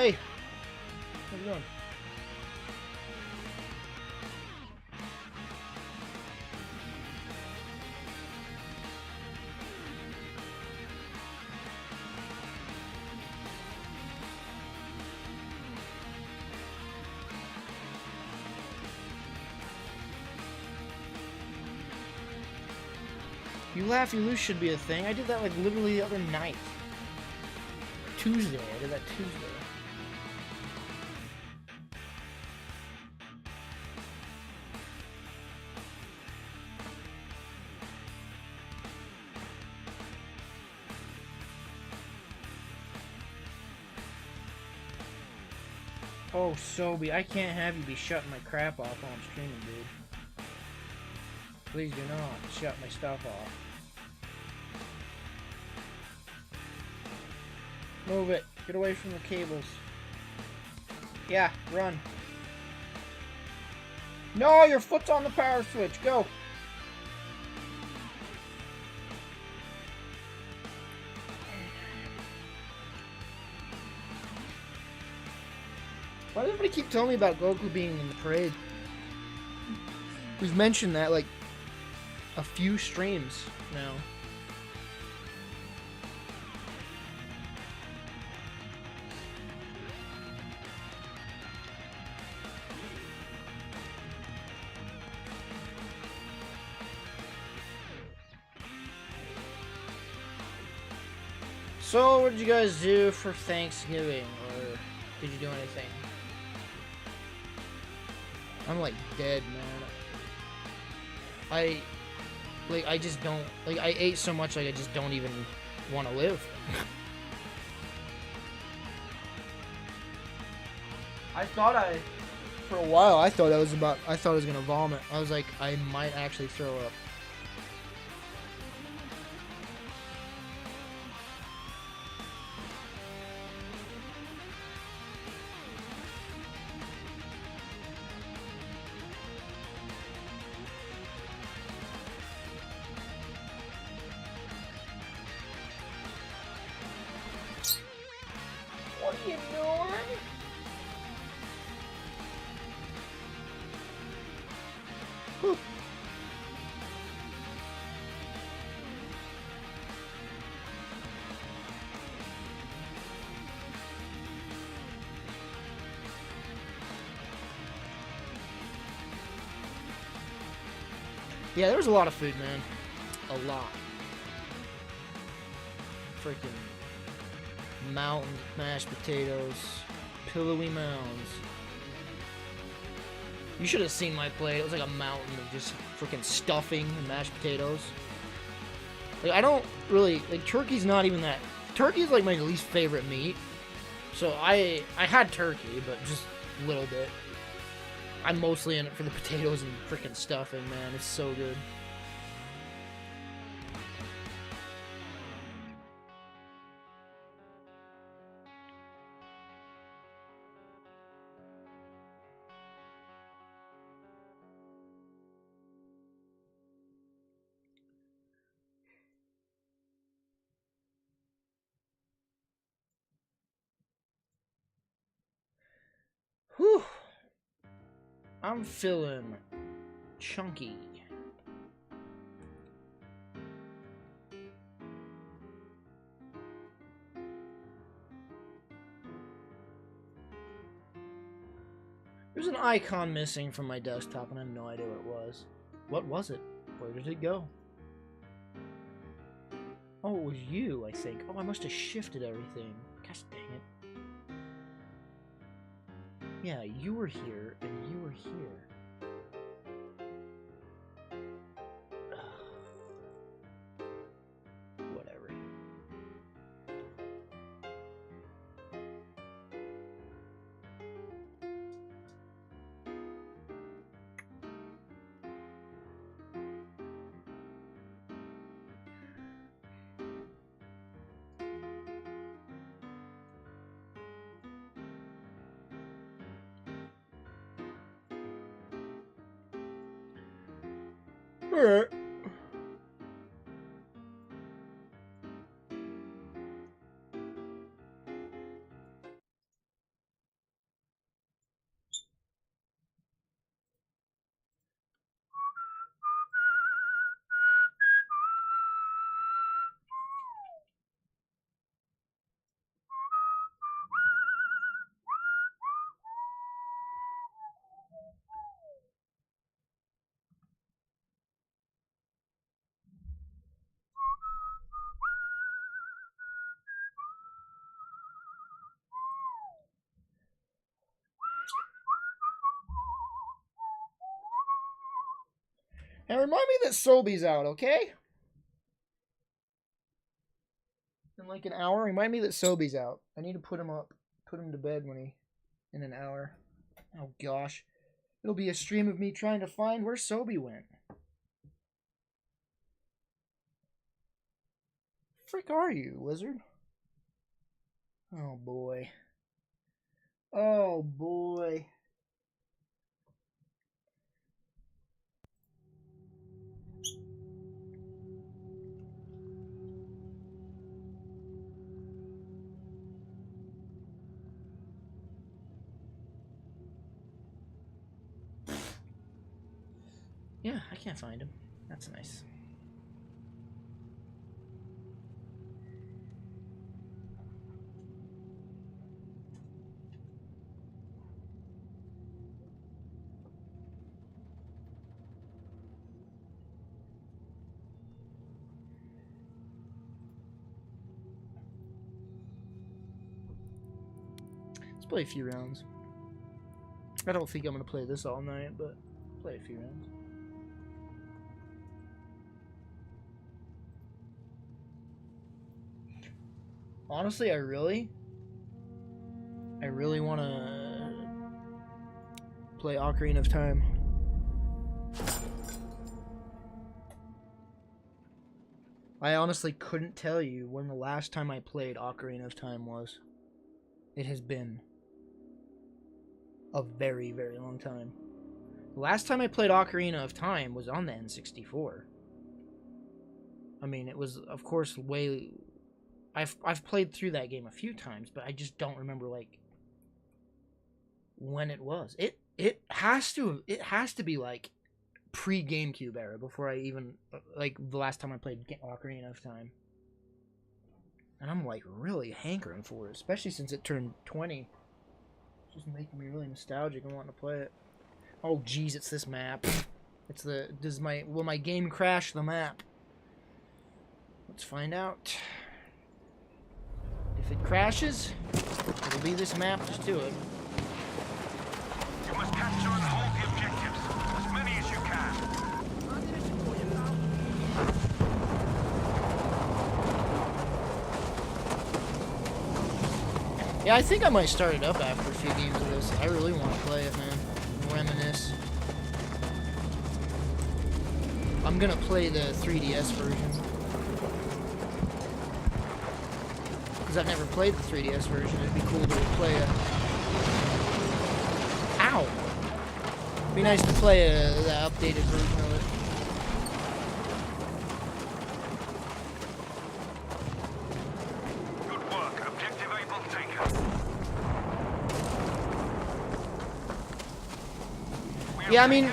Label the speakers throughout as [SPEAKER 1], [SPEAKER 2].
[SPEAKER 1] Hey! How you doing? You laugh, you lose should be a thing. I did that like literally the other night. Tuesday. I did that Tuesday. Oh, Sobe, I can't have you be shutting my crap off while I'm streaming, dude. Please do not shut my stuff off. Move it. Get away from the cables. Yeah, run. No, your foot's on the power switch. Go. Why does everybody keep telling me about Goku being in the parade? We've mentioned that like a few streams now. So, what did you guys do for Thanksgiving? Or did you do anything? I'm like dead, man. I just don't, like, I ate so much, like, I just don't even want to live. For a while, I thought I was gonna vomit. I was like, I might actually throw up. What are you doing? Whew. Yeah, there was a lot of food, man. A lot. Freaking mountains, mashed potatoes, pillowy mounds. You should have seen my plate. It was like a mountain of just freaking stuffing and mashed potatoes. Like, I don't really, like, turkey's not even that. Turkey's like my least favorite meat. So I had turkey, but just a little bit. I'm mostly in it for the potatoes and freaking stuffing, man. It's so good. Whew. I'm feeling chunky. There's an icon missing from my desktop and I have no idea what it was. What was it? Where did it go? Oh, it was you, I think. Oh, I must have shifted everything. Gosh dang it. Yeah, you were here and you were here. Whatever. Alright. And remind me that Sobe's out, okay? In like an hour, remind me that Sobe's out. I need to put him up, put him to bed in an hour. Oh gosh. It'll be a stream of me trying to find where Sobe went. Frick are you, lizard? Oh boy. Oh boy. Yeah, I can't find him. That's nice. Let's play a few rounds. I don't think I'm going to play this all night, but play a few rounds. Honestly, I really want to play Ocarina of Time. I honestly couldn't tell you when the last time I played Ocarina of Time was. It has been a very, very long time. The last time I played Ocarina of Time was on the N64. I mean, it was, of course, way... I've played through that game a few times, but I just don't remember, like, when it was. It has to be, like, pre-GameCube era before I even, like, the last time I played Ocarina of Time. And I'm, like, really hankering for it, especially since it turned 20. It's just making me really nostalgic and wanting to play it. Oh, jeez, it's this map. It's the... Will my game crash the map? Let's find out. If it crashes, it'll be this map. Just do it.
[SPEAKER 2] You must capture and hold the objectives. As many as you can.
[SPEAKER 1] Yeah, I think I might start it up after a few games of this. I really want to play it, man. Reminisce. I'm gonna play the 3DS version. Because I've never played the 3DS version. It'd be cool to play a... Ow! It'd be nice to play the updated version of it.
[SPEAKER 2] Good work. Objective able taken.
[SPEAKER 1] Yeah, I mean,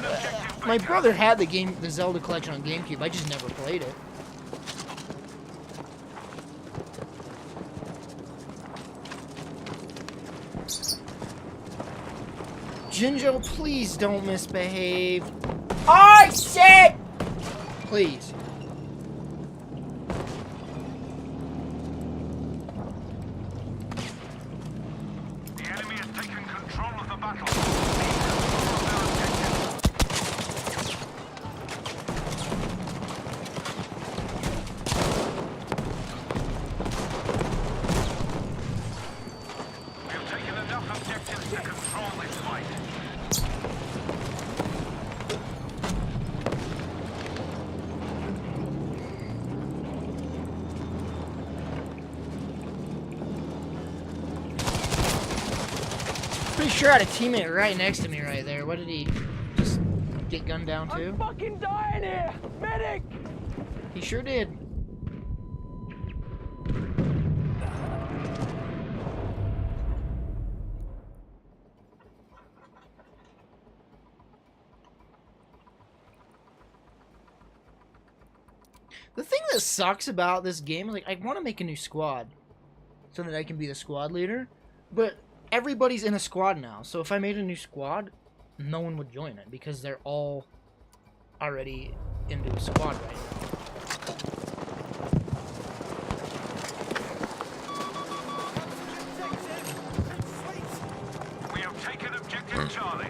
[SPEAKER 1] my brother had the Zelda collection on GameCube. I just never played it. Jinjo, please don't misbehave. Oh, shit! Please.
[SPEAKER 2] The enemy has taken control of the battle. We have taken enough objectives to control this fight.
[SPEAKER 1] Pretty sure I had a teammate right next to me right there. What did he just get gunned down to?
[SPEAKER 3] I'm fucking dying here! Medic!
[SPEAKER 1] He sure did. The thing that sucks about this game is, like, I want to make a new squad so that I can be the squad leader, but everybody's in a squad now. So if I made a new squad, no one would join it because they're all already into a squad right now.
[SPEAKER 2] We have taken objective Charlie.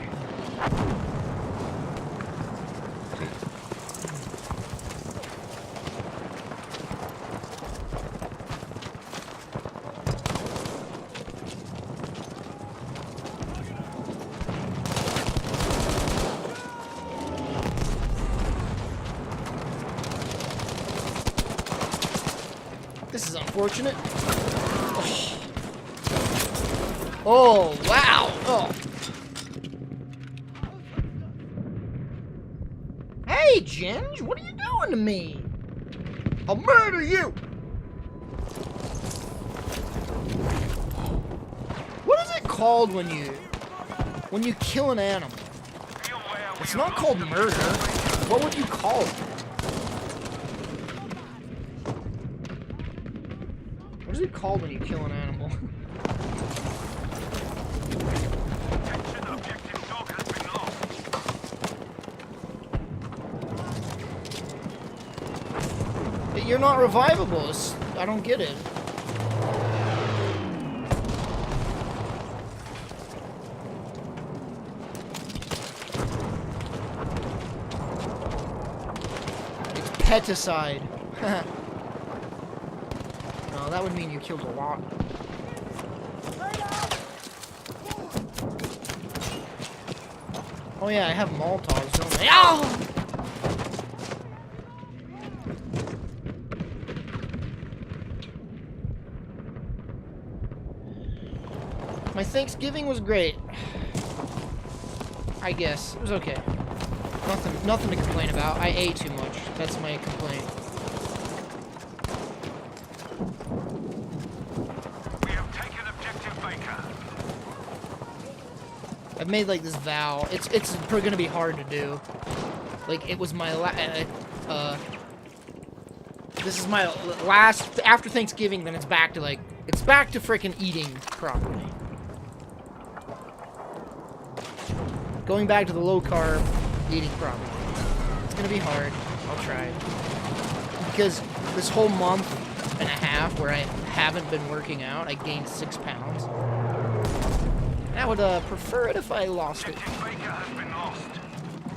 [SPEAKER 1] Unfortunate. Oh, wow. Oh. Hey, Ginge, what are you doing to me? I'll murder you. What is it called when you kill an animal? It's not called murder. What would you call it? What is it called when you kill an animal? You're not revivable. I don't get it. It's peticide. No, that would mean you killed a lot. Oh yeah, I have Molotovs, don't I? Ow! My Thanksgiving was great. I guess. It was okay. Nothing to complain about. I ate too much. That's my complaint.
[SPEAKER 2] We have taken objective Baker.
[SPEAKER 1] I've made like this vow. It's gonna be hard to do. Like it was my this is my last after Thanksgiving. Then it's back to freaking eating properly. Going back to the low carb, eating properly. It's gonna be hard. I'll try. Because this whole month and a half where I haven't been working out, I gained 6 pounds. And I would prefer it if I lost it.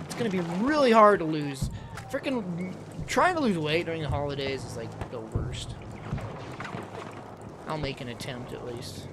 [SPEAKER 1] It's gonna be really hard to lose. Freaking trying to lose weight during the holidays is like the worst. I'll make an attempt at least.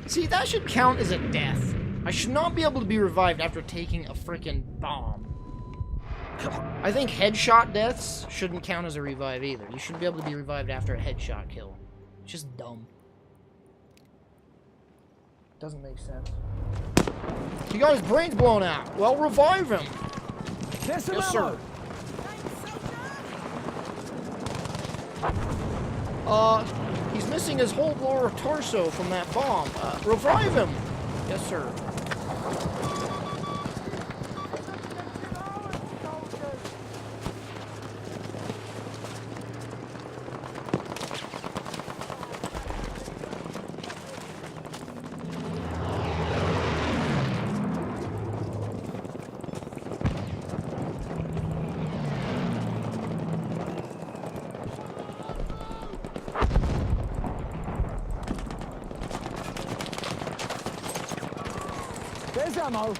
[SPEAKER 1] See, that should count as a death. I should not be able to be revived after taking a freaking bomb. I think headshot deaths shouldn't count as a revive either. You shouldn't be able to be revived after a headshot kill. It's just dumb. Doesn't make sense. He got his brains blown out. Well, revive him. Yes, sir. He's missing his whole lower torso from that bomb. Revive him. Yes, sir.
[SPEAKER 3] There's ammo.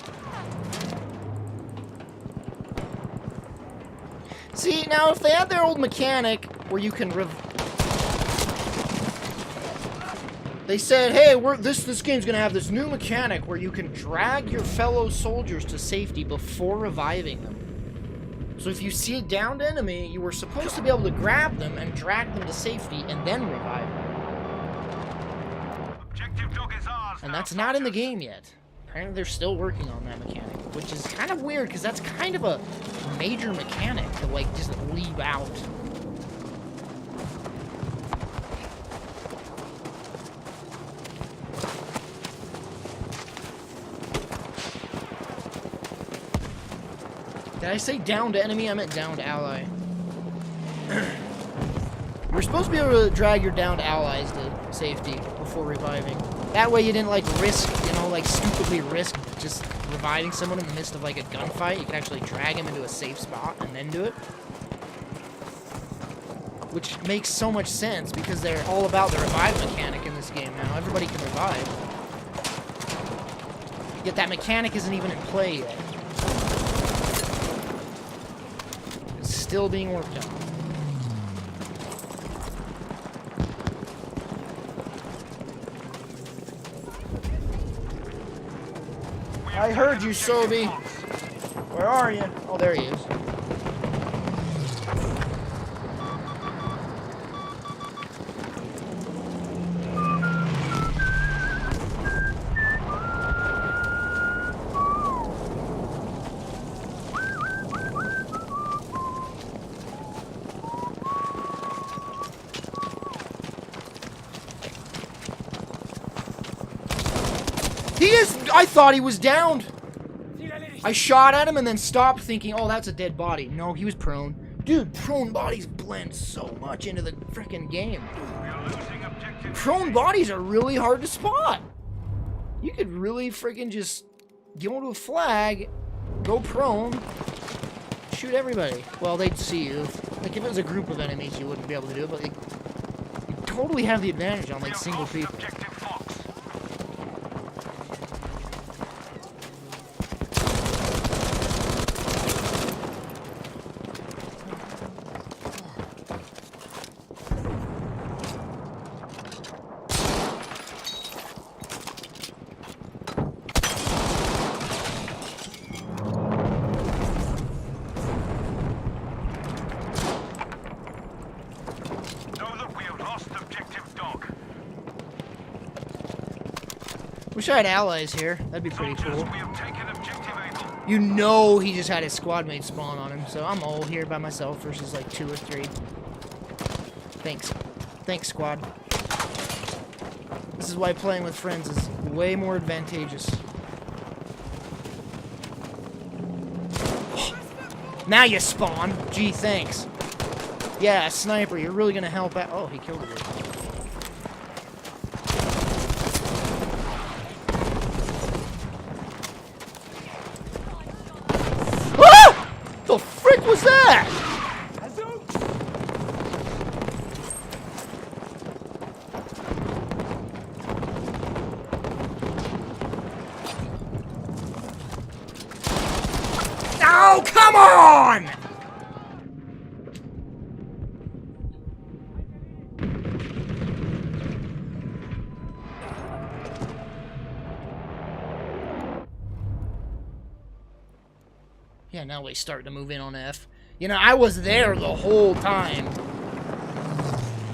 [SPEAKER 1] See, now if they had their old mechanic where you can they said, hey, this game's gonna have this new mechanic where you can drag your fellow soldiers to safety before reviving them. So if you see a downed enemy, you were supposed to be able to grab them and drag them to safety and then revive them.
[SPEAKER 2] Objective dog is ours.
[SPEAKER 1] And that's not in the game yet. Apparently they're still working on that mechanic, which is kind of weird because that's kind of a major mechanic to like just leave out. Did I say down to enemy? I meant down to ally. You're supposed to be able to drag your downed allies to safety before reviving. That way you didn't like risk, like stupidly risk just reviving someone in the midst of like a gunfight. You can actually drag him into a safe spot and then do it. Which makes so much sense because they're all about the revive mechanic in this game now. Everybody can revive. Yet that mechanic isn't even in play yet. It's still being worked on. I heard you, Sobe. Where are you? Oh, there he is. He is... I thought he was downed. I shot at him and then stopped thinking, oh, that's a dead body. No, he was prone. Dude, prone bodies blend so much into the frickin' game. Prone bodies are really hard to spot. You could really frickin' just go into a flag, go prone, shoot everybody. Well, they'd see you. Like, if it was a group of enemies, you wouldn't be able to do it, but like, you totally have the advantage on, like, single people. Wish I had allies here. That'd be pretty cool. You know he just had his squad mate spawn on him, so I'm all here by myself versus like 2 or 3. Thanks. Thanks, squad. This is why playing with friends is way more advantageous. Now you spawn. Gee, thanks. Yeah, sniper, you're really gonna help out. Oh, he killed you. The frick was that? Oh, come on! Yeah, now we start to move in on F. You know, I was there the whole time.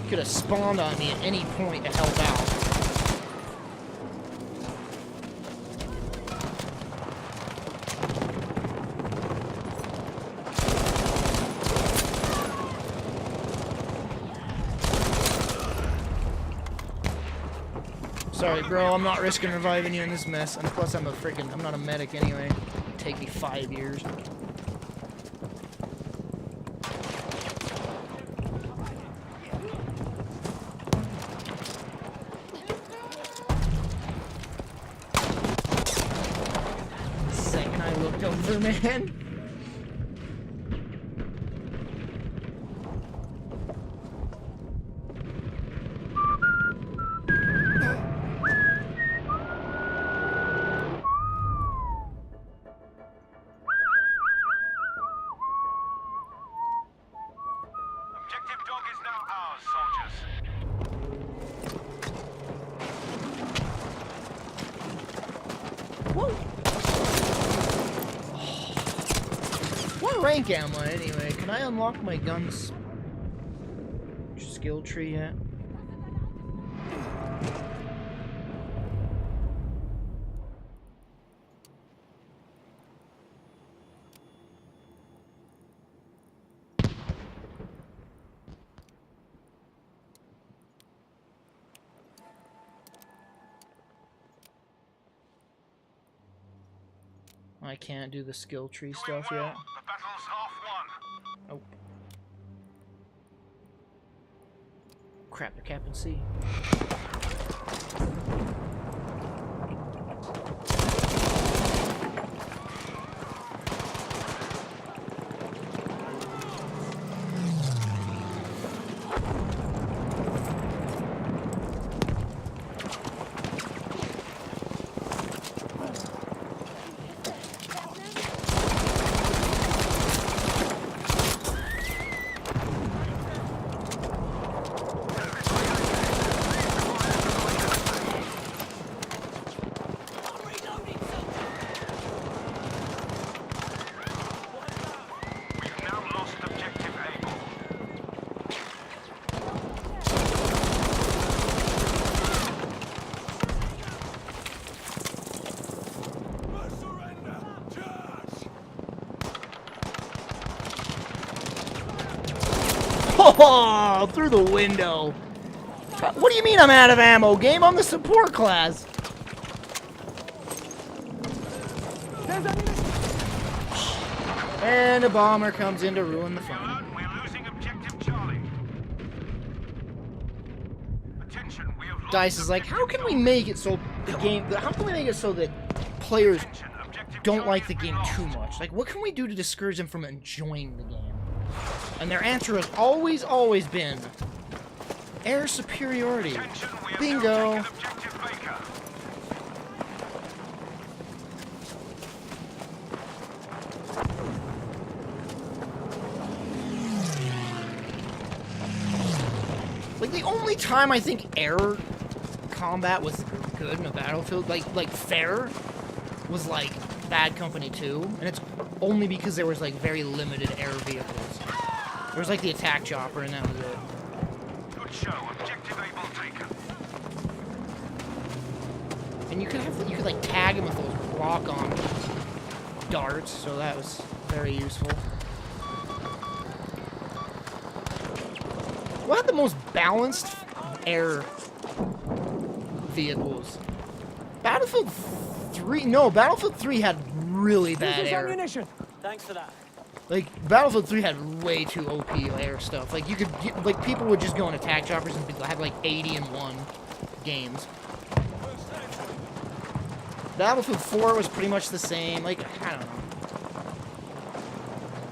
[SPEAKER 1] Could have spawned on me at any point to help out. Sorry, bro, I'm not risking reviving you in this mess. And plus, I'm not a medic anyway. It'd take me 5 years. Second I looked over, man. What rank am I anyway? Can I unlock my gun's skill tree yet? I can't do the skill tree stuff yet.
[SPEAKER 2] The battle's half won.
[SPEAKER 1] Oh. Crap, they're capping C. Oh, through the window. What do you mean I'm out of ammo, game? I'm the support class. And a bomber comes in to ruin the fun.
[SPEAKER 2] We're losing objective Charlie. Attention, we have lost
[SPEAKER 1] Dice is like, how can we make it so the game? How can we make it so that players don't like the game too much? Like, what can we do to discourage them from enjoying the game? And their answer has always, always been air superiority. Bingo. Like, the only time I think air combat was good in a Battlefield, like fair, was like Bad Company 2, and it's only because there was like very limited air vehicles. There was like the attack chopper, and that was it.
[SPEAKER 2] Good show. Objective able taken.
[SPEAKER 1] And you could like tag him with those rock-on darts, so that was very useful. What had the most balanced air vehicles? Battlefield 3? No, Battlefield 3 had really bad air.
[SPEAKER 3] Ammunition. Thanks for that.
[SPEAKER 1] Like, Battlefield 3 had way too OP air stuff. Like, you could get, like, people would just go on attack choppers and have like 80 in one games. Battlefield 4 was pretty much the same. Like, I don't know.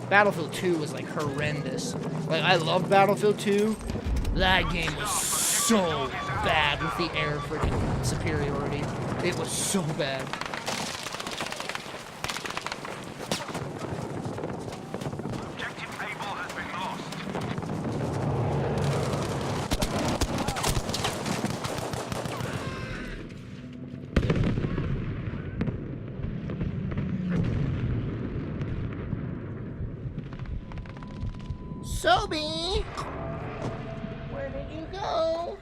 [SPEAKER 1] Battlefield 2 was like horrendous. Like, I loved Battlefield 2. That game was so bad with the air freaking superiority. It was so bad.
[SPEAKER 2] Objective able has been lost.
[SPEAKER 1] Sobe! Where did you go?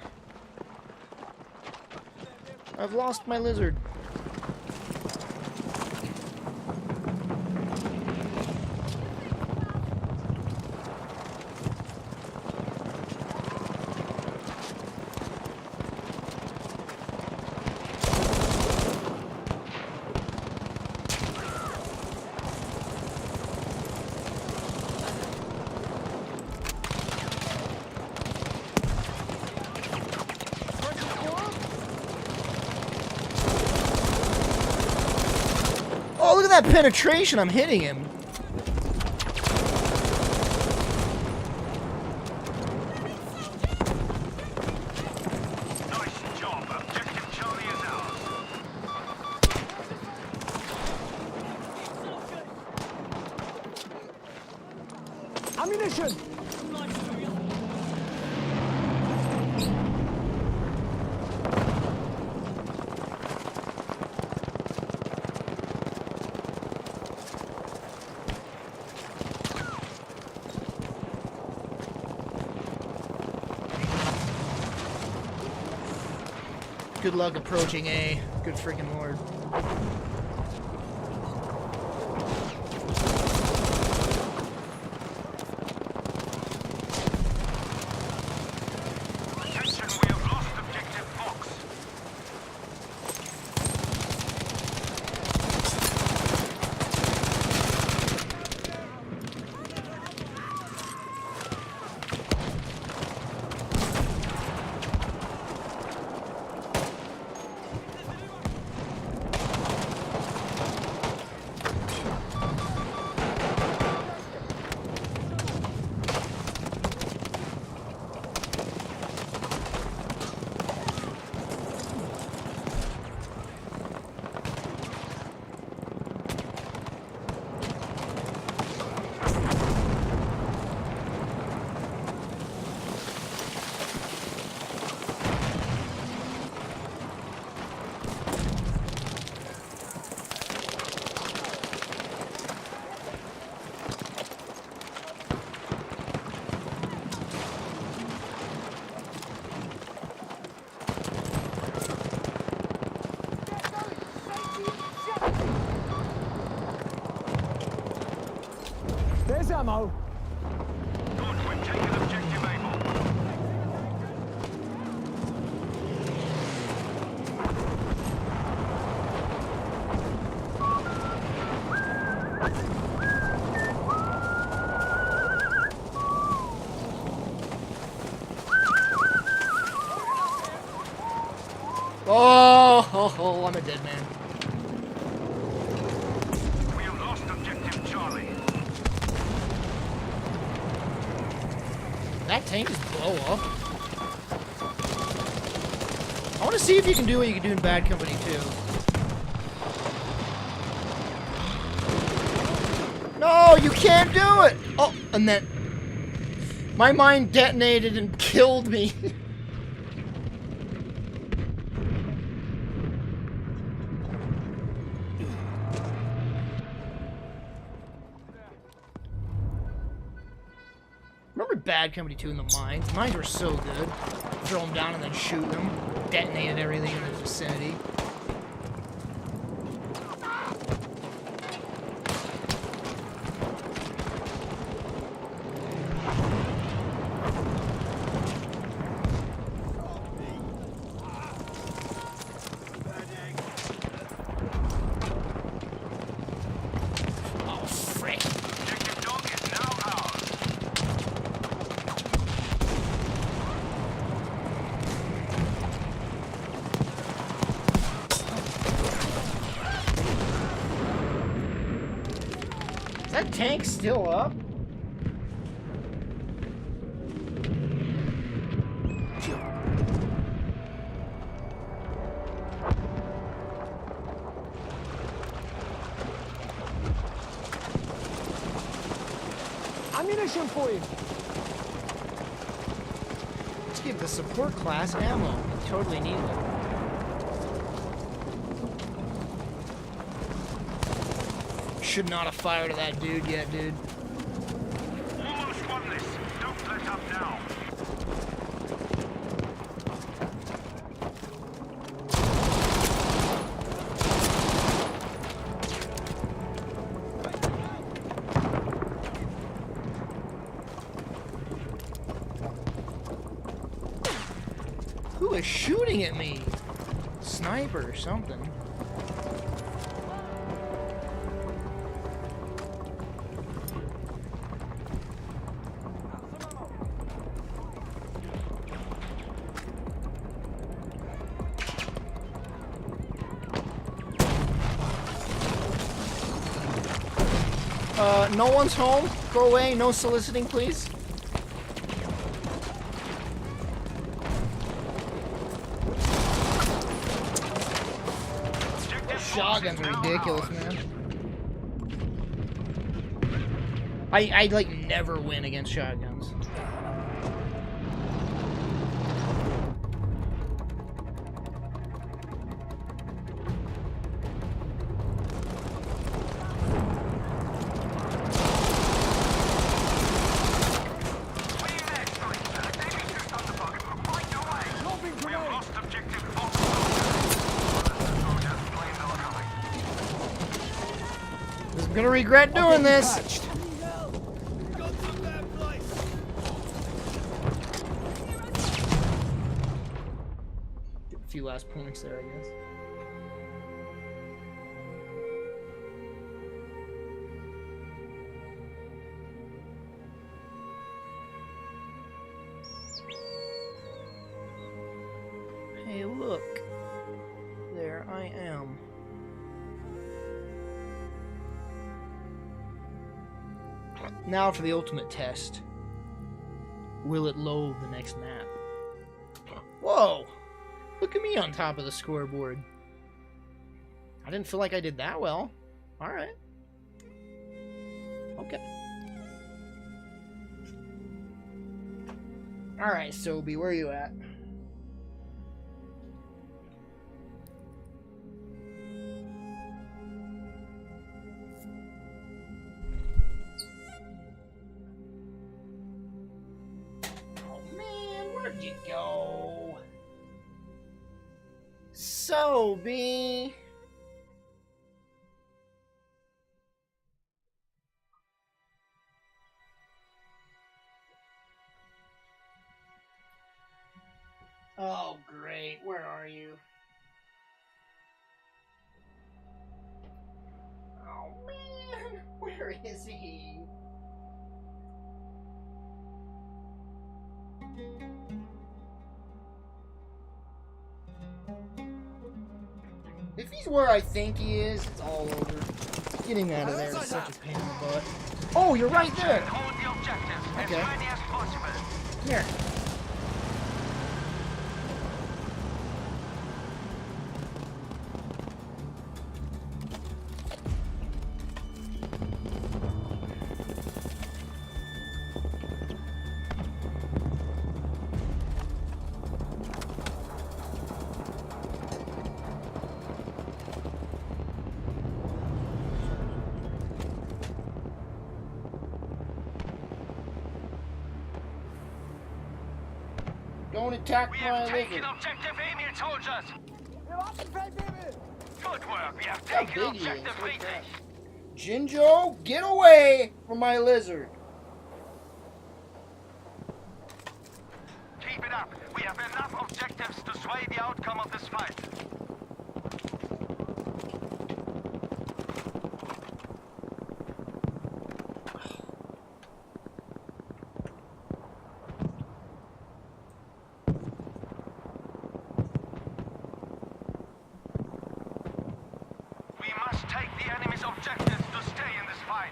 [SPEAKER 1] I've lost my lizard. Oh, look at that penetration. I'm hitting him.
[SPEAKER 2] Nice job. Objective Charlie is ours.
[SPEAKER 3] Ammunition.
[SPEAKER 1] Good luck approaching A. Good freaking lord.
[SPEAKER 2] Attention, we have lost objective Fox.
[SPEAKER 3] There's ammo.
[SPEAKER 2] Good, we've taken objective able.
[SPEAKER 1] Oh, I'm a dead man.
[SPEAKER 2] We have lost objective Charlie.
[SPEAKER 1] That tank just blow up. I want to see if you can do what you can do in Bad Company 2. No, you can't do it! Oh, and then... my mine detonated and killed me. Remember Bad Company 2 in the mines? Mines were so good. Throw them down and then shoot them. Detonated everything in the vicinity. Oh, frick.
[SPEAKER 2] Objective dog is now ours.
[SPEAKER 1] Is that tank still up?
[SPEAKER 3] Ammunition for you.
[SPEAKER 1] Let's give the support class ammo. We totally need it. Should not have fired at that dude yet, dude.
[SPEAKER 2] Almost won this. Don't let up now.
[SPEAKER 1] Who is shooting at me? Sniper or something. No one's home. Go away. No soliciting, please. Shotguns are ridiculous, man. I like never win against shotguns.
[SPEAKER 2] We have lost objective
[SPEAKER 1] I'm gonna regret doing this. Get a few last points there, I guess. Hey, look. There I am. Now for the ultimate test. Will it load the next map? Whoa! Look at me on top of the scoreboard. I didn't feel like I did that well. Alright. Okay. Alright, Sobe, where are you at? Where'd you go? Sobe. Oh, great. Where are you? Oh, man. Where is he? If he's where I think he is, it's all over. Getting out of there is such a pain in the butt. Oh, you're right there!
[SPEAKER 2] Hold the objectives as
[SPEAKER 1] Okay.
[SPEAKER 2] many as possible.
[SPEAKER 1] Here. Don't attack
[SPEAKER 2] We
[SPEAKER 1] my
[SPEAKER 2] have taken
[SPEAKER 1] lizard.
[SPEAKER 2] objective Emil, soldiers. Good work. We have
[SPEAKER 1] How
[SPEAKER 2] taken
[SPEAKER 1] big he is.
[SPEAKER 2] objective
[SPEAKER 1] Look at that.
[SPEAKER 2] Friedrich.
[SPEAKER 1] Jinjo, get away from my lizard.
[SPEAKER 2] Keep it up. We have enough objectives to sway the outcome of this fight. We must take the enemy's objectives to stay in this fight.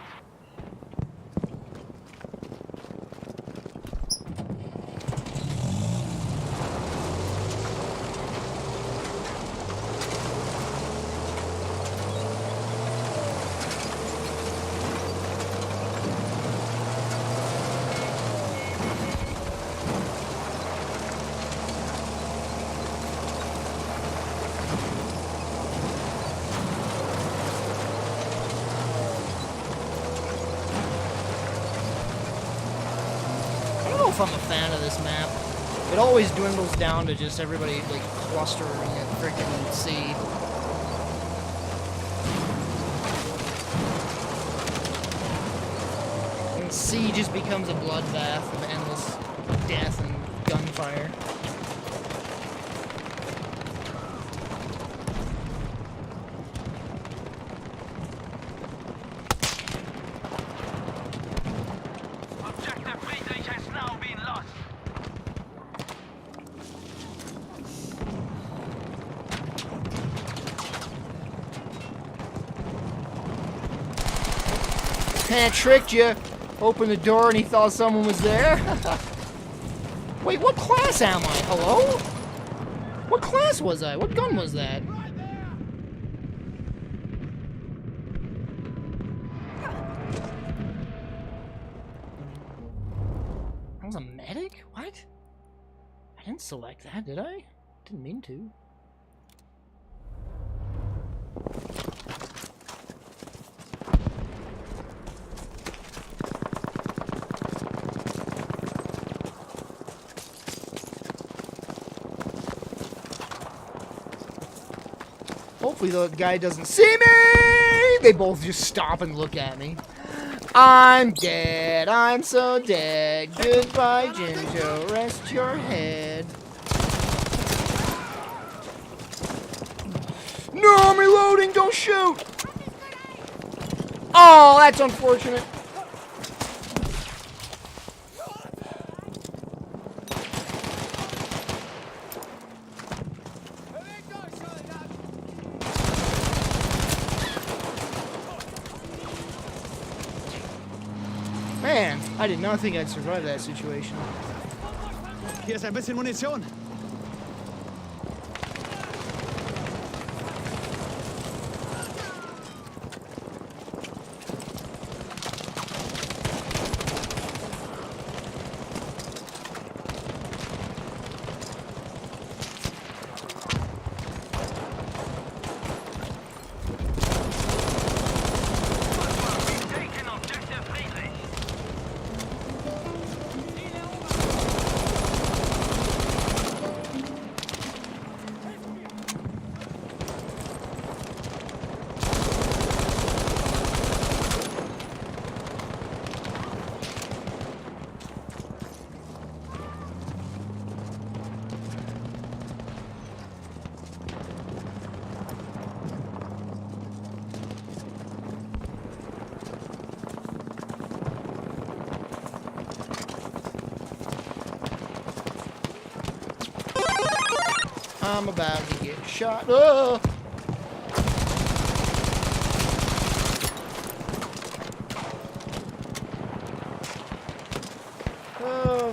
[SPEAKER 1] I don't know if I'm a fan of this map. It always dwindles down to just everybody like clustering at freaking sea. And sea just becomes a bloodbath of endless death and gunfire.
[SPEAKER 2] Objective Friedrich has now been lost.
[SPEAKER 1] Kinda tricked you. Opened the door and he thought someone was there. Wait, what class am I? Hello? What class was I? What gun was that? I was a medic? What? I didn't select that, did I? Didn't mean to. Hopefully the guy doesn't see me! They both just stop and look at me. I'm dead, I'm so dead. Goodbye, Jinjo, rest your head. No, I'm reloading, don't shoot! Oh, that's unfortunate. Man, I did not think I'd survive that situation.
[SPEAKER 4] Hier ist ein bisschen Munition.
[SPEAKER 2] Taken objective Friedrich.
[SPEAKER 1] I'm about to get shot. Oh!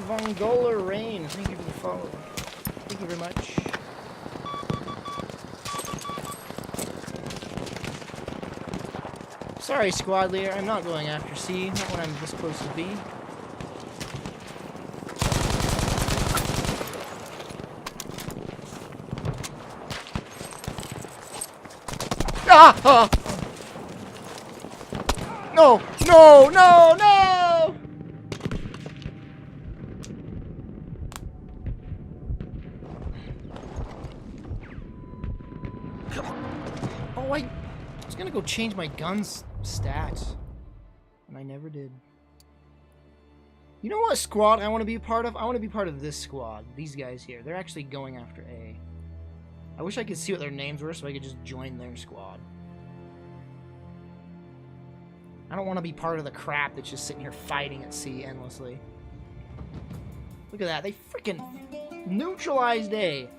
[SPEAKER 1] Vongola Rain, thank you for the follow. Thank you very much. Sorry, squad leader, I'm not going after C, not when I'm this close to B. Ah! Ah! No! No! No! No! Oh, I was gonna go change my gun's stats, and I never did. You know what squad I want to be a part of? I want to be part of this squad. These guys here. They're actually going after A. I wish I could see what their names were so I could just join their squad. I don't want to be part of the crap that's just sitting here fighting at C endlessly. Look at that. They freaking neutralized A.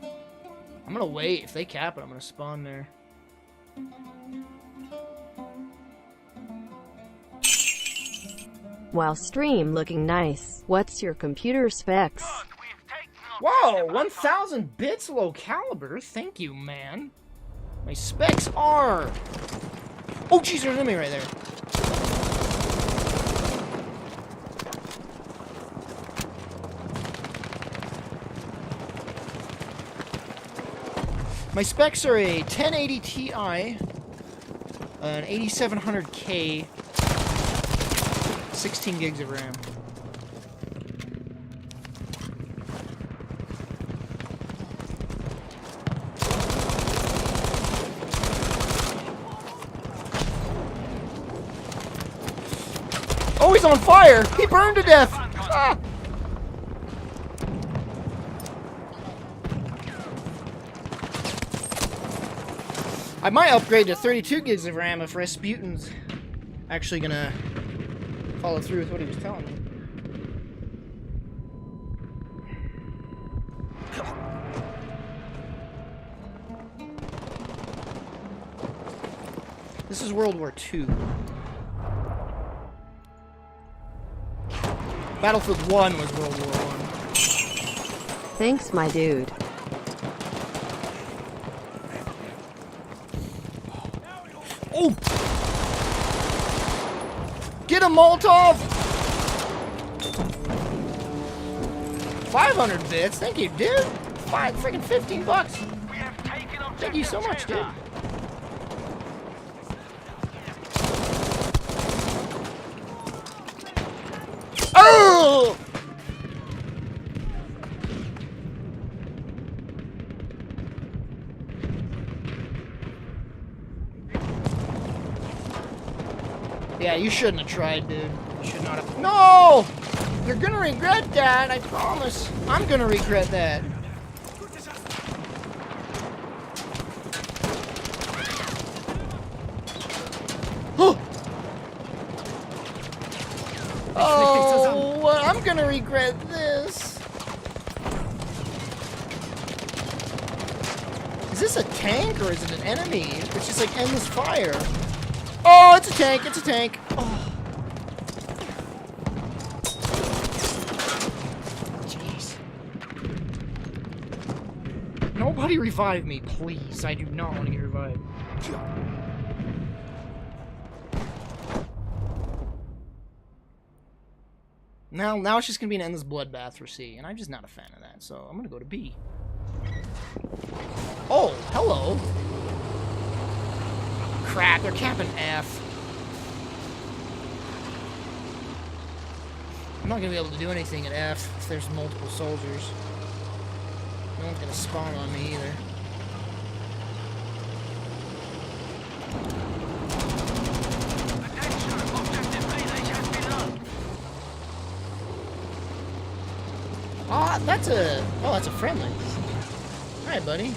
[SPEAKER 1] I'm going to wait. If they cap it, I'm going to spawn there.
[SPEAKER 5] Wow, stream looking nice. What's your computer specs?
[SPEAKER 1] Whoa, 1,000 bits low caliber. Thank you, man. My specs are... Oh, jeez, there's an enemy right there. My specs are a 1080 Ti, an 8700K, 16 gigs of RAM. Oh, he's on fire! He burned to death! Ah! I might upgrade to 32 gigs of RAM if Rasputin's actually gonna follow through with what he was telling me. This is World War II. Battlefield 1 was World War I.
[SPEAKER 5] Thanks, my dude.
[SPEAKER 1] Oh! Get a Molotov! 500 bits, thank you, dude. Freaking 15 bucks. Thank you so much, dude. Oh! Yeah, you shouldn't have tried, dude. You should not have. No! You're gonna regret that, I promise. I'm gonna regret that. Oh, I'm gonna regret this. Is this a tank or is it an enemy? It's just like endless fire. Oh, it's a tank, it's a tank. Oh. Jeez. Nobody revive me, please. I do not want to get revived. Now it's just gonna be an endless bloodbath for C, and I'm just not a fan of that, so I'm gonna go to B. Oh, hello. Crap, they're capping F. I'm not gonna be able to do anything at F if there's multiple soldiers. No one's gonna spawn on me either. Ah, that's a... Oh, that's a friendly. Alright, buddy.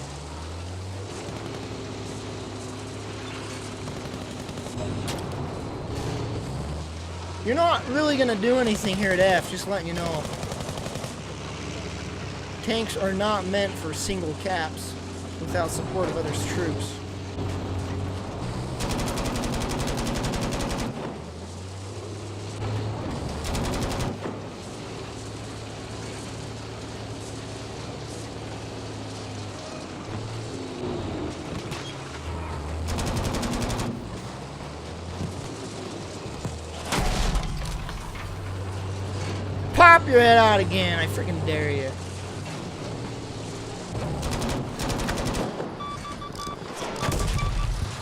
[SPEAKER 1] You're not really gonna do anything here at F, just letting you know. Tanks are not meant for single caps without support of other troops. pop your head out again. I freaking dare you.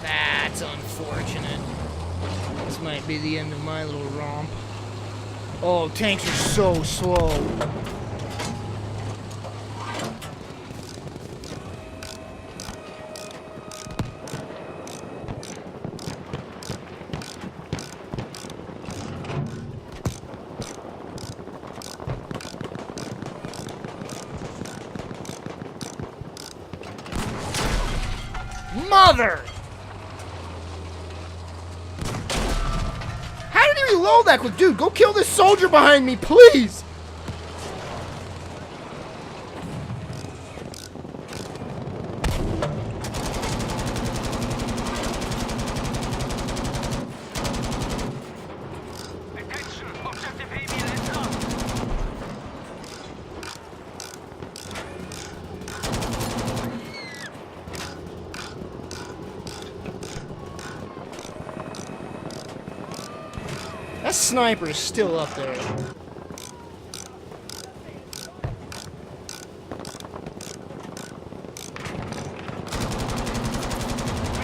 [SPEAKER 1] That's unfortunate. This might be the end of my little romp. Oh, tanks are so slow. Mother! How did he reload that quick? Dude, go kill this soldier behind me, please!
[SPEAKER 2] Attention, objective email is lost.
[SPEAKER 1] That sniper is still up there.
[SPEAKER 2] We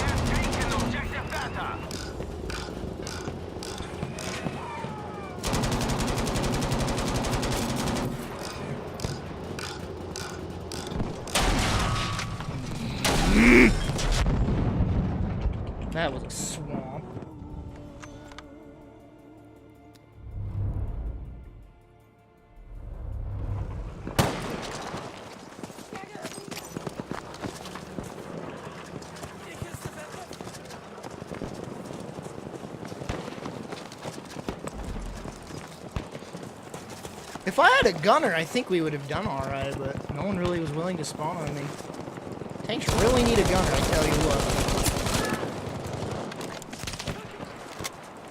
[SPEAKER 2] have taken objective data.
[SPEAKER 1] That was a swamp. If I had a gunner, I think we would have done alright, but no one really was willing to spawn on me. Tanks really need a gunner, I tell you what.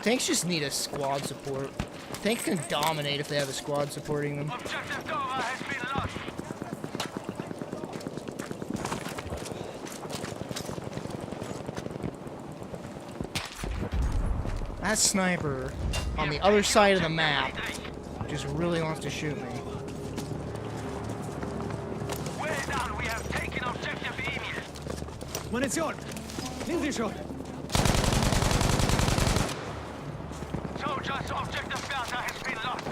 [SPEAKER 1] Tanks just need a squad support. Tanks can dominate if they have a squad supporting them.
[SPEAKER 2] Objective Dora has been lost.
[SPEAKER 1] That sniper on the other side of the map just really wants to shoot me.
[SPEAKER 2] Well done, we have taken objective email.
[SPEAKER 4] Munition! Nehmen Sie schon!
[SPEAKER 2] Soldiers, objective data has been lost.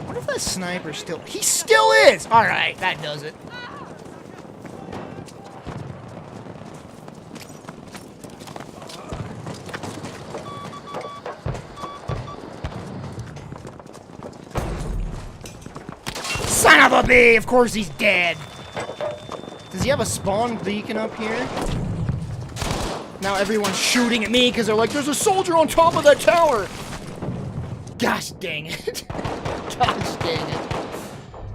[SPEAKER 1] What if that sniper still... He still is! Alright, that does it. Son of a bee! Of course he's dead. Does he have a spawn beacon up here? Now everyone's shooting at me because they're like, there's a soldier on top of that tower! Gosh dang it. Gosh dang it.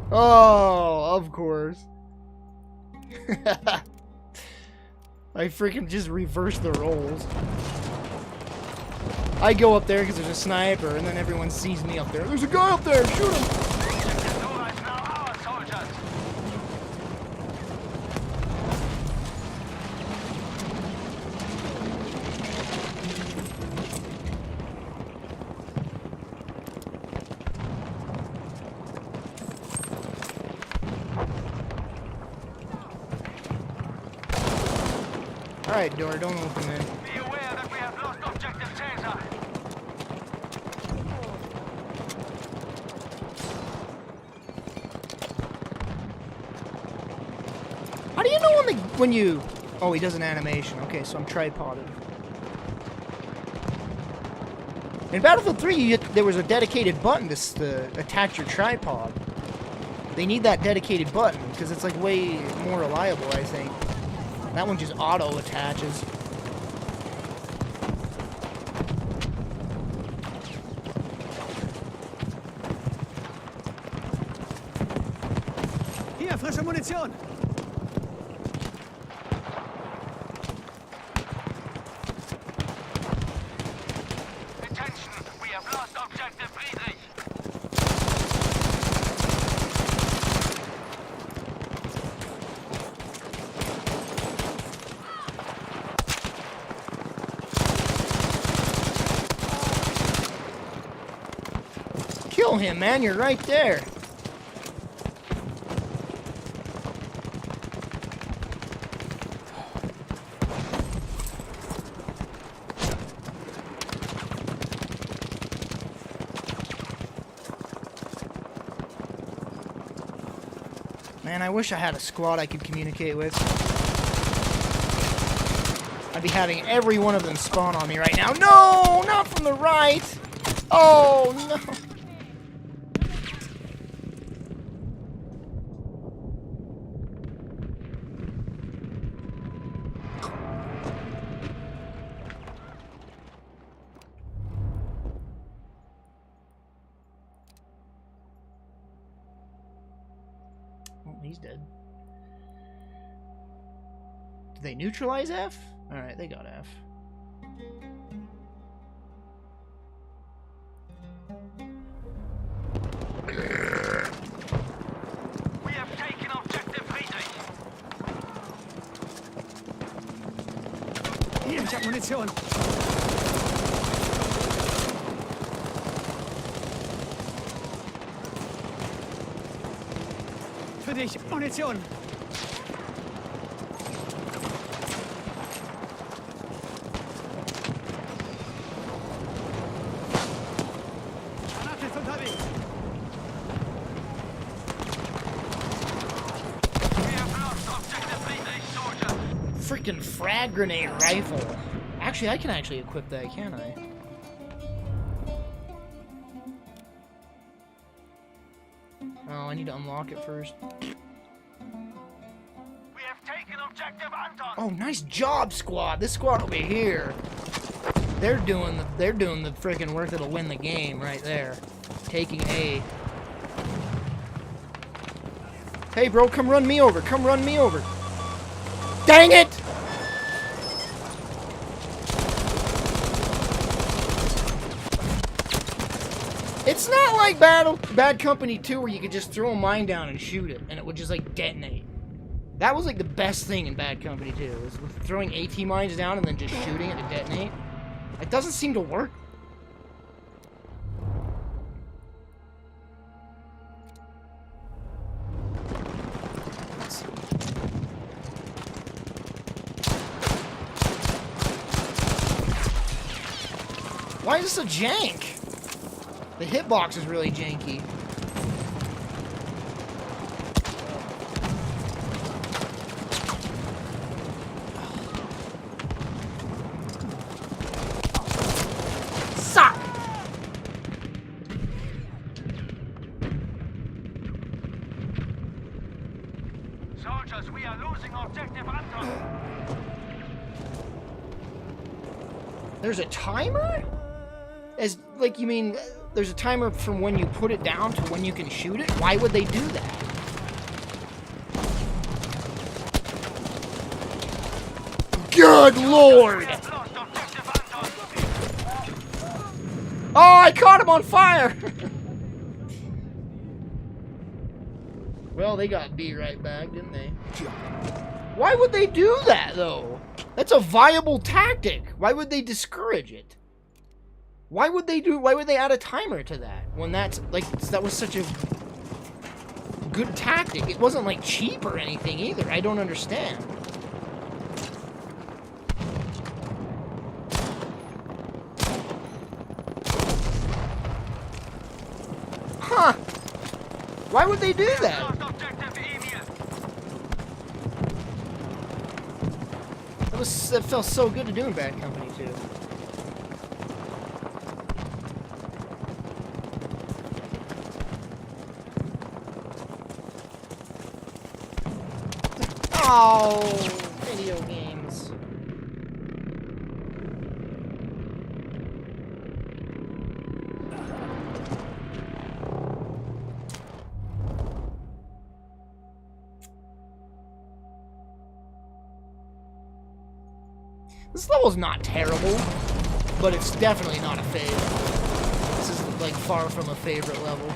[SPEAKER 1] Oh, of course. I freaking just reversed the roles. I go up there because there's a sniper, and then everyone sees me up there. There's a guy up there! Shoot him!
[SPEAKER 2] Objective Dora is now our soldiers.
[SPEAKER 1] Alright, door, don't open it.
[SPEAKER 2] Be aware that we have lost objective Caesar.
[SPEAKER 1] How do you know when you... Oh, he does an animation. Okay, so I'm tripoded. In Battlefield 3, there was a dedicated button to attach your tripod. They need that dedicated button, because it's like way more reliable, I think. That one just auto-attaches.
[SPEAKER 4] Hier, frische Munition!
[SPEAKER 2] Attention, we have lost objective Friedrich.
[SPEAKER 1] follow him, man. You're right there. Man, I wish I had a squad I could communicate with. I'd be having every one of them spawn on me right now. No, not from the right. Oh, no. Oh, he's dead. Did they neutralize F? Alright, they got F.
[SPEAKER 2] We have taken objective Friedrich.
[SPEAKER 4] Hier, ich hab Munition. Für dich, Munition. Granate ist unterwegs.
[SPEAKER 2] We have lost objective Friedrich, soldier.
[SPEAKER 1] Freaking frag grenade rifle. Actually, I can actually equip that, can't I? Oh, I need to unlock it first.
[SPEAKER 2] We have taken objective Anton.
[SPEAKER 1] Oh, nice job, squad. This squad over here. They're doing the freaking work that'll win the game right there. Taking A. Hey, bro, come run me over. Come run me over. Dang it! It's not like Bad Company 2 where you could just throw a mine down and shoot it and it would just like detonate. That was like the best thing in Bad Company 2, is throwing AT mines down and then just shooting it to detonate. It doesn't seem to work. Why is this a jank? The hitbox is really janky. Suck!
[SPEAKER 2] Soldiers, we are losing objective Anton.
[SPEAKER 1] There's a timer? As, like, you mean, there's a timer from when you put it down to when you can shoot it? Why would they do that? Good lord!
[SPEAKER 2] We have lost objective Anton.
[SPEAKER 1] Oh, I caught him on fire! Well, they got B right back, didn't they? Why would they do that, though? That's a viable tactic. Why would they discourage it? Why would they add a timer to that when that's like that was such a good tactic? It wasn't like cheap or anything either. I don't understand. Huh. Why would they do that?
[SPEAKER 2] Lost objective Emil.
[SPEAKER 1] That felt so good to do in Bad Company too. Oh, video games. This level's not terrible, but it's definitely not a favorite. This is like far from a favorite level.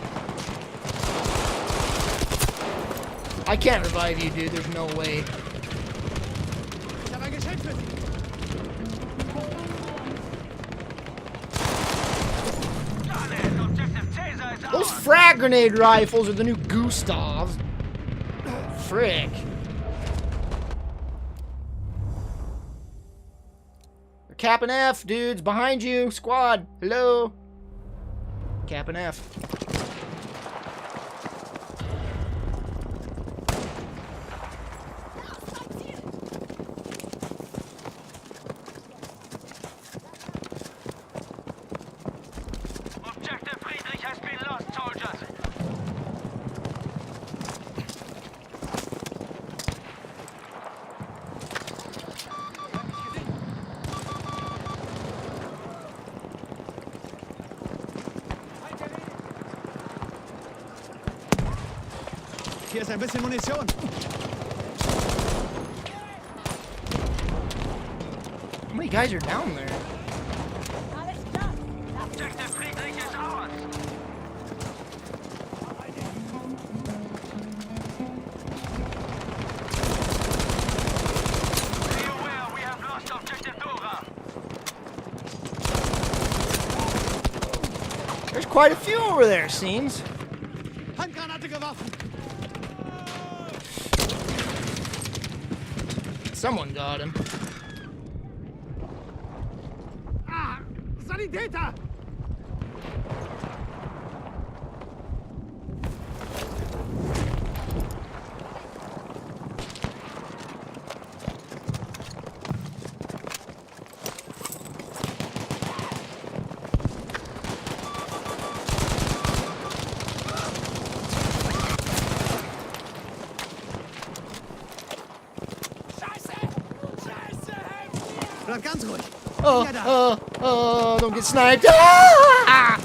[SPEAKER 1] I can't revive you, dude. There's no way.
[SPEAKER 4] Ich habe ein Geschenk für Sie.
[SPEAKER 2] Done it. Objective Taser is
[SPEAKER 1] Those frag grenade rifles are the new Gustavs. Frick. They're capping F, dudes. Behind you. Squad. Hello. Capping F.
[SPEAKER 2] Objective Friedrich has been lost, soldiers.
[SPEAKER 4] Hier ist ein bisschen Munition.
[SPEAKER 1] How many guys are down there?
[SPEAKER 2] Objective Friedrich is ours. Be aware, we have lost objective Dora.
[SPEAKER 1] There's quite a few over there, seems.
[SPEAKER 4] Handgranate geworfen.
[SPEAKER 1] Someone got him.
[SPEAKER 4] Ah, Sanitäter! Bleib ganz ruhig. Hier da.
[SPEAKER 1] Don't get sniped. Ah!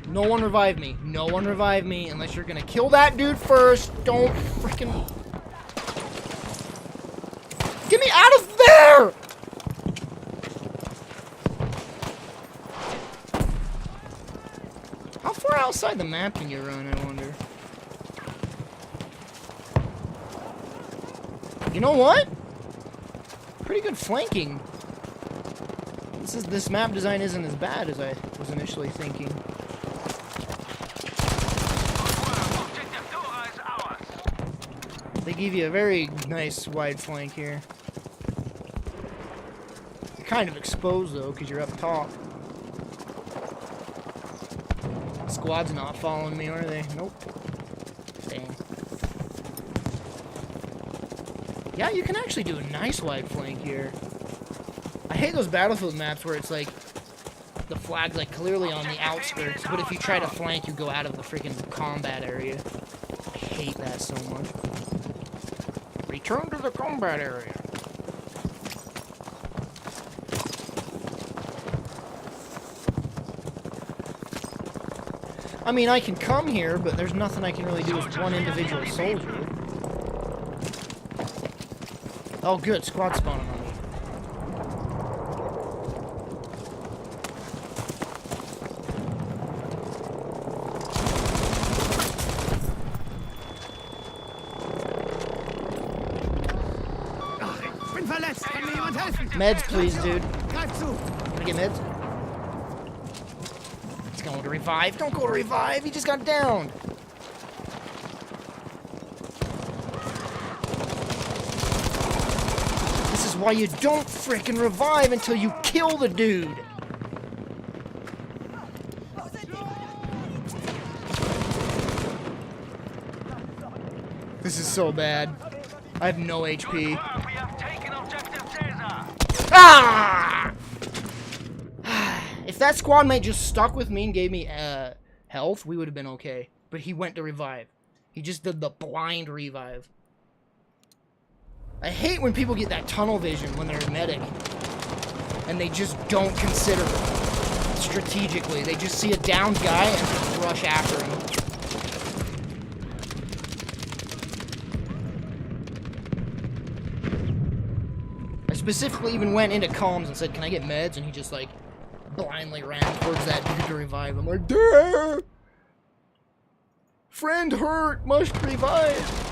[SPEAKER 1] No one revive me. No one revive me unless you're gonna kill that dude first. Don't freaking get me out of there! How far outside the map can you run, I wonder? You know what? Pretty good flanking. This map design isn't as bad as I was initially thinking.
[SPEAKER 2] Objective Dora is ours.
[SPEAKER 1] They give you a very nice wide flank here. You're kind of exposed though, because you're up top. Squad's not following me, are they? Nope. Dang. Yeah, you can actually do a nice wide flank here. I hate those Battlefield maps where it's like the flag's like clearly on the outskirts, but if you try to flank, you go out of the freaking combat area. I hate that so much. Return to the combat area. I mean, I can come here, but there's nothing I can really do with one individual soldier. Oh, good. Squad spawning on me.
[SPEAKER 4] Ach, ich bin verletzt. Kann mir jemand helfen?
[SPEAKER 1] Meds, please, dude.
[SPEAKER 4] Greif zu.
[SPEAKER 1] Can I get meds? He's going to revive. Don't go to revive. He just got downed. This is why you don't frickin' revive until you kill the dude. This is so bad. I have no HP.
[SPEAKER 2] We have taken objective Caesar.
[SPEAKER 1] Ah! If that squad mate just stuck with me and gave me health, we would have been okay. But he went to revive. He just did the blind revive. I hate when people get that tunnel vision when they're a medic. And they just don't consider it strategically. They just see a downed guy and just rush after him. I specifically even went into comms and said, can I get meds? And he just like blindly ran towards that dude to revive him. Like, duh! Friend hurt, must revive.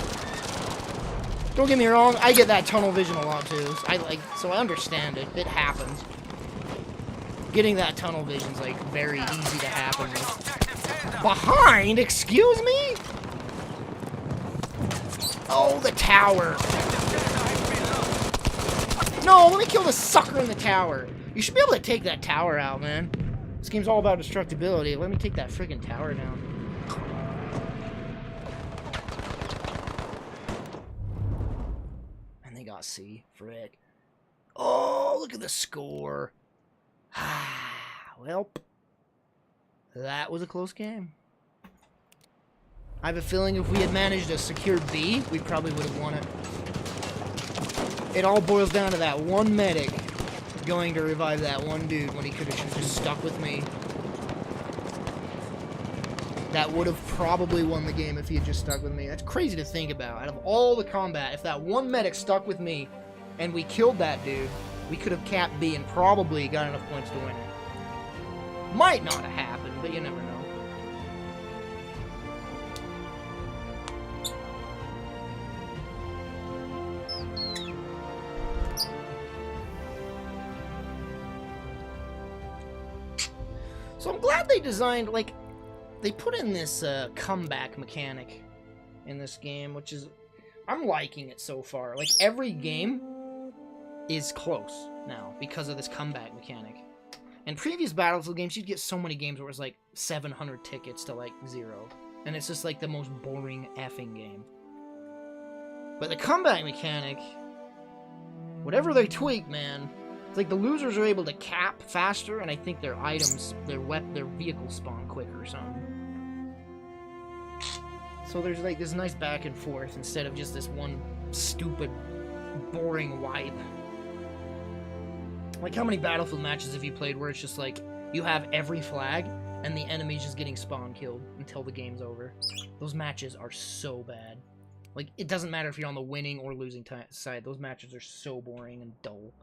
[SPEAKER 1] Don't get me wrong, I get that tunnel vision a lot too. So I understand it. It happens. Getting that tunnel vision's like very easy to happen with. Behind? Excuse me? Oh, the tower. No, let me kill the sucker in the tower. You should be able to take that tower out, man. This game's all about destructibility. Let me take that friggin' tower down. And they got C. Frick. Oh, look at the score. Well, that was a close game. I have a feeling if we had managed to secure B, we probably would have won it. It all boils down to that one medic going to revive that one dude when he could have just stuck with me. That would have probably won the game if he had just stuck with me. That's crazy to think about. Out of all the combat, if that one medic stuck with me and we killed that dude, we could have capped B and probably got enough points to win it. Might not have happened, but you never know. So I'm glad they designed, like, they put in this comeback mechanic in this game, which is, I'm liking it so far. Like, every game is close now because of this comeback mechanic. In previous Battlefield games, you'd get so many games where it was like 700 tickets to like 0. And it's just like the most boring effing game. But the comeback mechanic, whatever they tweak, man, it's like the losers are able to cap faster, and I think their items, their vehicles spawn quicker or something. So there's like this nice back and forth instead of just this one stupid, boring wipe. Like, how many Battlefield matches have you played where it's just like, you have every flag, and the enemy's just getting spawn killed until the game's over? Those matches are so bad. Like, it doesn't matter if you're on the winning or losing side. Those matches are so boring and dull.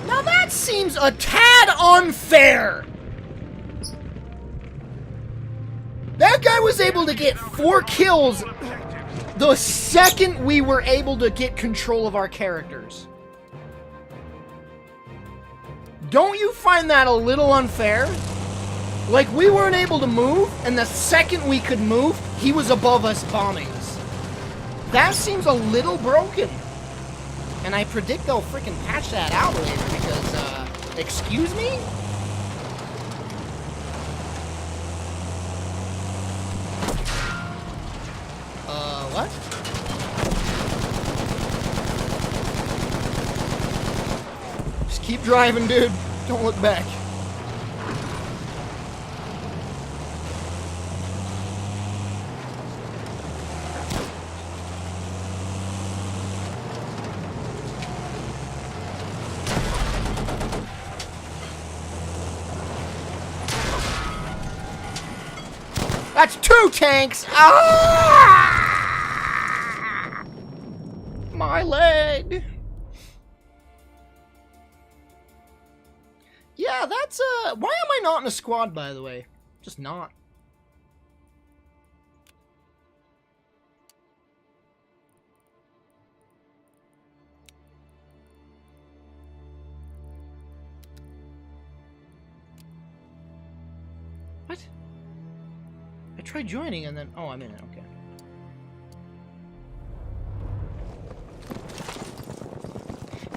[SPEAKER 1] Now that seems a tad unfair! That guy was able to get 4 kills the second we were able to get control of our characters. Don't you find that a little unfair? Like, we weren't able to move, and the second we could move, he was above us bombing us. That seems a little broken. And I predict they'll freaking patch that out later because, excuse me? What? Just keep driving, dude. Don't look back. That's 2 tanks! Ah! My leg! Yeah, that's, why am I not in a squad, by the way? Just not. What? I tried joining and then... Oh, I'm in it, okay.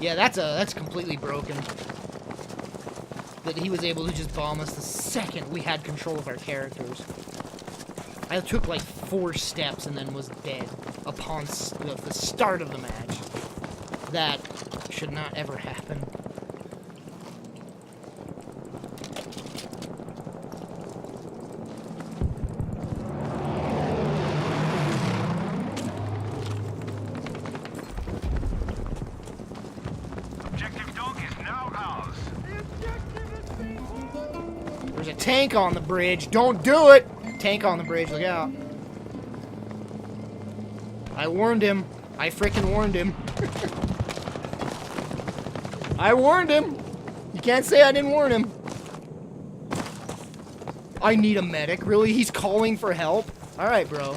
[SPEAKER 1] Yeah, that's completely broken. That he was able to just bomb us the second we had control of our characters. I took like 4 steps and then was dead upon the start of the match. That should not ever happen. There's a tank on the bridge. Don't do it! Tank on the bridge, look out. I warned him. I frickin' warned him. I warned him. You can't say I didn't warn him. I need a medic. Really? He's calling for help? Alright, bro.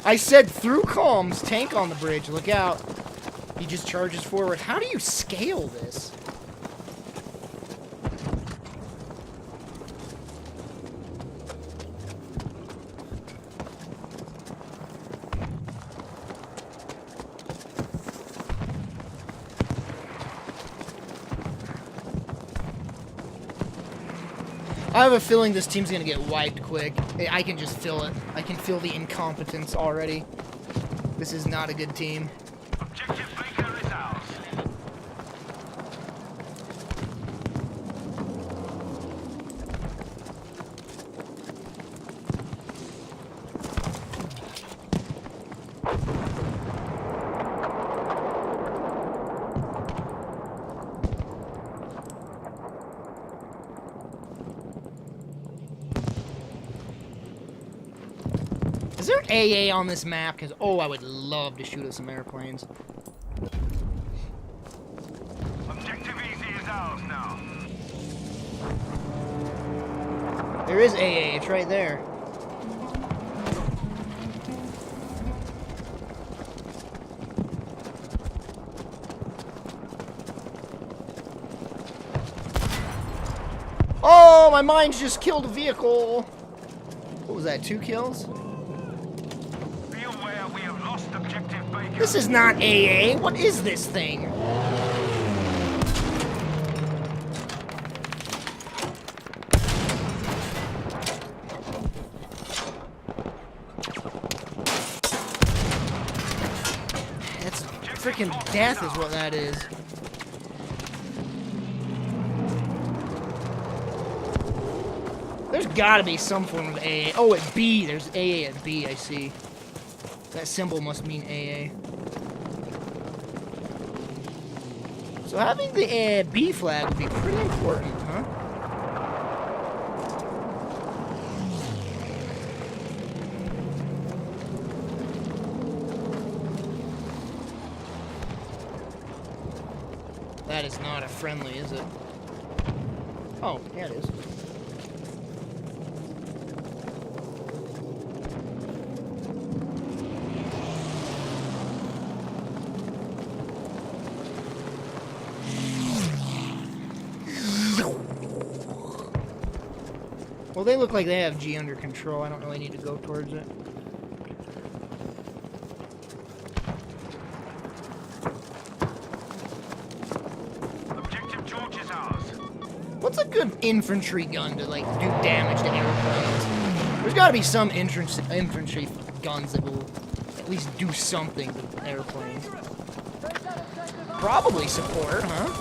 [SPEAKER 1] I said through comms, tank on the bridge. Look out. He just charges forward. How do you scale this? I have a feeling this team's gonna get wiped quick. I can just feel it. I can feel the incompetence already. This is not a good team.
[SPEAKER 2] Objective Baker is ours.
[SPEAKER 1] Is there AA on this map? Because, oh, I would love to shoot at some airplanes.
[SPEAKER 2] Objective easy is ours now.
[SPEAKER 1] There is AA. It's right there. Oh, my mines just killed a vehicle. What was that, 2 kills?
[SPEAKER 2] Be aware we have lost objective Baker.
[SPEAKER 1] This is not AA. What is this thing? That's freaking death is what that is. There's gotta be some form of AA. Oh, at B. There's AA at B, I see. That symbol must mean AA. So having the B flag would be pretty important, huh? That is not a friendly, is it? Oh, yeah, it is. Well, they look like they have G under control. I don't really need to go towards it.
[SPEAKER 2] Objective George is ours.
[SPEAKER 1] What's a good infantry gun to, like, do damage to airplanes? There's gotta be some infantry guns that will at least do something to airplanes. Probably support, huh?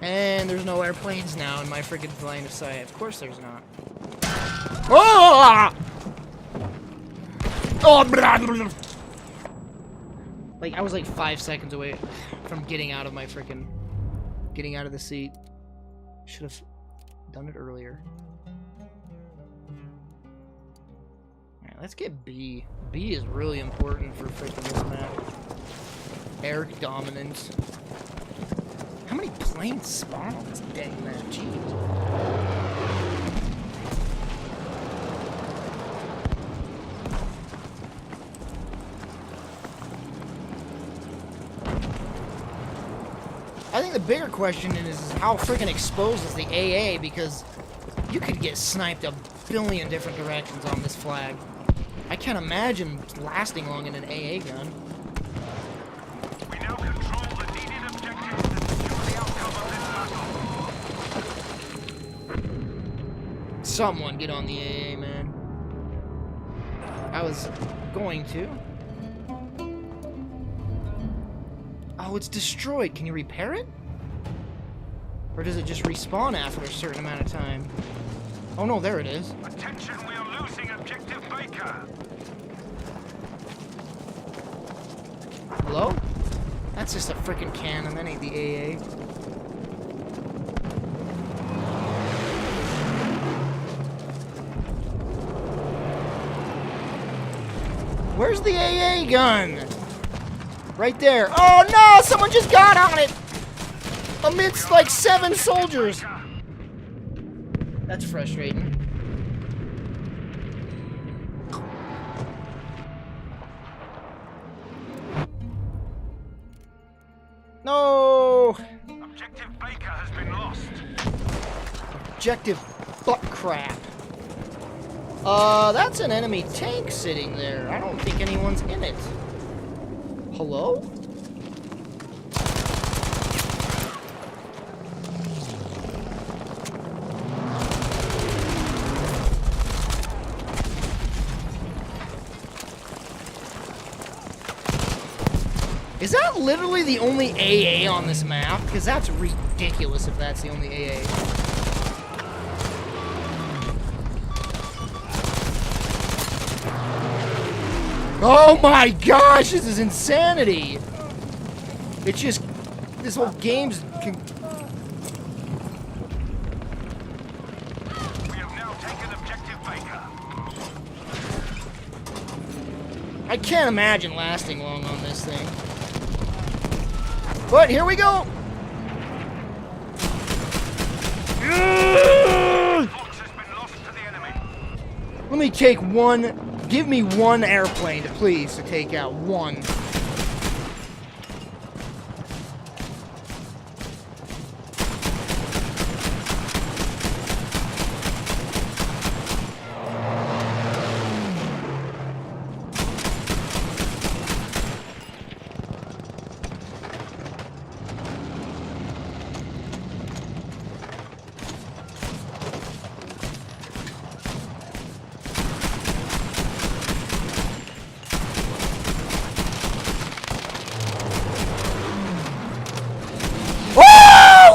[SPEAKER 1] And there's no airplanes now in my freaking line of sight. Of course there's not. Oh! Oh! Blah, blah, blah. Like, I was like 5 seconds away from getting out of my freaking... Getting out of the seat. Should have done it earlier. Alright, let's get B. B is really important for freaking this map. Air dominance. How many planes spawn on this dang map? Jeez. I think the bigger question is how freaking exposed is the AA, because you could get sniped a billion different directions on this flag. I can't imagine lasting long in an AA gun.
[SPEAKER 2] We now control the needed objectives that secure the outcome of this battle.
[SPEAKER 1] Someone get on the AA, man. I was going to. Oh, it's destroyed. Can you repair it? Or does it just respawn after a certain amount of time? Oh no, there it is.
[SPEAKER 2] Attention, we are losing objective Baker.
[SPEAKER 1] Hello? That's just a freaking cannon. That ain't the AA. Where's the AA gun? Right there. Oh no! Someone just got on it! Amidst like 7 soldiers. That's frustrating. No!
[SPEAKER 2] Objective Baker has been lost.
[SPEAKER 1] Objective butt crap. That's an enemy tank sitting there. I don't think anyone's in it. Hello? Is that literally the only AA on this map? Because that's ridiculous if that's the only AA. Oh my gosh, this is insanity! It's just, this whole game's...
[SPEAKER 2] We have now taken objective Baker.
[SPEAKER 1] I can't imagine lasting long on this thing. But here we go!
[SPEAKER 2] Fox has been lost to the enemy.
[SPEAKER 1] Let me take one... Give me one airplane, please, to take out one.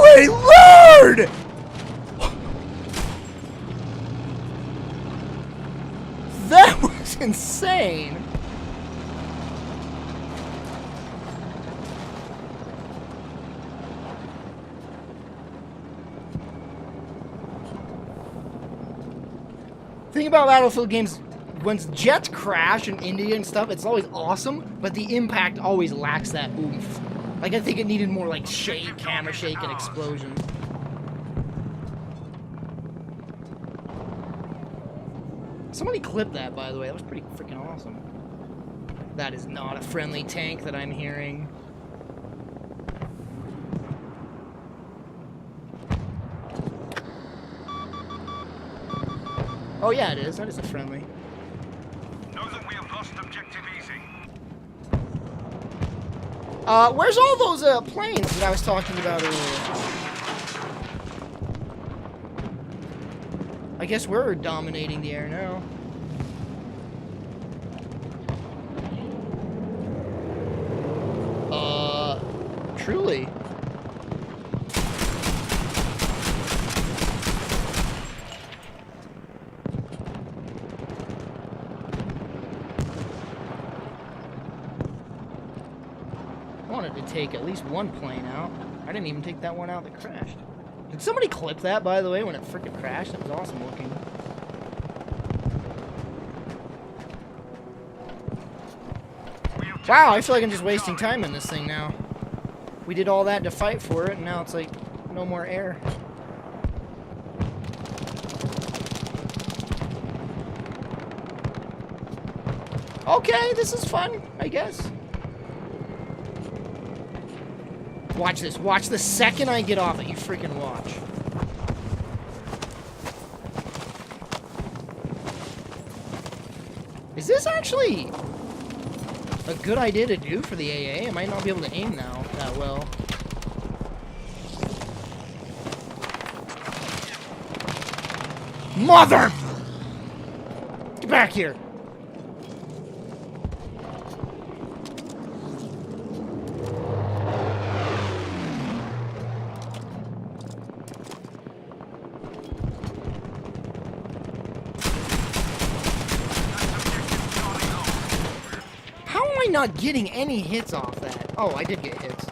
[SPEAKER 1] Holy Lord! That was insane. Thing about Battlefield games, when jets crash in India and stuff, it's always awesome, but the impact always lacks that oomph. Like, I think it needed more, like, shake, camera shake, and explosion. Somebody clipped that, by the way. That was pretty freaking awesome. That is not a friendly tank that I'm hearing. Oh, yeah, it is. That is a friendly.
[SPEAKER 2] Know that we have lost objective easy.
[SPEAKER 1] Where's all those, planes that I was talking about earlier? I guess we're dominating the air now. Truly. I wanted to take at least one plane out. I didn't even take that one out that crashed. Did somebody clip that, by the way, when it freaking crashed? That was awesome looking. Wow, I feel like I'm just wasting time in this thing now. We did all that to fight for it, and now it's like, no more air. Okay, this is fun, I guess. Watch this. Watch the second I get off it. You freaking watch. Is this actually a good idea to do for the AA? I might not be able to aim now that well. Mother! Get back here. not getting any hits off that? Oh, I did get hits.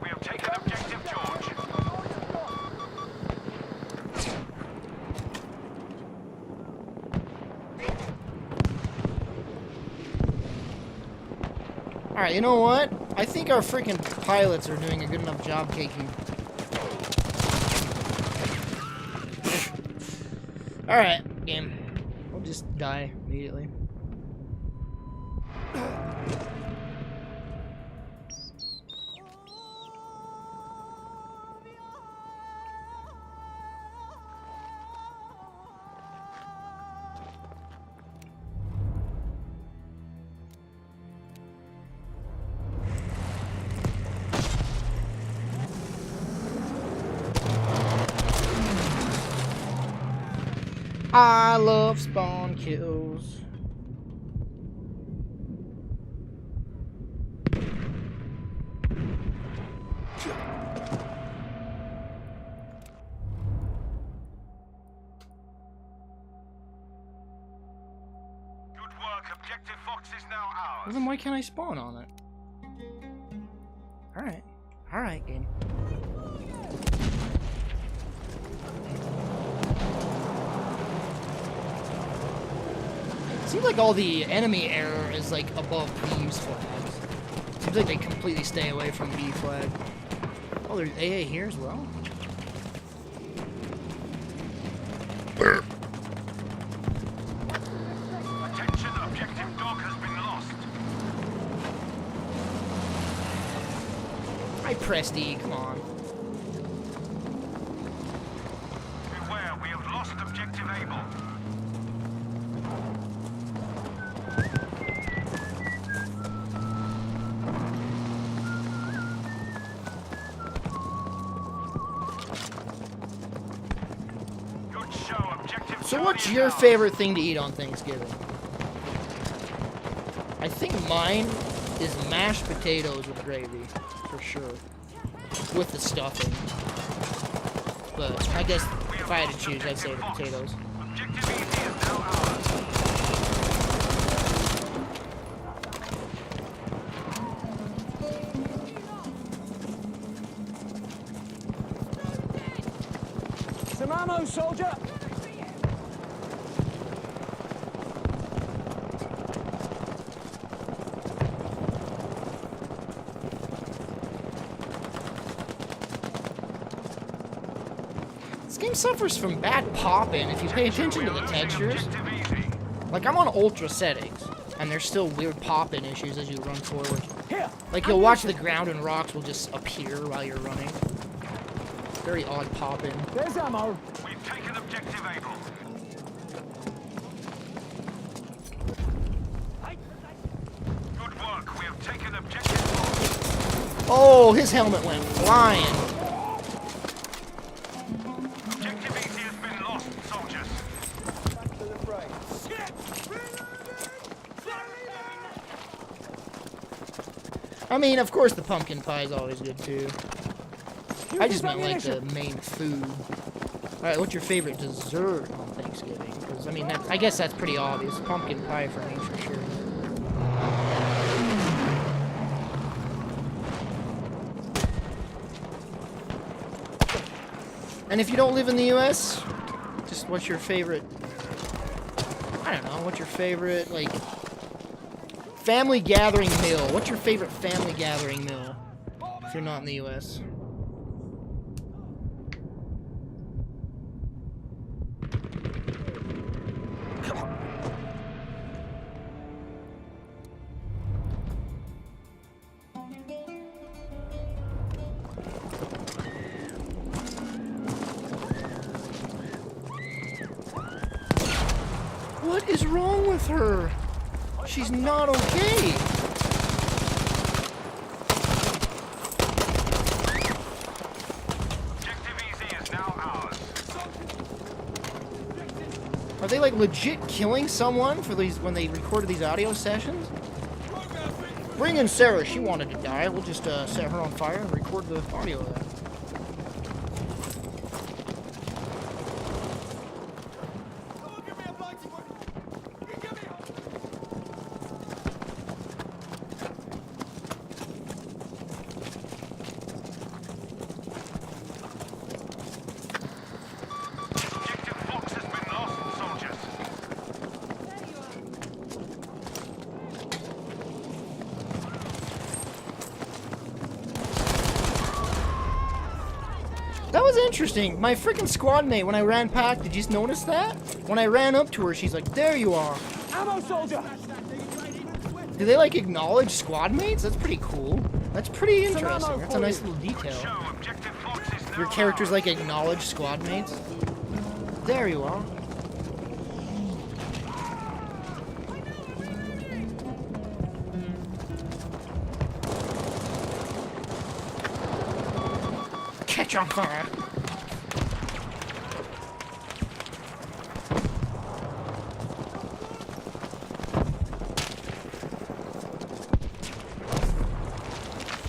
[SPEAKER 2] We have taken objective George.
[SPEAKER 1] Alright, you know what? I think our freaking pilots are doing a good enough job caking. Alright, game. We'll just die immediately. I love spawn kills.
[SPEAKER 2] Good work. Objective Fox is now ours.
[SPEAKER 1] Well, then why can't I spawn on it? Alright. Alright, game. Seems like all the enemy error is like above B's flags. Seems like they completely stay away from B flag. Oh, there's AA here as well?
[SPEAKER 2] Attention, objective dog has been lost.
[SPEAKER 1] I pressed E, come on.
[SPEAKER 2] Beware, we have lost objective Able. Good show, objective
[SPEAKER 1] So
[SPEAKER 2] Charlie
[SPEAKER 1] what's
[SPEAKER 2] is
[SPEAKER 1] your
[SPEAKER 2] ours.
[SPEAKER 1] favorite thing to eat on Thanksgiving? I think mine is mashed potatoes with gravy, for sure. With the stuffing. But I guess if I had to choose, I'd say the potatoes.
[SPEAKER 2] Objective EZ is now ours.
[SPEAKER 3] Some ammo, soldier.
[SPEAKER 1] This game suffers from bad popping if you pay attention to the textures.
[SPEAKER 2] Objective easy.
[SPEAKER 1] Like, I'm on ultra settings, and there's still weird pop-in issues as you run forward.
[SPEAKER 3] Here.
[SPEAKER 1] Like, you'll watch the ground and rocks will just appear while you're running. Very odd pop-in.
[SPEAKER 3] There's ammo.
[SPEAKER 2] We've taken objective Able. Good work. We have taken objective Fox.
[SPEAKER 1] Oh, his helmet went flying.
[SPEAKER 2] Objective EZ has been lost, soldiers.
[SPEAKER 3] Back to the fray.
[SPEAKER 1] I mean, of course the pumpkin pie is always good, too. I just meant, like, the
[SPEAKER 3] ammunition.
[SPEAKER 1] main food. Alright, what's your favorite dessert on Thanksgiving? Because, I mean, I guess that's pretty obvious. Pumpkin pie for me, for sure. And if you don't live in the U.S., just what's your favorite... I don't know, what's your favorite, like... family gathering meal? What's your favorite family gathering meal? If you're not in the U.S.? What is wrong with her? She's not okay.
[SPEAKER 2] Objective EZ is now ours.
[SPEAKER 1] Are they like legit killing someone for these when they recorded these audio sessions? Bring in Sarah. She wanted to die. We'll just set her on fire and record the audio of that. That was interesting. My freaking squad mate, when I ran past, did you notice that? When I ran up to her, she's like, there you are.
[SPEAKER 3] Ammo, soldier!
[SPEAKER 1] Do they, like, acknowledge squad mates? That's pretty cool. That's pretty interesting. That's a nice little detail.
[SPEAKER 2] Show objective forces now
[SPEAKER 1] Your characters,
[SPEAKER 2] ours.
[SPEAKER 1] like, acknowledge squad mates? There you are. Catch on fire.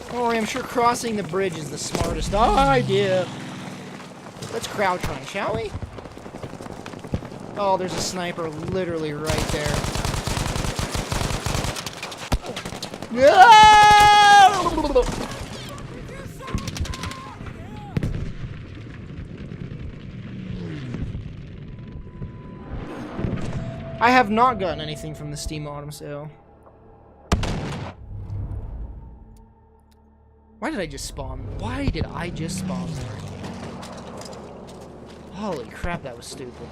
[SPEAKER 1] Don't worry, I'm sure crossing the bridge is the smartest idea. Let's crouch run, shall we? Oh, there's a sniper literally right there. No! I have not gotten anything from the Steam Autumn sale. Why did I just spawn? Why did I just spawn there? Holy crap, that was stupid.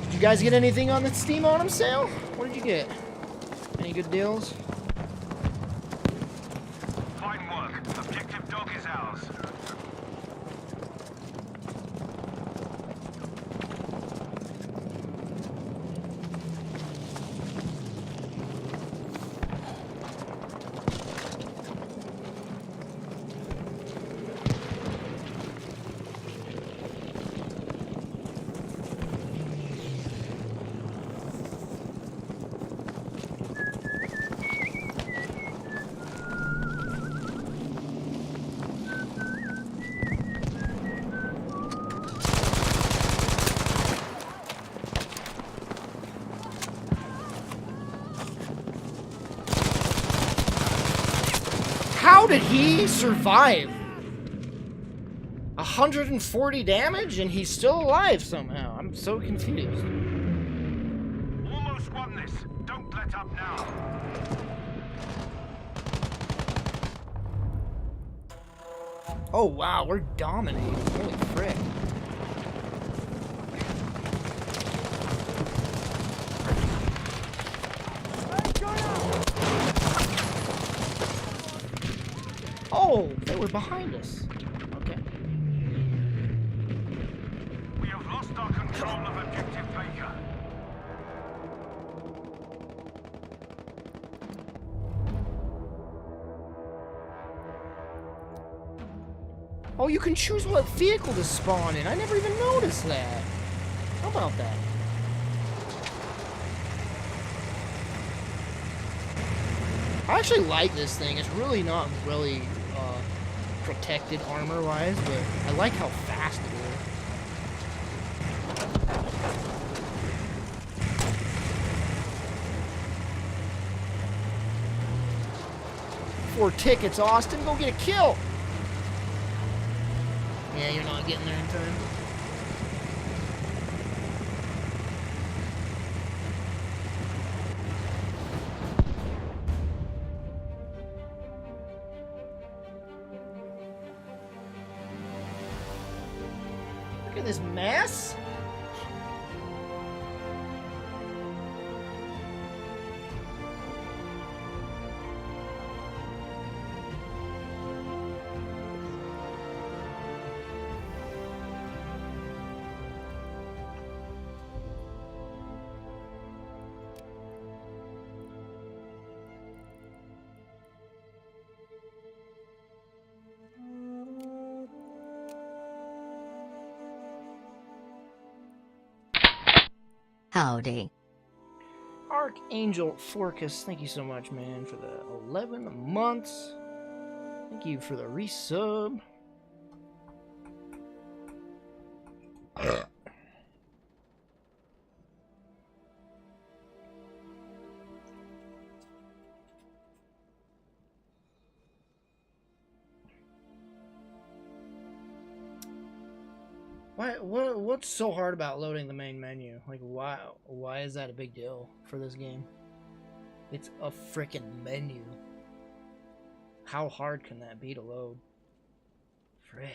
[SPEAKER 1] Did you guys get anything on the Steam Autumn sale? What did you get? Any good deals?
[SPEAKER 2] Fine work. Objective dog is ours.
[SPEAKER 1] How did he survive? 140 damage and he's still alive somehow. I'm so confused.
[SPEAKER 2] Almost won this. Don't let up now.
[SPEAKER 1] Oh wow, we're dominating. Holy frick. Oh, they were behind us. Okay.
[SPEAKER 2] We have lost our control of objective Baker.
[SPEAKER 1] Oh, you can choose what vehicle to spawn in. I never even noticed that. How about that? I actually like this thing. It's really not really protected armor-wise, but I like how fast it is. 4 tickets, Austin. Go get a kill. Yeah, you're not getting there in time. Look at this mess.
[SPEAKER 6] Howdy.
[SPEAKER 1] Archangel Forcus, thank you so much, man, for the 11 months. Thank you for the resub. What's so hard about loading the main menu? Like, why is that a big deal for this game? It's a frickin' menu. How hard can that be to load? Frick.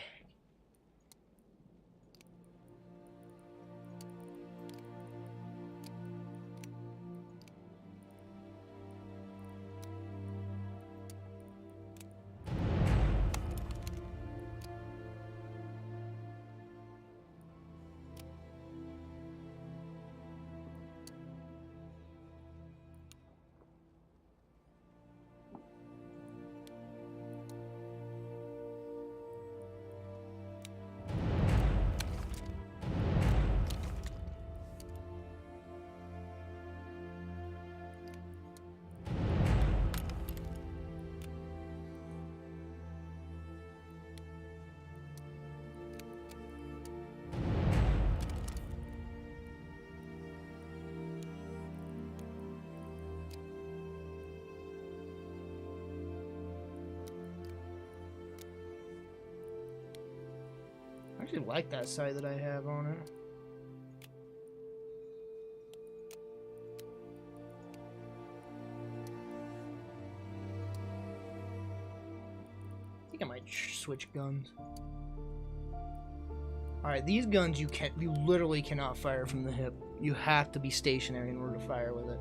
[SPEAKER 1] I actually like that sight that I have on it. I think I might switch guns. Alright, these guns you literally cannot fire from the hip. You have to be stationary in order to fire with it.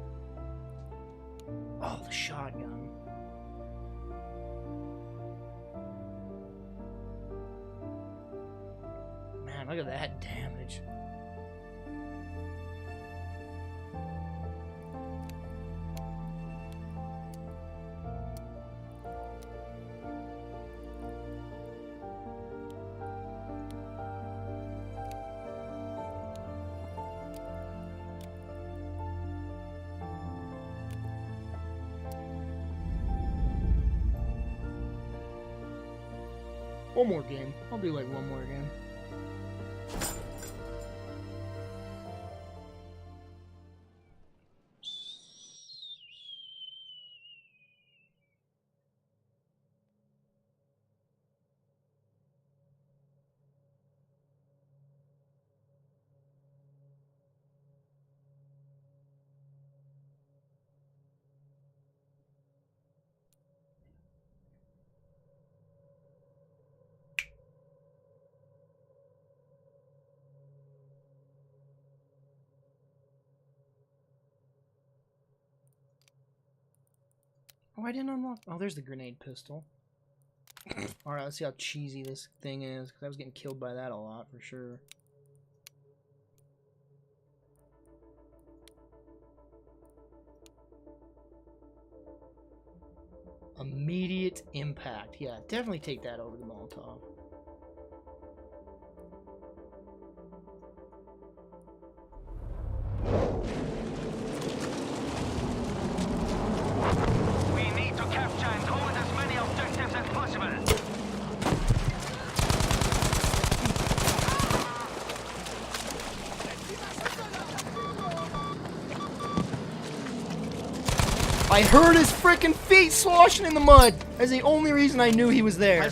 [SPEAKER 1] Oh, the shotgun. Man, look at that damage. One more game. I'll do like one more game. Oh, I didn't unlock. Oh, there's the grenade pistol. Alright, let's see how cheesy this thing is, because I was getting killed by that a lot, for sure. Immediate impact. Yeah, definitely take that over the Molotov. I heard his freaking feet sloshing in the mud. That's the only reason I knew he was there. The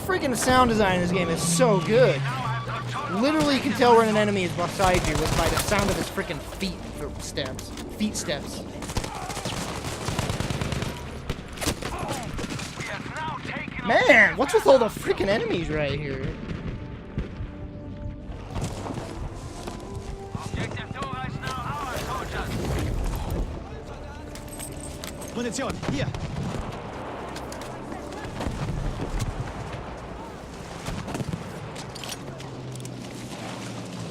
[SPEAKER 1] freaking sound design in this game is so good. Literally, you can tell when an enemy is beside you with by the sound of his freaking feet steps. Feet steps. Man, what's with all the freaking enemies right here?
[SPEAKER 4] Munition, hier!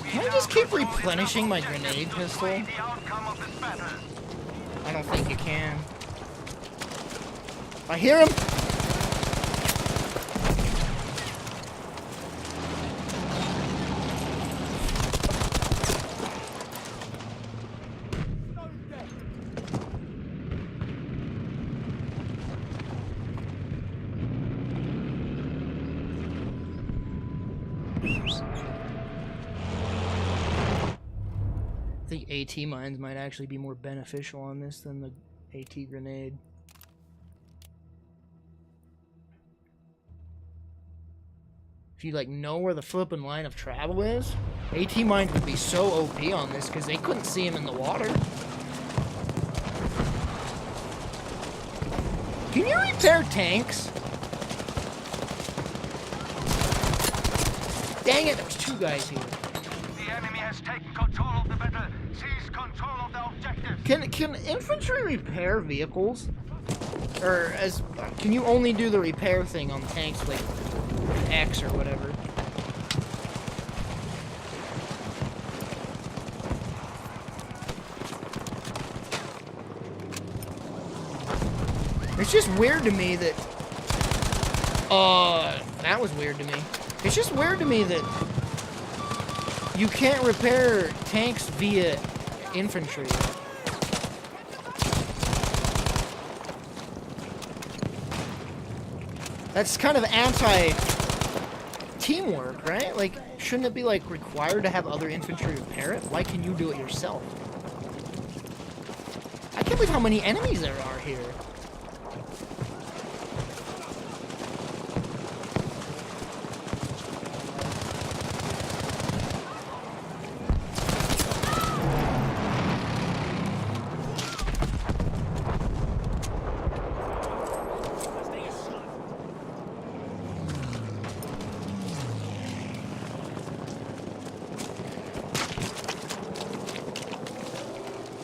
[SPEAKER 1] Can I just keep replenishing my grenade pistol? I don't think you can. I hear him! I think AT mines might actually be more beneficial on this than the AT grenade. If you like know where the flippin' line of travel is, AT mines would be so OP on this because they couldn't see him in the water. Can you repair tanks? Dang it, there was 2 guys here.
[SPEAKER 2] The enemy has taken control of the battle. Seize control of the objectives.
[SPEAKER 1] Can infantry repair vehicles? Or can you only do the repair thing on tanks like X or whatever? It's just weird to me that that was weird to me. It's just weird to me that you can't repair tanks via infantry. That's kind of anti-teamwork, right? Like, shouldn't it be, like, required to have other infantry repair it? Why can you do it yourself? I can't believe how many enemies there are here.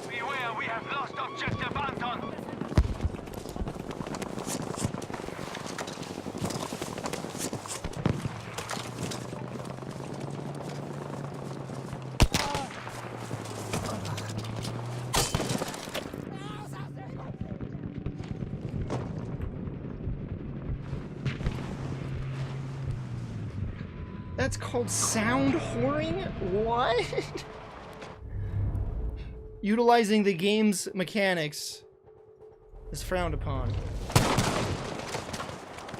[SPEAKER 2] Beware, we have lost objective Anton.
[SPEAKER 1] That's called sound whoring? What? Utilizing the game's mechanics is frowned upon.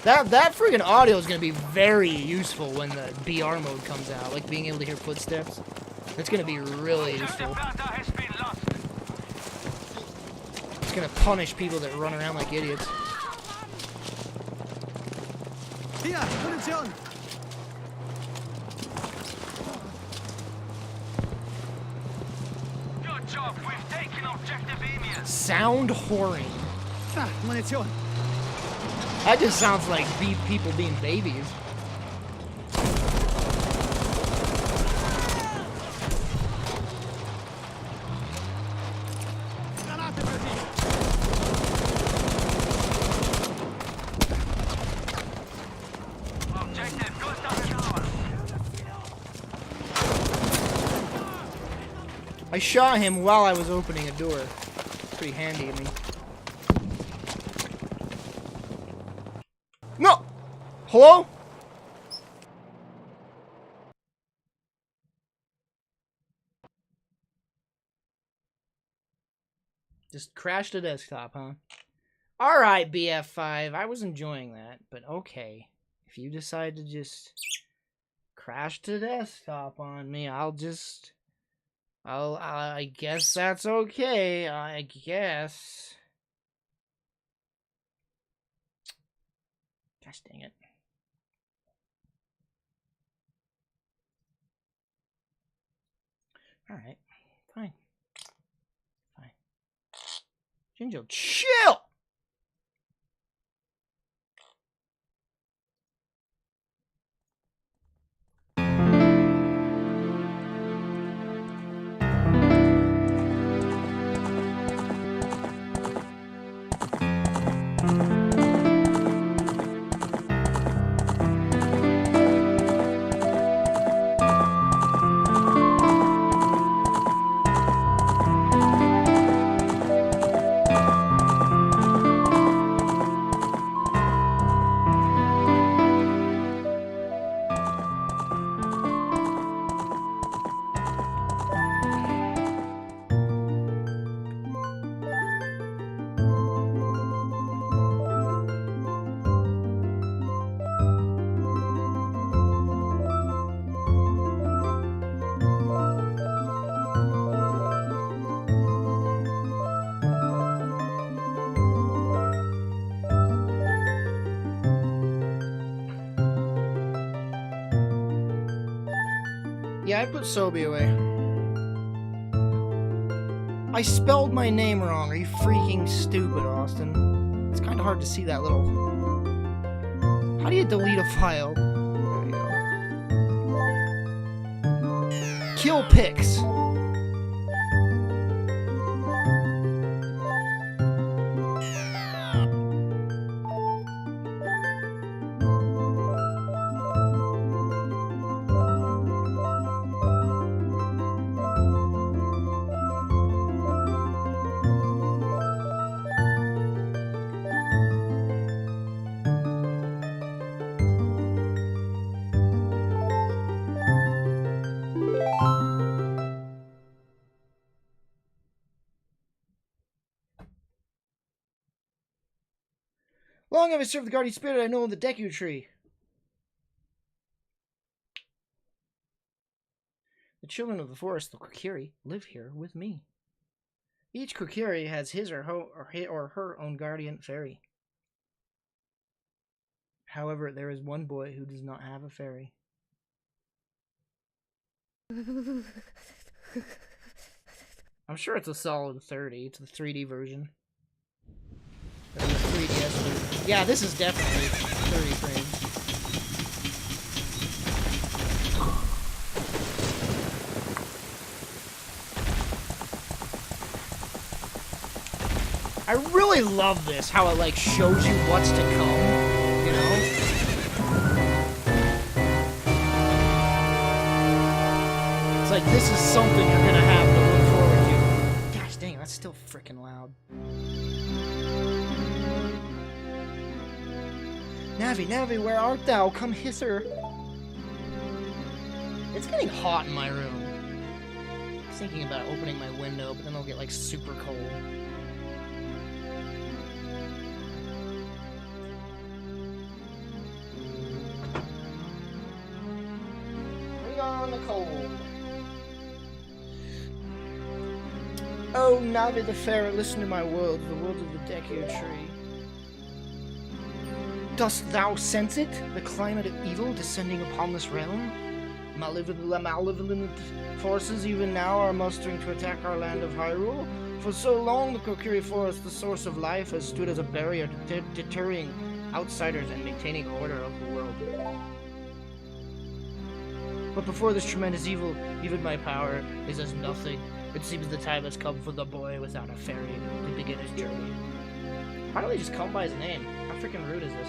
[SPEAKER 1] That friggin' audio is gonna be very useful when the BR mode comes out, like being able to hear footsteps. That's gonna be really useful.
[SPEAKER 2] Objective Delta has been lost.
[SPEAKER 1] It's gonna punish people that run around like idiots.
[SPEAKER 4] Hier, Munition!
[SPEAKER 2] Good job, we've taken objective Emir.
[SPEAKER 1] Sound whoring.
[SPEAKER 4] Ah, Munition!
[SPEAKER 1] That just sounds like people being babies.
[SPEAKER 4] Granate für Sie!
[SPEAKER 2] Objective Gustav is ours.
[SPEAKER 1] I shot him while I was opening a door. Pretty handy of me. No! Hello? Just crashed a desktop, huh? Alright, BF5. I was enjoying that, but okay. If you decide to just crash the desktop on me, I guess that's okay. I guess. Gosh dang it. Alright. Fine. Fine. Jinjo, chill! Yeah, I put Sobi away. I spelled my name wrong. Are you freaking stupid, Austin? It's kind kind of hard to see that little... How do you delete a file? There you go. Kilplix. Long have I served the guardian spirit I know in the Deku tree. The children of the forest, the Kokiri, live here with me. Each Kokiri has his or her own guardian fairy. However, there is one boy who does not have a fairy. I'm sure it's a solid 30. It's the 3D version. Or the 3DS version. Yeah, this is definitely 30 frames. I really love this, how it like shows you what's to come, you know? It's like this is something you're gonna have to look forward to. Gosh dang, that's still freaking loud. Navi, Navi, where art thou? Come hither. It's getting hot in my room. I was thinking about opening my window, but then it'll get like super cold. Bring on the cold. Oh, Navi the fair, listen to my words, the words of the Deku tree. Dost thou sense it, the climate of evil descending upon this realm? Malevolent forces even now are mustering to attack our land of Hyrule. For so long, the Kokiri Forest, the source of life, has stood as a barrier deterring outsiders and maintaining order of the world. But before this tremendous evil, even my power is as nothing. It seems the time has come for the boy without a fairy to begin his journey. Why don't they just call him by his name? How freaking rude is this?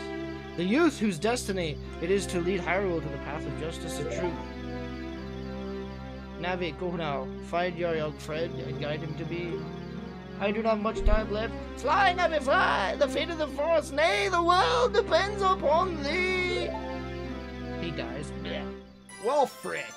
[SPEAKER 1] The youth whose destiny it is to lead Hyrule to the path of justice and truth. Navi, go now. Find your young friend and guide him to me. I do not have much time left. Fly, Navi, fly! The fate of the forest, nay, the world depends upon thee! He dies. Blech. Well, frick.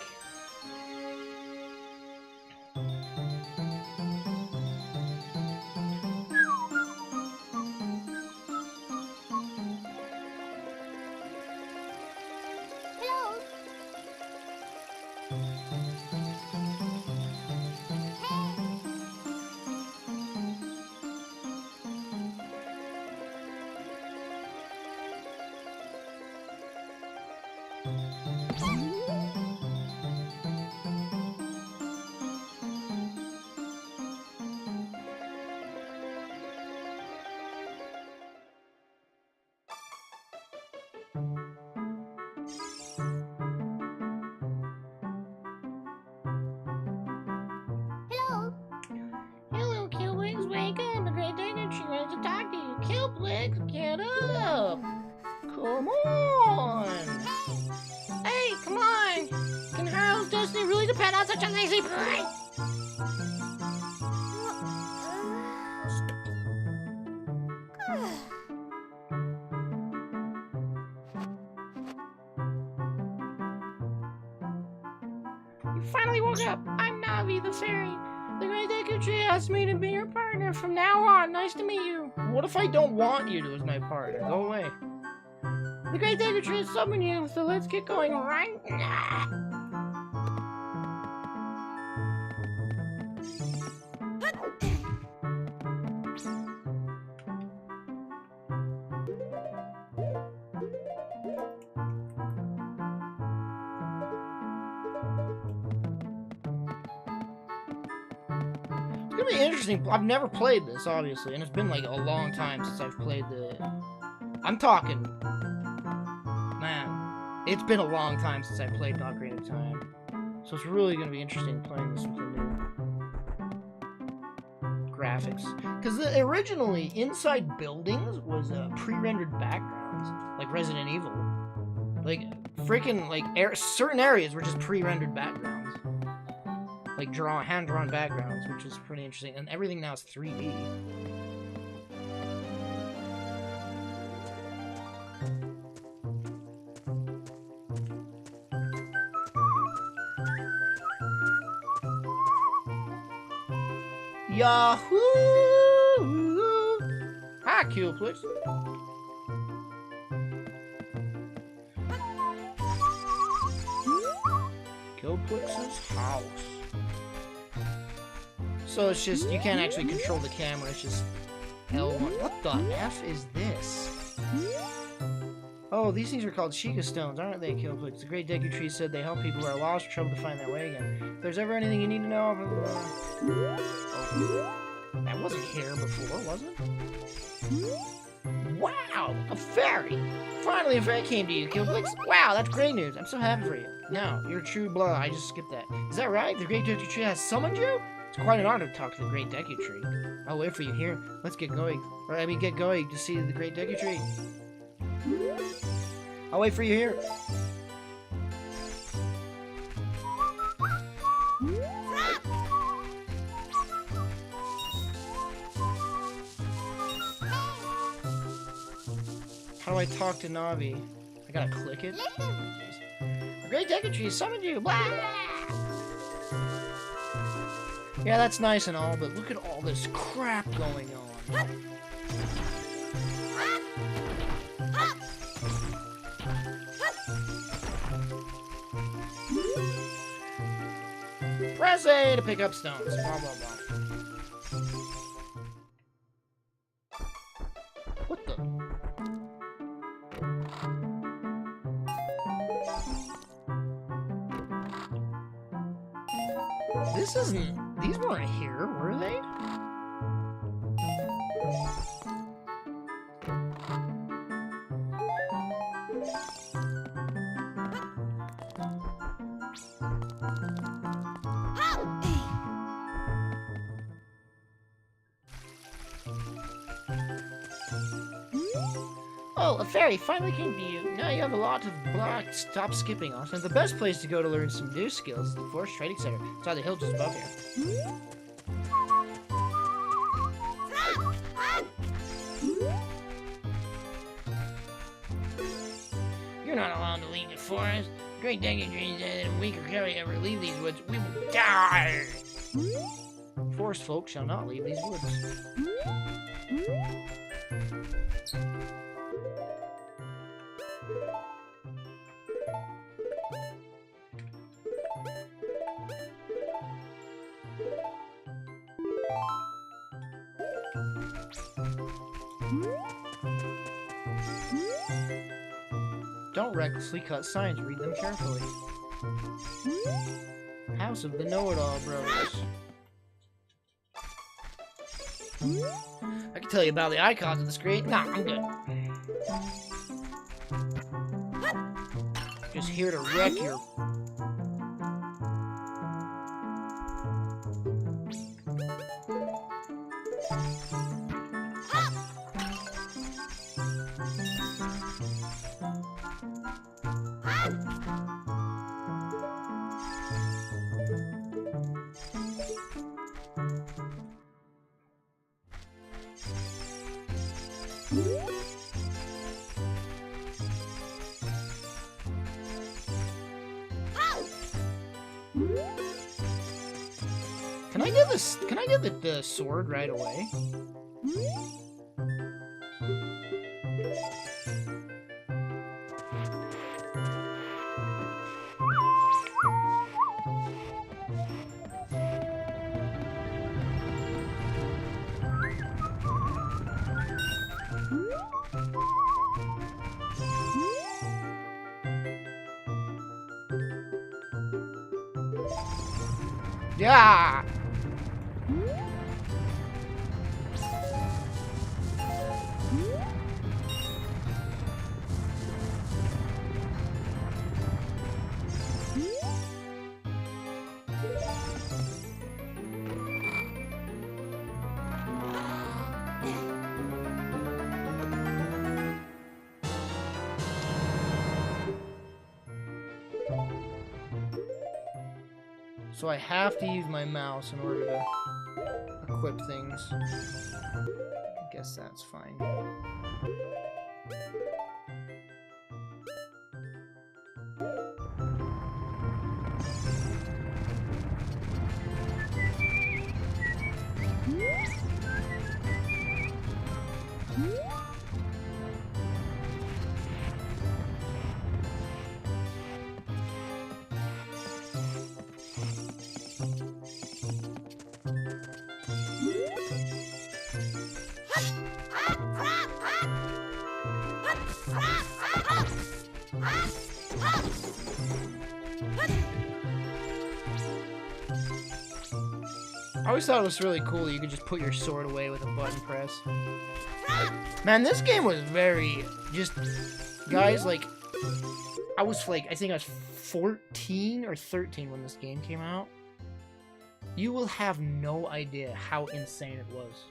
[SPEAKER 1] Hello, Kilplix, wake up! The great Deku Tree wants to talk to you. Kilplix, get up! Come on! Hey, come on! Can Hyrule's destiny really depend on such a lazy boy? You finally woke up! I'm Navi, the fairy. The Great Deku Tree asked me to be your partner from now on. Nice to meet you. What if I don't want you to as my partner? Go away. The Great Deku Tree has summoned you, so let's get going right now. gonna be interesting. I've never played this, obviously, and it's been like a long time since I've played the... I'm talking... Man, it's been a long time since I played Ocarina of Time. So it's really gonna be interesting playing this with the new graphics. Because originally, inside buildings was pre-rendered backgrounds, like Resident Evil. Like, freaking, like, certain areas were just pre-rendered backgrounds. Like, hand-drawn backgrounds, which is pretty interesting. And everything now is 3D. Yahoo! Hi, Kilplix. Kilplix's house. So it's just, you can't actually control the camera, it's just L1. What the F is this? Oh, these things are called Sheikah stones, aren't they, Kilplix? The Great Deku Tree said they help people who are lost or trouble to find their way again. If there's ever anything you need to know, oh, that wasn't here before, was it? Wow, a fairy! Finally a fairy came to you, Kilplix. Wow, that's great news. I'm so happy for you. Now, you're true blood. I just skipped that. Is that right? The Great Deku Tree has summoned you? It's quite an honor to talk to the Great Deku Tree. I'll wait for you here. Let's get going. Or, I mean, get going to see the Great Deku Tree. I'll wait for you here. How do I talk to Navi? I gotta click it? The Great Deku Tree summoned you! Blah! Yeah, that's nice and all, but look at all this crap going on. Press A to pick up stones. Blah, blah, blah. What the? This isn't... These weren't here, were they? Oh, a fairy finally came to you. Now you have a lot of block. Stop skipping off. And the best place to go to learn some new skills is the Forest Trading Center. It's on the hill just above here. You're not allowed to leave the forest. Great Deku Tree said if we or Carrie ever leave these woods, we will die. Forest folk shall not leave these woods. Don't recklessly cut signs, read them carefully. House of the Know-It-All Brothers. I can tell you about the icons of the screen. Nah, I'm good. Just here to wreck your... Can I get this? Can I get the sword right away? Yeah. So I have to use my mouse in order to equip things. I guess that's fine. I always thought it was really cool that you could just put your sword away with a button press. Man, this game was very just, guys, like, I was like, I think I was 14 or 13 when this game came out. You will have no idea how insane it was.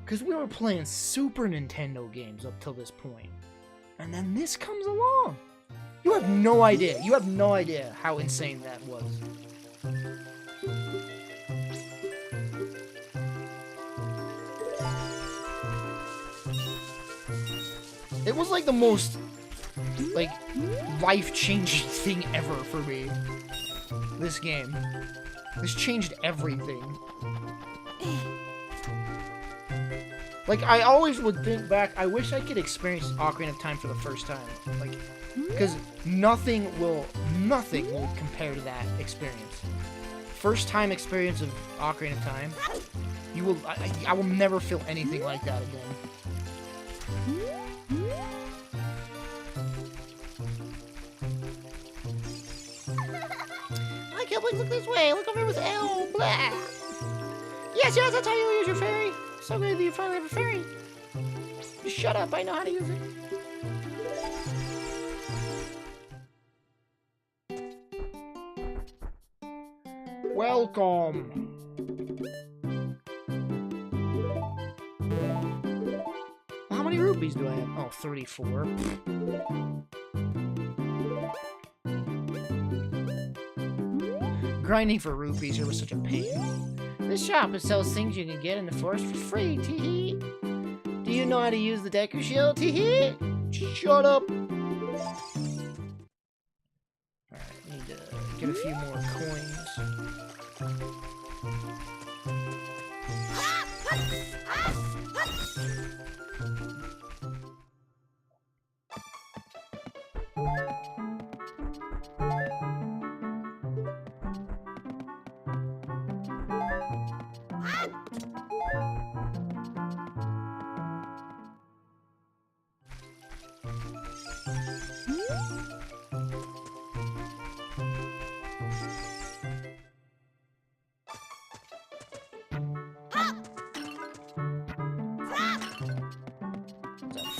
[SPEAKER 1] Because we were playing Super Nintendo games up till this point. And then this comes along. You have no idea. You have no idea how insane that was. It was like the most, like, life-changing thing ever for me. This game. This changed everything. Like, I always would think back, I wish I could experience Ocarina of Time for the first time. Like, because nothing will compare to that experience. First time experience of Ocarina of Time, you will, I will never feel anything like that again. I can't believe, look this way, look over here with L, blah. Yes, that's how you use your fairy. So good that you finally have a fairy. Just shut up, I know how to use it. Welcome. How many rupees do I have? Oh, 34. Grinding for rupees here was such a pain. This shop sells things you can get in the forest for free, tee-hee. Do you know how to use the Deku Shield, tee-hee? Shut up. Alright, need to get a few more coins.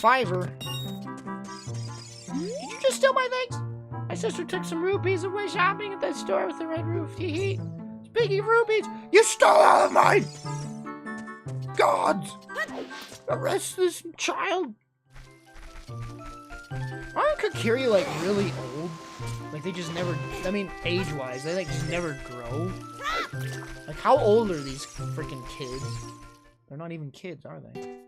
[SPEAKER 1] $5. Did you just steal my things? My sister took some rupees away shopping at that store with the red roof. Hee. Speaking of rupees, you stole all of mine! Gods! Arrest this child! Aren't Kokiri like really old? Like they just never, I mean age-wise, they like just never grow? Like how old are these freaking kids? They're not even kids, are they?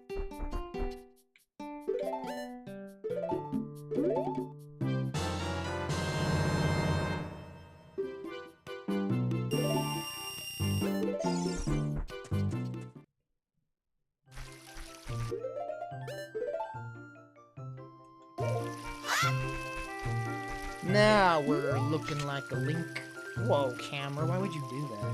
[SPEAKER 1] Now we're looking like a Link. Whoa, camera, why would you do that?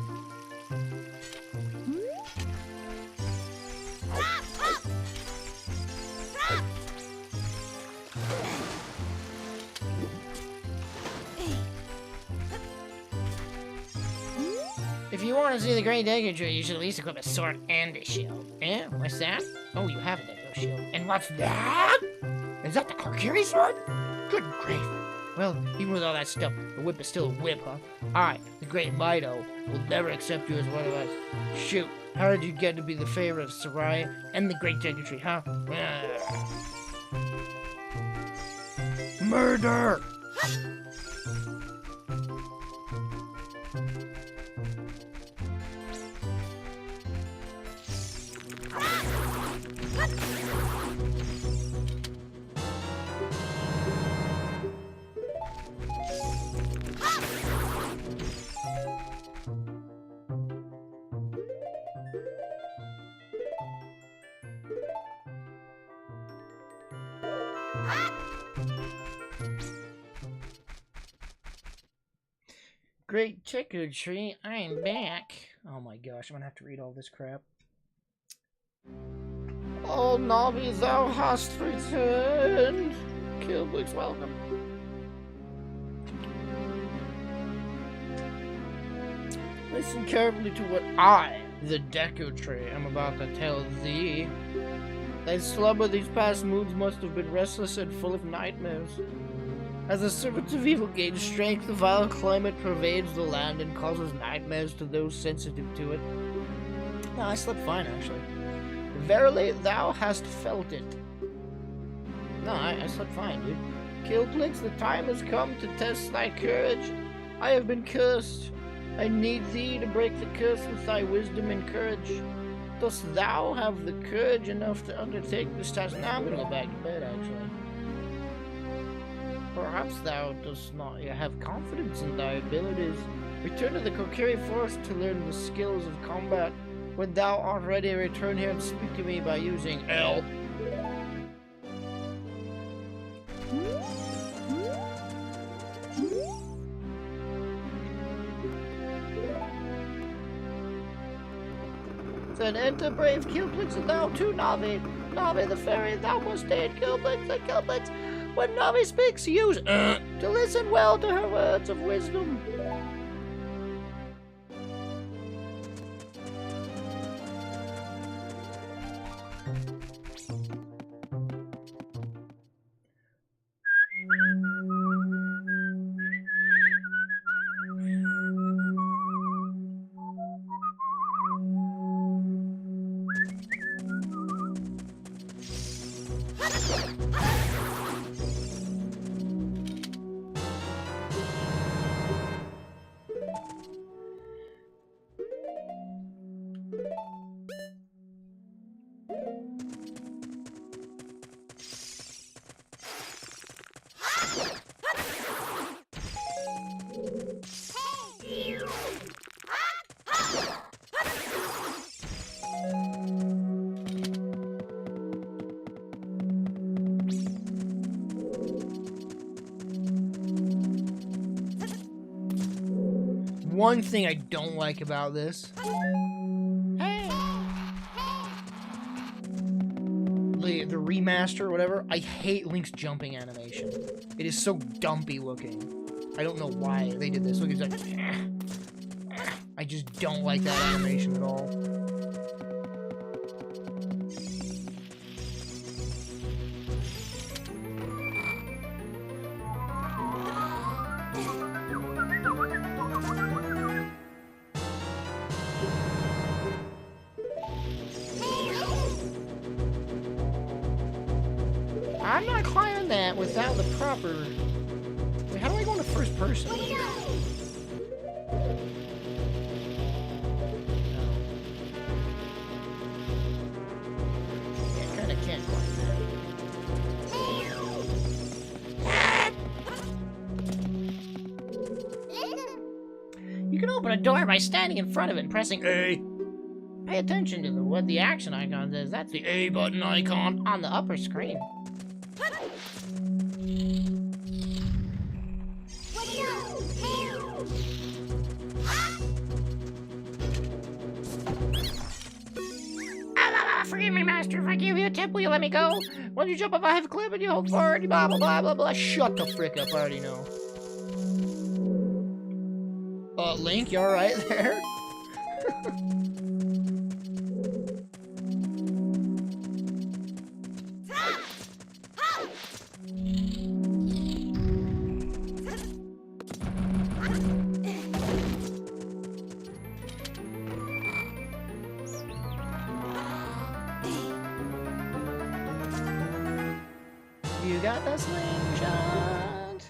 [SPEAKER 1] If you want to see the Great Deku Tree, you should at least equip a sword and a shield. Eh? What's that? Oh, you have a Deku shield. And what's that? Is that the Kokiri sword? Good grief. Well, even with all that stuff, the whip is still a whip, huh? Alright, the Great Mido will never accept you as one of us. Shoot, how did you get to be the favorite of Soraya and the Great Deku Tree, huh? Murder! Great trick-or-treat, I'm back. Oh my gosh, I'm gonna have to read all this crap. Oh, Nobby, thou hast returned. Kilplix, welcome. Listen carefully to what I, the Deco-Tray, am about to tell thee. Thy slumber these past moons must have been restless and full of nightmares. As the servants of evil gain strength, the vile climate pervades the land and causes nightmares to those sensitive to it. No, I slept fine, actually. Verily, thou hast felt it. No, I slept fine, dude. Kilplix, the time has come to test thy courage. I have been cursed. I need thee to break the curse with thy wisdom and courage. Dost thou have the courage enough to undertake this task? Now I'm gonna go back to bed, actually. Perhaps thou dost not yet have confidence in thy abilities. Return to the Kokiri Forest to learn the skills of combat. When thou art ready, return here and speak to me by using L. Then enter brave Kilplix, and thou too, Navi. Navi the fairy, thou must aid Kilplix, and Kilplix. When Navi speaks, use to listen well to her words of wisdom. One thing I don't like about this, the remaster or whatever, I hate Link's jumping animation. It is so dumpy looking. I don't know why they did this. Look, it's like, I just don't like that animation at all. I'm not climbing that without the proper... Wait, how do I go into first person? No. Yeah, kinda can't climb that. You can open a door by standing in front of it and pressing A. Pay attention to what the action icon says. That's the A button icon on the upper screen. Forgive me, master. If I give you a tip, will you let me go? When you jump off a high cliff and you hold forward, blah, blah, blah, blah, blah. Shut the frick up. I already know. Link, you alright there? You got the slingshot.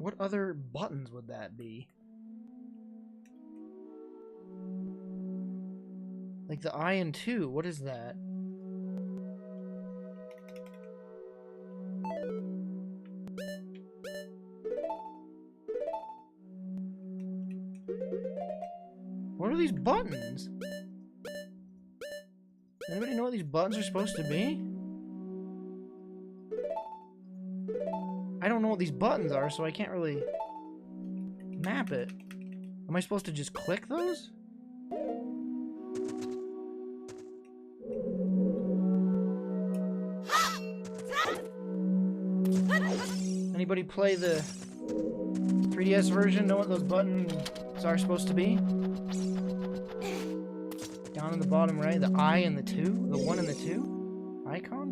[SPEAKER 1] What other buttons would that be? Like the I and 2, what is that? What are these buttons? Anybody know what these buttons are supposed to be? I don't know what these buttons are, so I can't really map it. Am I supposed to just click those? Anybody play the 3DS version? Know what those buttons are supposed to be? Down in the bottom right, the I and the 2? The 1 and the 2? Icon?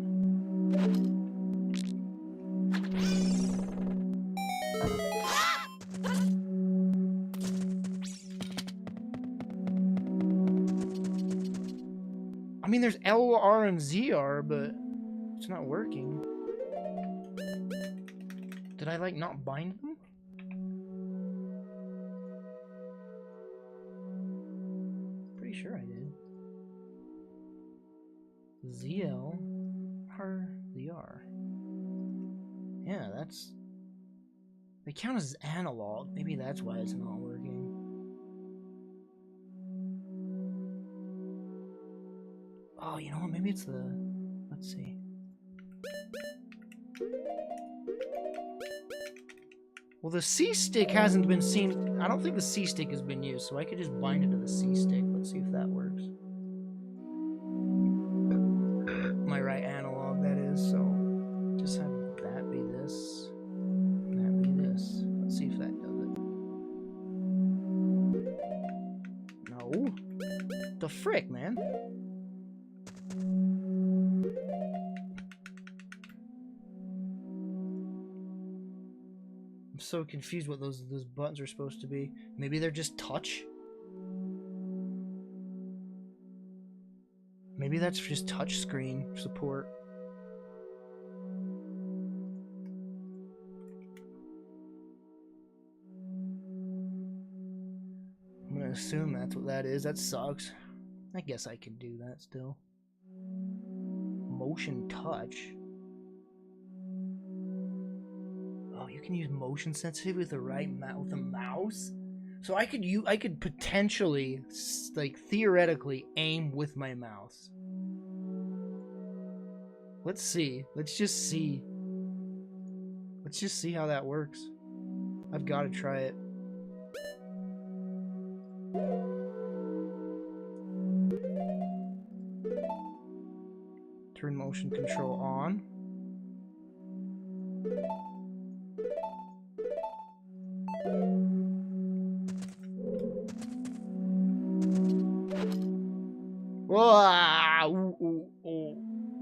[SPEAKER 1] I mean, there's L, R, and ZR, but it's not working. Did I, like, not bind them? Pretty sure I did. ZL, R, ZR. Yeah, that's... They count as analog. Maybe that's why it's not working. Oh, you know what? Maybe it's the... Let's see. Well, the C-stick hasn't been seen. I don't think the C-stick has been used, so I could just bind it to the C-stick. Let's see if that works. My right analog, that is, so just have that be this, and that be this. Let's see if that does it. No. The frick, man? I'm so confused what those buttons are supposed to be. Maybe they're just touch? Maybe that's just touch screen support. I'm gonna assume that's what that is. That sucks. I guess I can do that still. Motion touch. Oh, you can use motion sensitivity with the right with the mouse. So I could potentially, like, theoretically aim with my mouse. Let's see. Let's just see. Let's just see how that works. I've got to try it. Turn motion control on.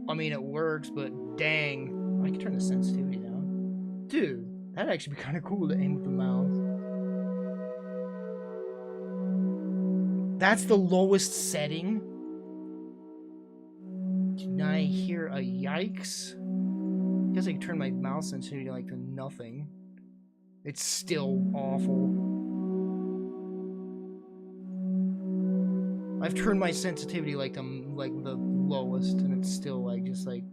[SPEAKER 1] I mean, it works, but dang. I can turn the sensitivity down. Dude, that'd actually be kind of cool to aim with the mouse. That's the lowest setting? Can I hear a yikes? I guess I can turn my mouse sensitivity like to nothing. It's still awful. I've turned my sensitivity like to the lowest, and it's still like just like,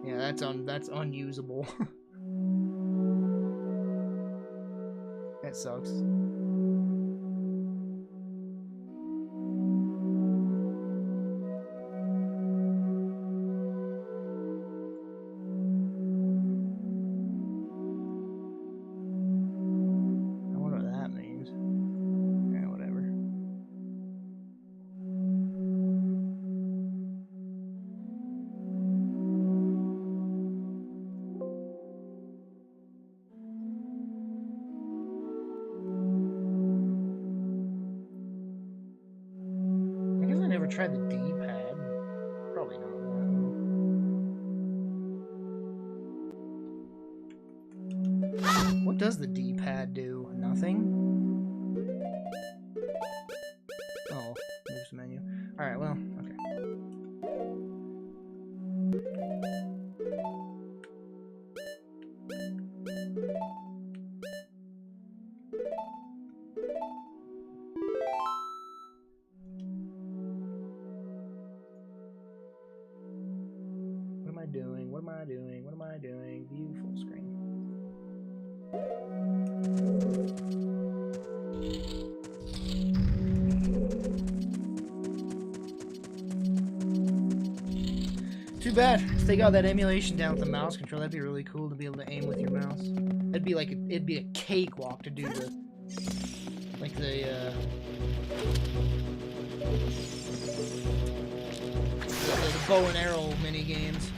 [SPEAKER 1] yeah, that's unusable. That sucks. Try the D-pad. Probably not that. What does the D-pad do? Nothing? Oh, moves the menu. Alright, well, okay. I doing? What am I doing? What am I doing? View full screen. Too bad. If they got that emulation down with the mouse control, that'd be really cool to be able to aim with your mouse. It'd be like it'd be a cakewalk to do the the bow and arrow mini games.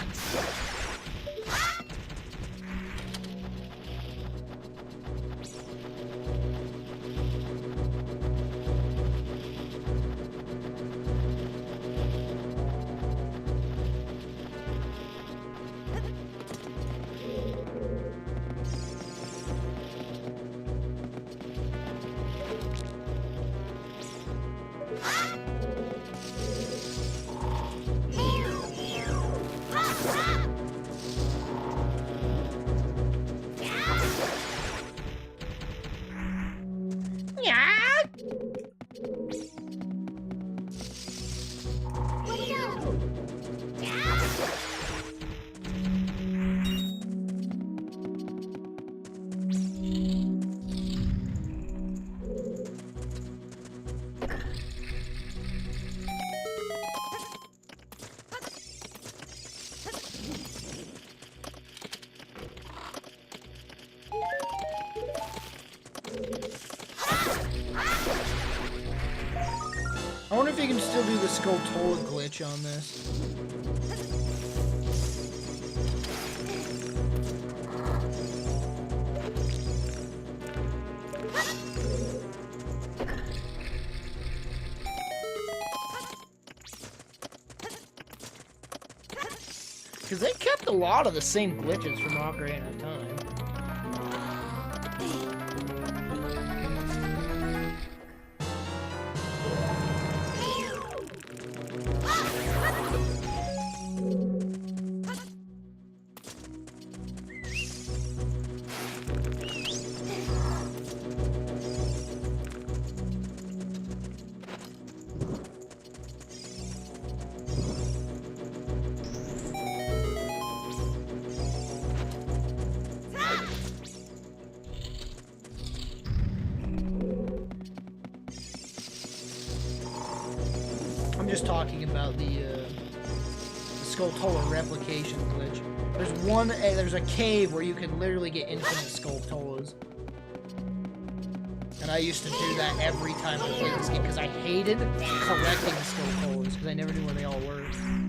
[SPEAKER 1] I wonder if you can still do the Skulltola glitch on this. Because they kept a lot of the same glitches from Ocarina of Time. I'm just talking about the Skulltola replication glitch. There's a cave where you can literally get infinite Skulltolas. And I used to do that every time I played this game because I hated collecting Skulltolas because I never knew where they all were.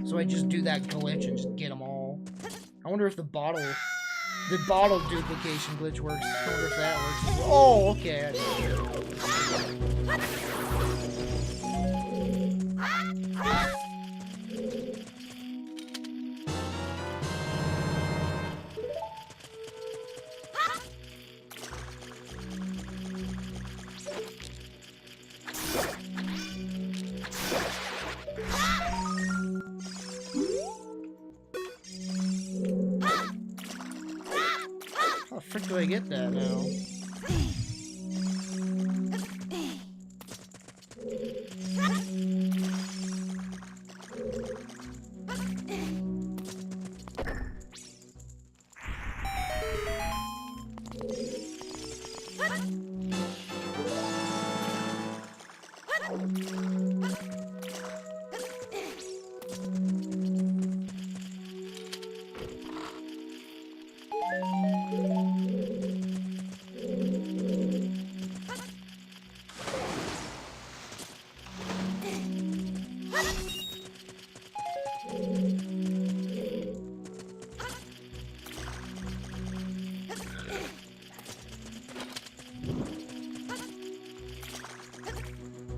[SPEAKER 1] So I just do that glitch and just get them all. I wonder if the bottle duplication glitch works. I wonder if that works. Oh, okay. How the frick do I get that now?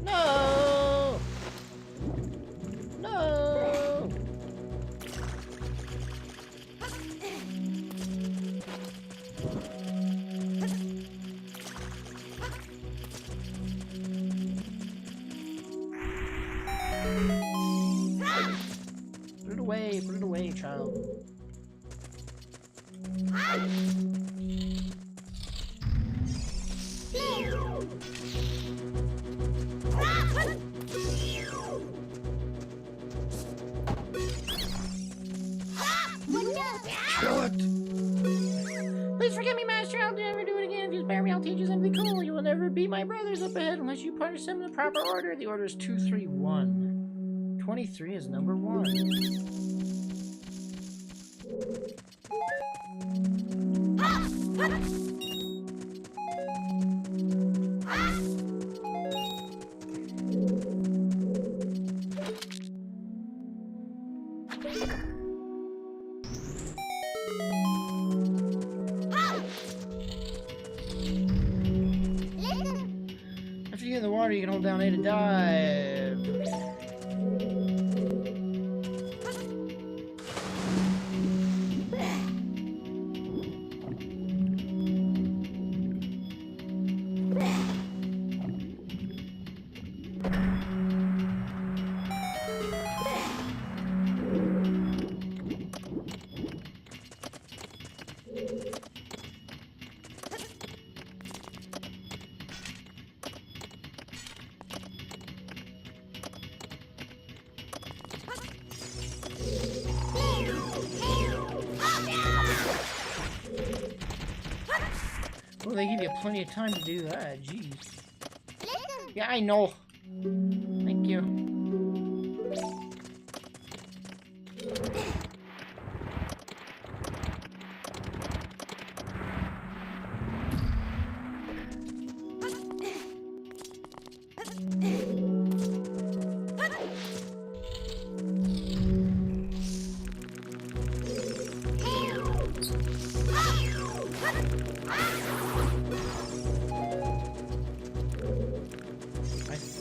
[SPEAKER 1] No! No! Put it away, child.
[SPEAKER 4] short.
[SPEAKER 1] Please forgive me, Master. I'll never do it again. If you spare me, I'll teach you something cool. You will never be my brothers up ahead unless you punish them in the proper order. The order is 2, 3, 1. 23 is number 1. After you get in the water, you can hold down A to dive. Well, they give you plenty of time to do that. Jeez. Yeah, I know. Thank you.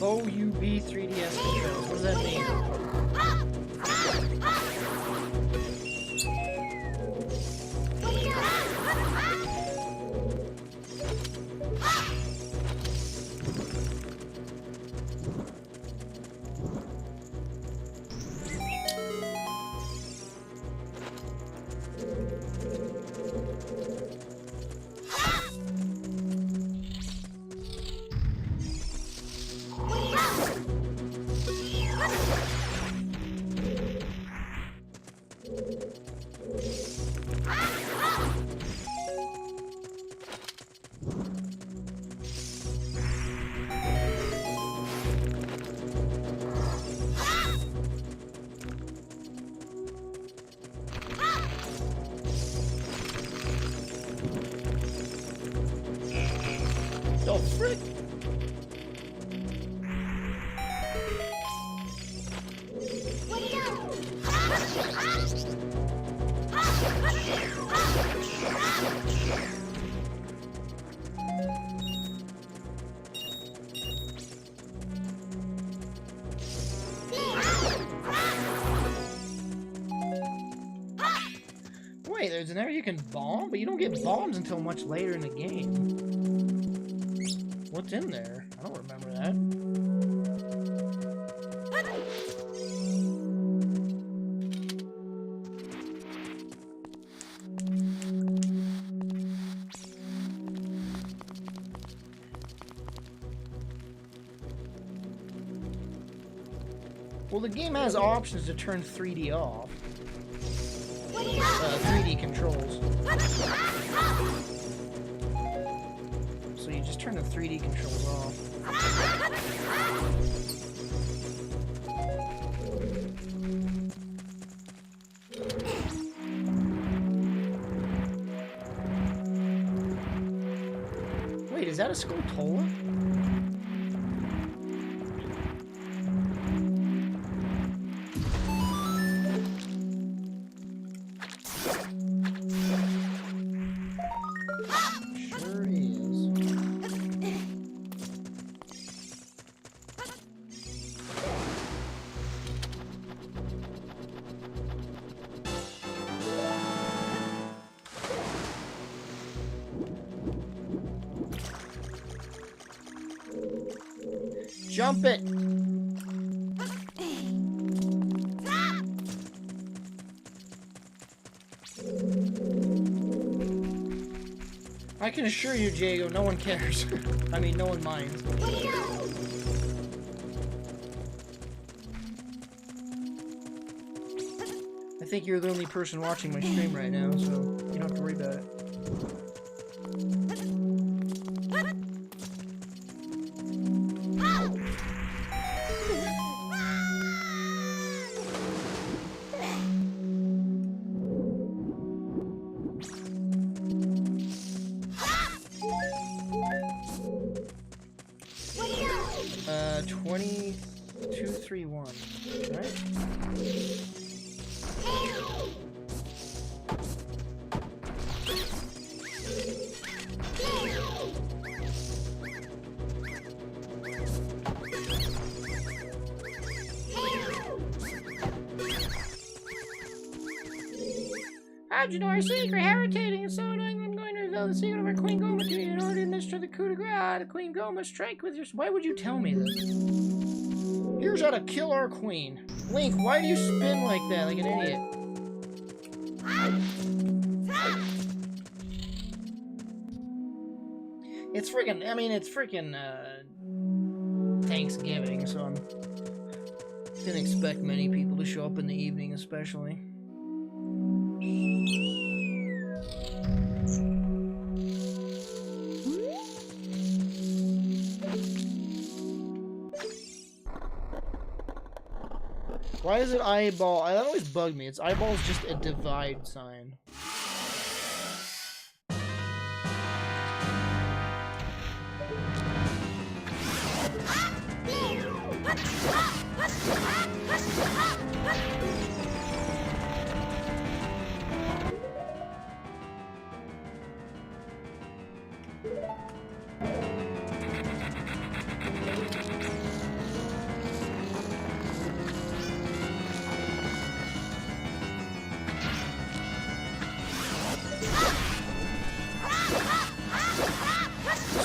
[SPEAKER 1] OUB 3DS controls. What does that mean? Oh, frick! Wait, there's an area you can bomb, but you don't get bombs until much later in the game. What's in there? I don't remember that. Well, the game has options to turn 3D off. 3D controls. So you just turn the 3D controls off. Wait, is that a Skulltula? Jump it! I can assure you, Jago, no one cares. I mean, no one minds. I think you're the only person watching my stream right now, so you don't have to worry about it. 2231, right? How'd you know our secret? How irritating and so annoying. I'm going to reveal the secret of our Queen Goma to you in order to administer the coup de grace. The Queen Goma strike with your... Why would you tell me this? Here's how to kill our queen. Link, why do you spin like that, like an idiot? It's freaking, I mean, it's freaking, Thanksgiving, so I didn't expect many people to show up in the evening, especially. Why is it eyeball? That always bugged me. Its eyeball is just a divide sign.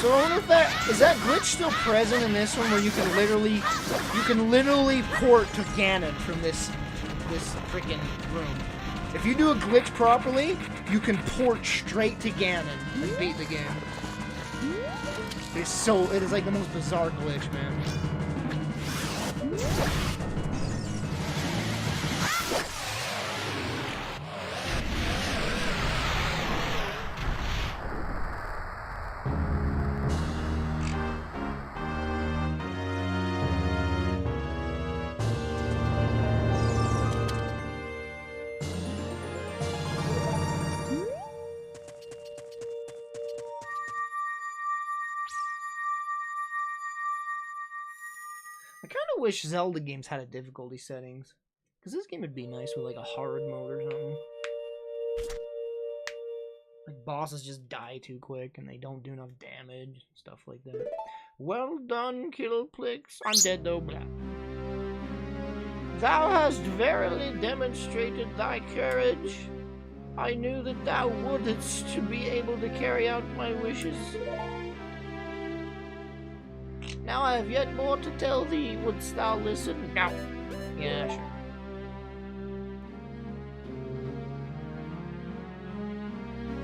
[SPEAKER 1] So I wonder if is that glitch still present in this one, where you can literally port to Ganon from this freaking room. If you do a glitch properly, you can port straight to Ganon and beat the game. It is like the most bizarre glitch, man. I kind of wish Zelda games had a difficulty settings, because this game would be nice with like a hard mode or something. Like bosses just die too quick and they don't do enough damage, stuff like that. Well done, Kilplix. I'm dead though, blah. Thou hast verily demonstrated thy courage. I knew that thou wouldst to be able to carry out my wishes. Now I have yet more to tell thee. Wouldst thou listen? No. Yeah, sure.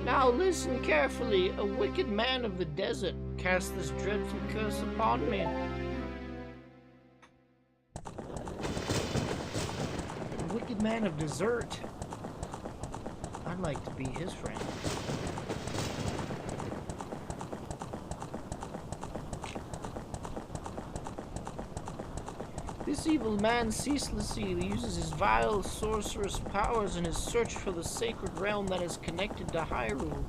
[SPEAKER 1] Now listen carefully. A wicked man of the desert cast this dreadful curse upon me. A wicked man of desert. I'd like to be his friend. This evil man ceaselessly uses his vile sorcerous powers in his search for the sacred realm that is connected to Hyrule.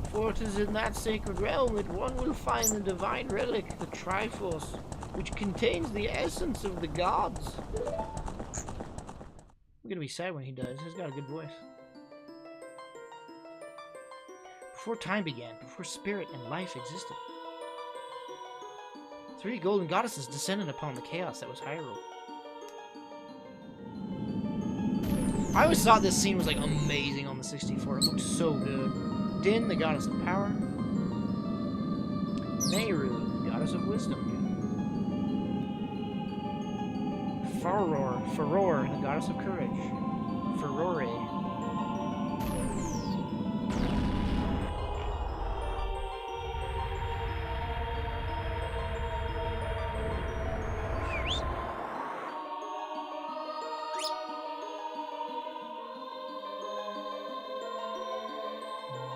[SPEAKER 1] For it is in that sacred realm that one will find the divine relic, the Triforce, which contains the essence of the gods. I'm gonna be sad when he dies. He's got a good voice. Before time began, before spirit and life existed, 3 golden goddesses descended upon the chaos that was Hyrule. I always thought this scene was like amazing on the 64. It looked so good. Din, the goddess of power. Nehru, the goddess of wisdom. Furor, the goddess of courage. Furore.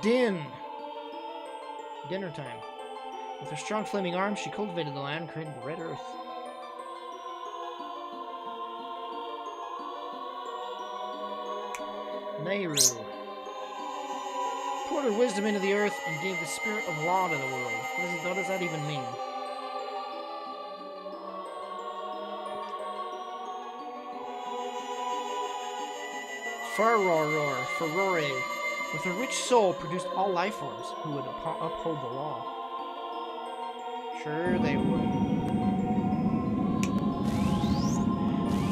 [SPEAKER 1] din. Dinner time. With her strong flaming arms, she cultivated the land and created the red earth. Nehru. Poured her wisdom into the earth and gave the spirit of law to the world. What does that even mean? Furore, with her rich soul, produced all life forms who would uphold the law. Sure they would.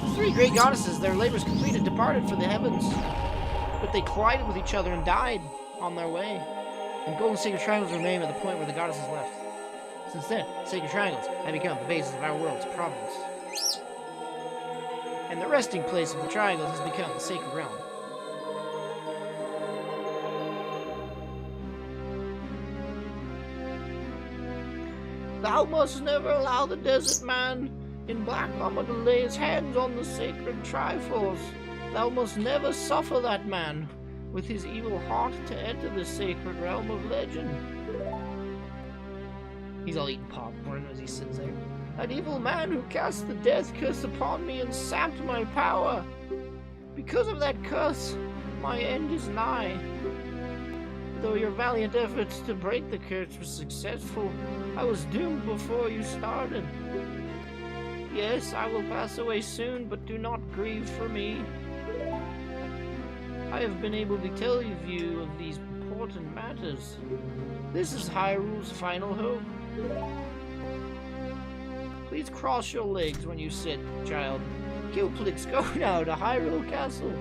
[SPEAKER 1] The three great goddesses, their labors completed, departed for the heavens. But they collided with each other and died on their way. And golden sacred triangles remain at the point where the goddesses left. Since then, sacred triangles have become the basis of our world's providence. And the resting place of the triangles has become the sacred realm. Thou must never allow the desert man in black armor to lay his hands on the sacred trifles. Thou must never suffer that man with his evil heart to enter the sacred realm of legend. He's all eating popcorn as he sits there. That evil man who cast the death curse upon me and sapped my power. Because of that curse, my end is nigh. Though your valiant efforts to break the curse were successful, I was doomed before you started. Yes, I will pass away soon, but do not grieve for me. I have been able to tell you of these important matters. This is Hyrule's final hope. Please cross your legs when you sit, child. Kilplix, go now to Hyrule Castle,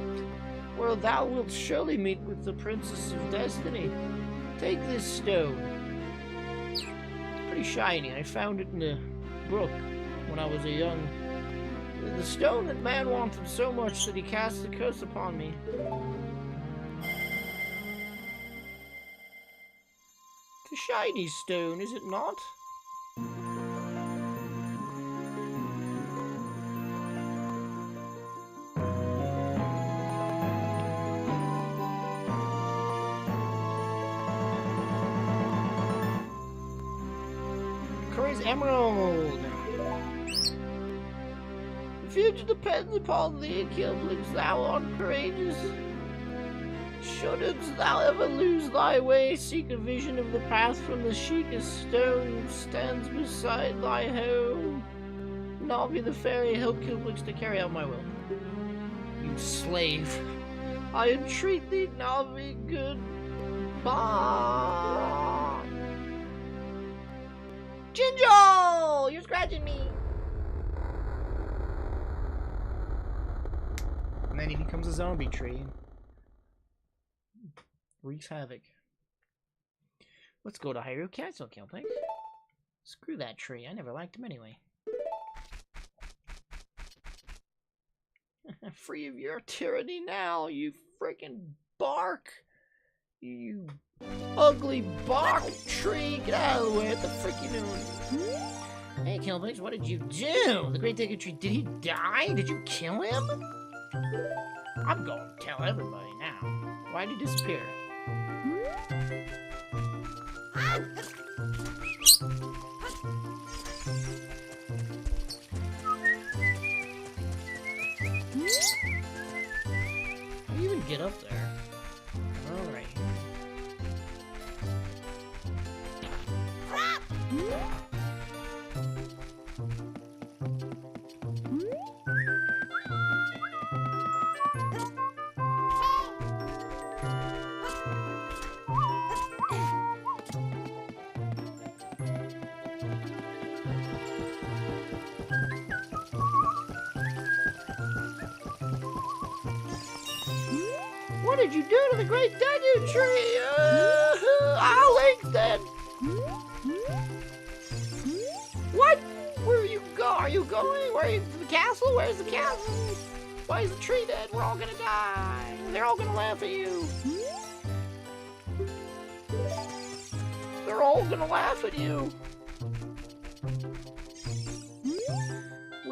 [SPEAKER 1] where thou wilt surely meet with the Princess of Destiny. Take this stone. It's pretty shiny. I found it in a brook when I was a young... The stone that man wanted so much that he cast a curse upon me. It's a shiny stone, is it not? Curry's Emerald. The future depends upon thee, Kilplix, thou art courageous. Shouldst thou ever lose thy way, seek a vision of the path from the Sheikah's stone stands beside thy home. Navi the fairy help Kilplix to carry out my will. You slave. I entreat thee, Navi, goodbye. Jinjo! You're scratching me! And then he becomes a zombie tree. Wreaks havoc. Let's go to Hyrule Castle, Kilplix. Screw that tree. I never liked him anyway. Free of your tyranny now, you freaking bark! You ugly bark tree! Get out of the way! What the frick you doing? Hey, Kilplix, what did you do? The Great Deku Tree, did he die? Did you kill him? I'm going to tell everybody now. Why'd he disappear? How do you even get up there? Alright. What did you do to the Great Deku Tree? Our Link's dead. What? Where are you going? Are you going? Where are you? To the castle? Where's the castle? Why is the tree dead? We're all gonna die. They're all gonna laugh at you. They're all gonna laugh at you.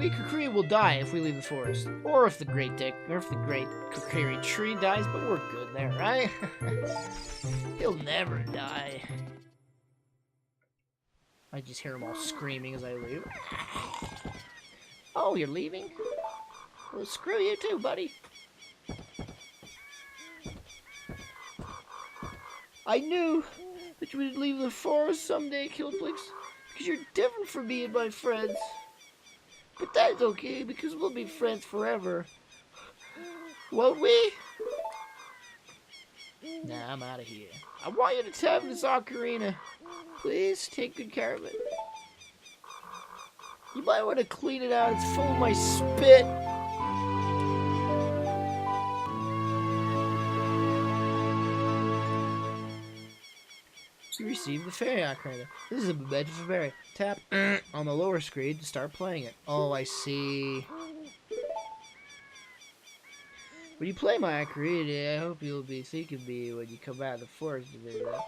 [SPEAKER 1] We Kukri will die if we leave the forest. Or if the Great Kukri tree dies, but we're good there, right? He'll never die. I just hear them all screaming as I leave. Oh, you're leaving? Well, screw you too, buddy. I knew that you would leave the forest someday, Kilplix, because you're different from me and my friends. But that's okay, because we'll be friends forever. Won't we? Nah, I'm out of here. I want you to tap this ocarina. Please take good care of it. You might want to clean it out. It's full of my spit. You received the fairy ocarina. This is a magical fairy. Tap on the lower screen to start playing it. Oh, I see. When you play my ocarina, I hope you'll be thinking of me when you come out of the forest.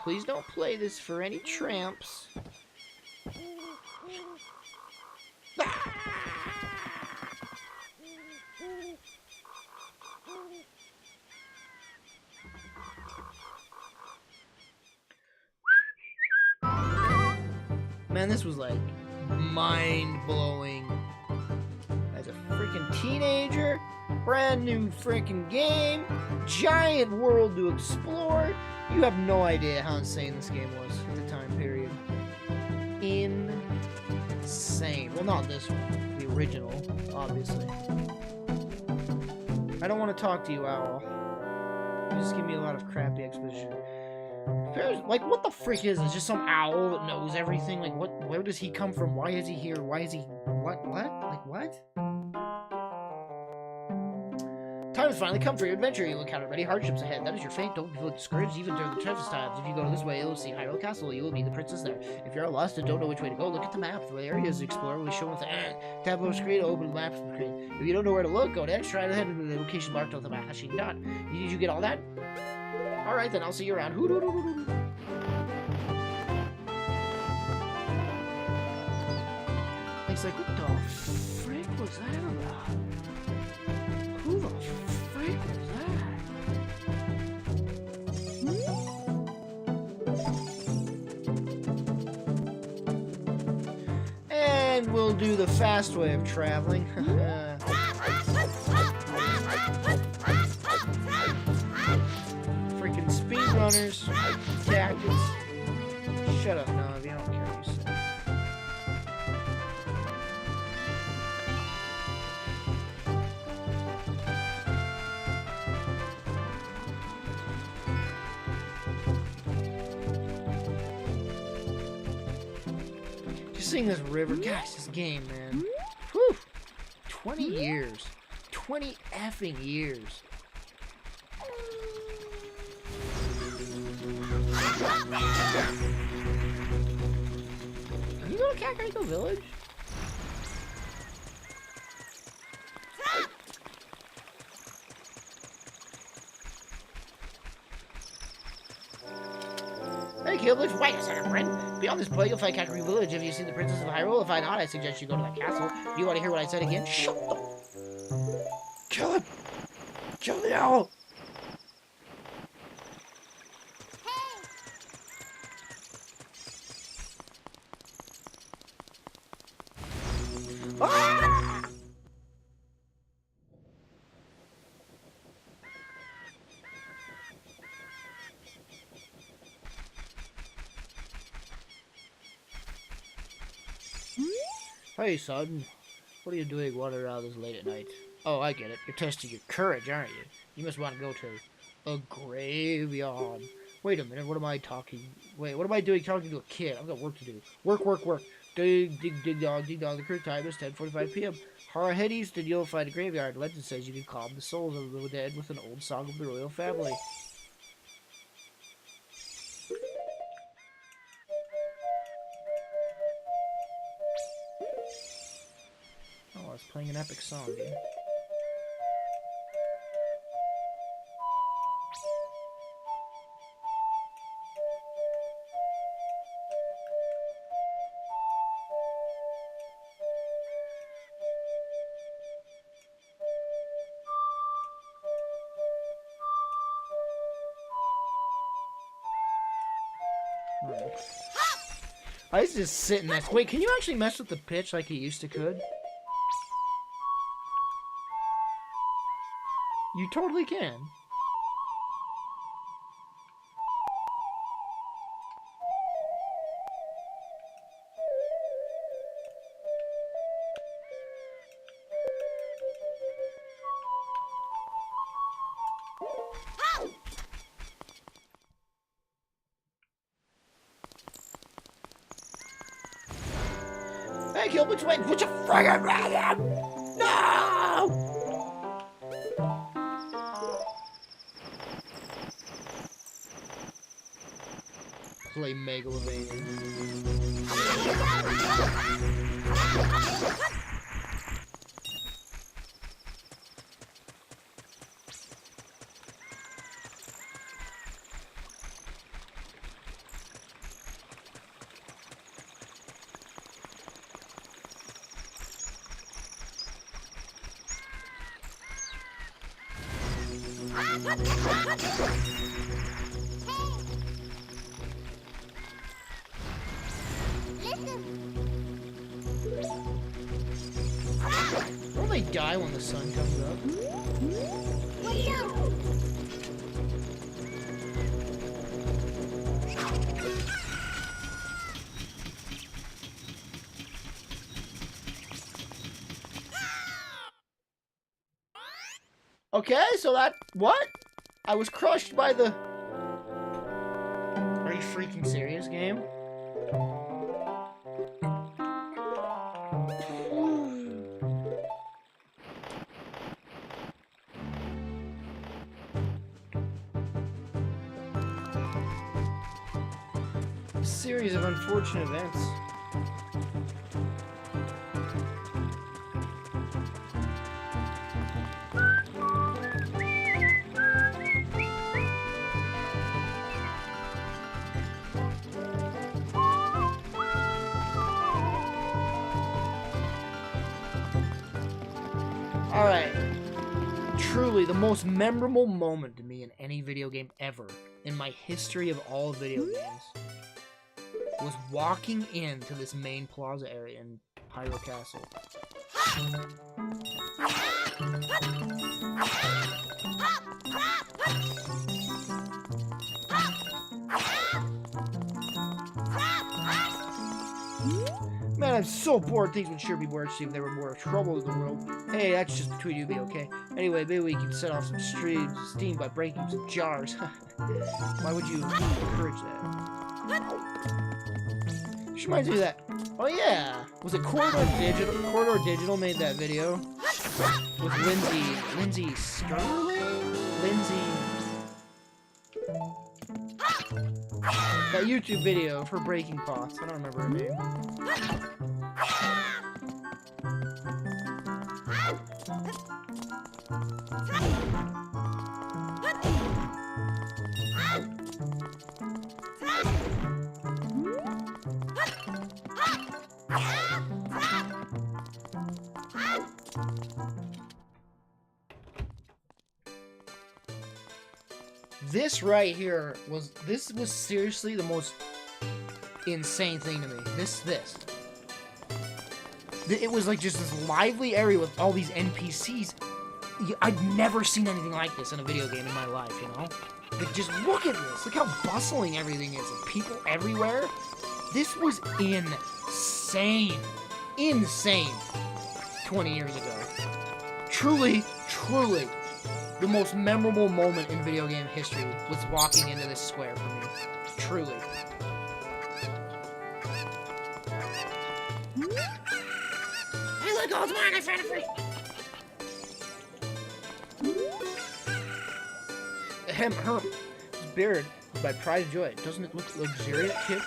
[SPEAKER 1] Please don't play this for any tramps. Man, this was like mind-blowing. As a freaking teenager, brand new freaking game, giant world to explore. You have no idea how insane this game was at the time period. Insane. Well, not this one. The original, obviously. I don't want to talk to you, Owl. You just give me a lot of crappy exposition. Like, what the frick is this? Just some owl that knows everything? Like, what? Where does he come from? Why is he here? Why is he... What? Like, what? Time has finally come for your adventure. You'll encounter many hardships ahead. That is your fate. Don't feel discouraged even during the toughest times. If you go this way, you'll see Hyrule Castle. You will be the princess there. If you're lost and don't know which way to go, look at the map. The areas to explore will be shown with the tab on the screen to open the map screen. If you don't know where to look, go next. Try to head to the location marked with the flashing dot. Did you get all that? Alright, then I'll see you around. He's like, what the frick was that about? Who the frick was that? And we'll do the fast way of traveling. Freaking speedrunners, tactics. Shut up, Navi. I don't care what you say. Seeing this river, gosh, this game, man. Whew. 20 years. 20 effing years. Can you go to Kakariko Village? Hey, Kilplix, wait a second, friend. Beyond this point, you'll find Kakariko Village. If you've seen the Princess of Hyrule, if not, I suggest you go to that castle. Do you want to hear what I said again? Shut the... Kill him! Kill the owl! Ah! Hey, son. What are you doing wandering around this late at night? Oh, I get it. You're testing your courage, aren't you? You must want to go to a graveyard. Wait a minute. What am I doing talking to a kid? I've got work to do. Work. Dig, dong. The current time is 10:45 p.m. Head east and you'll find a graveyard. Legend says you can calm the souls of the dead with an old song of the royal family. Oh, I was playing an epic song, dude. Alright. I used to just sit in that. Wait, can you actually mess with the pitch like you used to could? You totally can. Hey, Kilplix, wait, put your friggin' rat in! No! Play Megalovania. Don't they die when the sun comes up? Okay, so that... What? I was crushed by the... Are you freaking serious, game? A series of unfortunate events. Alright. Truly, the most memorable moment to me in any video game ever, in my history of all video games, was walking into this main plaza area in Pyro Castle. Man, I'm so bored. Things would sure be worse if there were more trouble in the world. Hey, that's just between you and me, okay? Anyway, maybe we can set off some steam by breaking some jars. Why would you encourage that? Which reminds me of that. Oh yeah, was it Corridor Digital? Corridor Digital made that video with Lindsay Sterling. That YouTube video of her breaking pots. I don't remember her name. This right here was seriously the most insane thing to me. It was like just this lively area with all these NPCs. I'd never seen anything like this in a video game in my life, you know? Like, just look at this. Look how bustling everything is. And people everywhere. This was insane. Insane. 20 years ago. Truly, truly. The most memorable moment in video game history was walking into this square for me. Truly. Hey, look, it's mine! I found it free! Her beard is my pride and joy. Doesn't it look luxuriant, kid?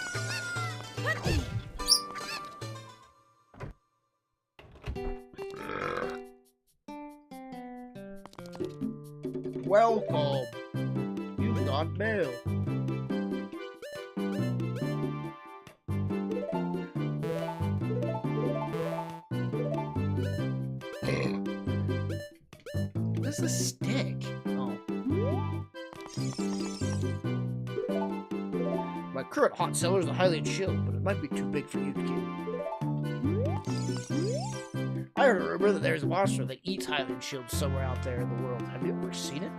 [SPEAKER 1] Welcome. You got mail. What's the stick? Oh. My current hot seller is the Hylian shield, but it might be too big for you, kid. I heard a rumor that there's a monster that eats Hylian shields somewhere out there in the world. Have you ever seen it?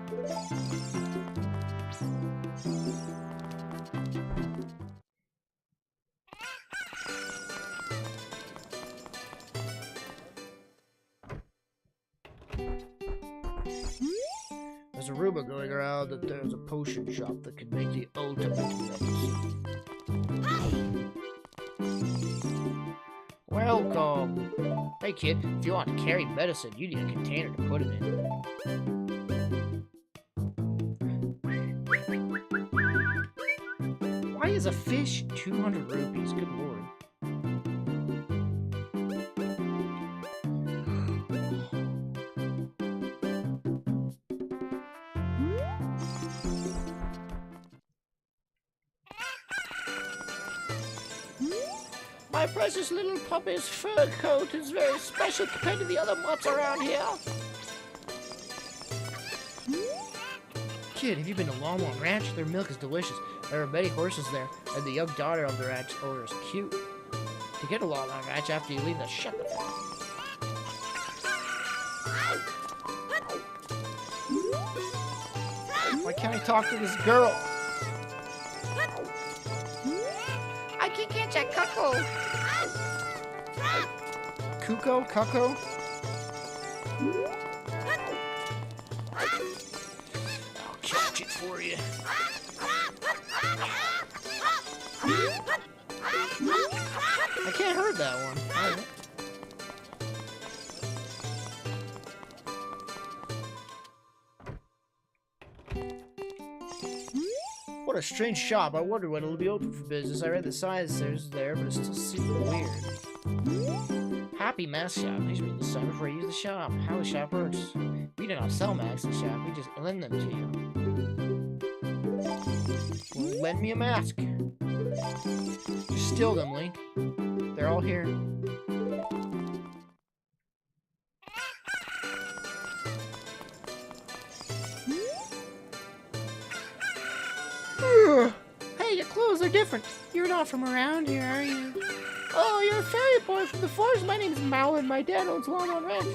[SPEAKER 1] There's a rumor going around that there's a potion shop that can make the ultimate medicine. Welcome! Hey kid, if you want to carry medicine, you need a container to put it in. Why is a fish 200 rupees? Good lord. My precious little puppy's fur coat is very special compared to the other mutts around here. Kid, have you been to Longmont Ranch? Their milk is delicious. There are many horses there, and the young daughter of the ranch owner is cute. To get to Longmont Ranch after you leave the shut the fuck. Why can't I talk to this girl? I can catch a cuckoo. Cuckoo? Cuckoo? I'll catch it for you. I can't hurt that one. Alright. What a strange shop. I wonder when it'll be open for business. I read the signs there, but it still seems weird. Happy Mask Shop. Please read the sign before you use the shop. How the shop works. We do not sell masks in the shop. We just lend them to you. Lend me a mask. Just steal them, Link. They're all here. Hey, your clothes are different. You're not from around here, are you? Oh, you're a fairy boy from the forest. My name's Mal, and my dad owns Longmont Ranch.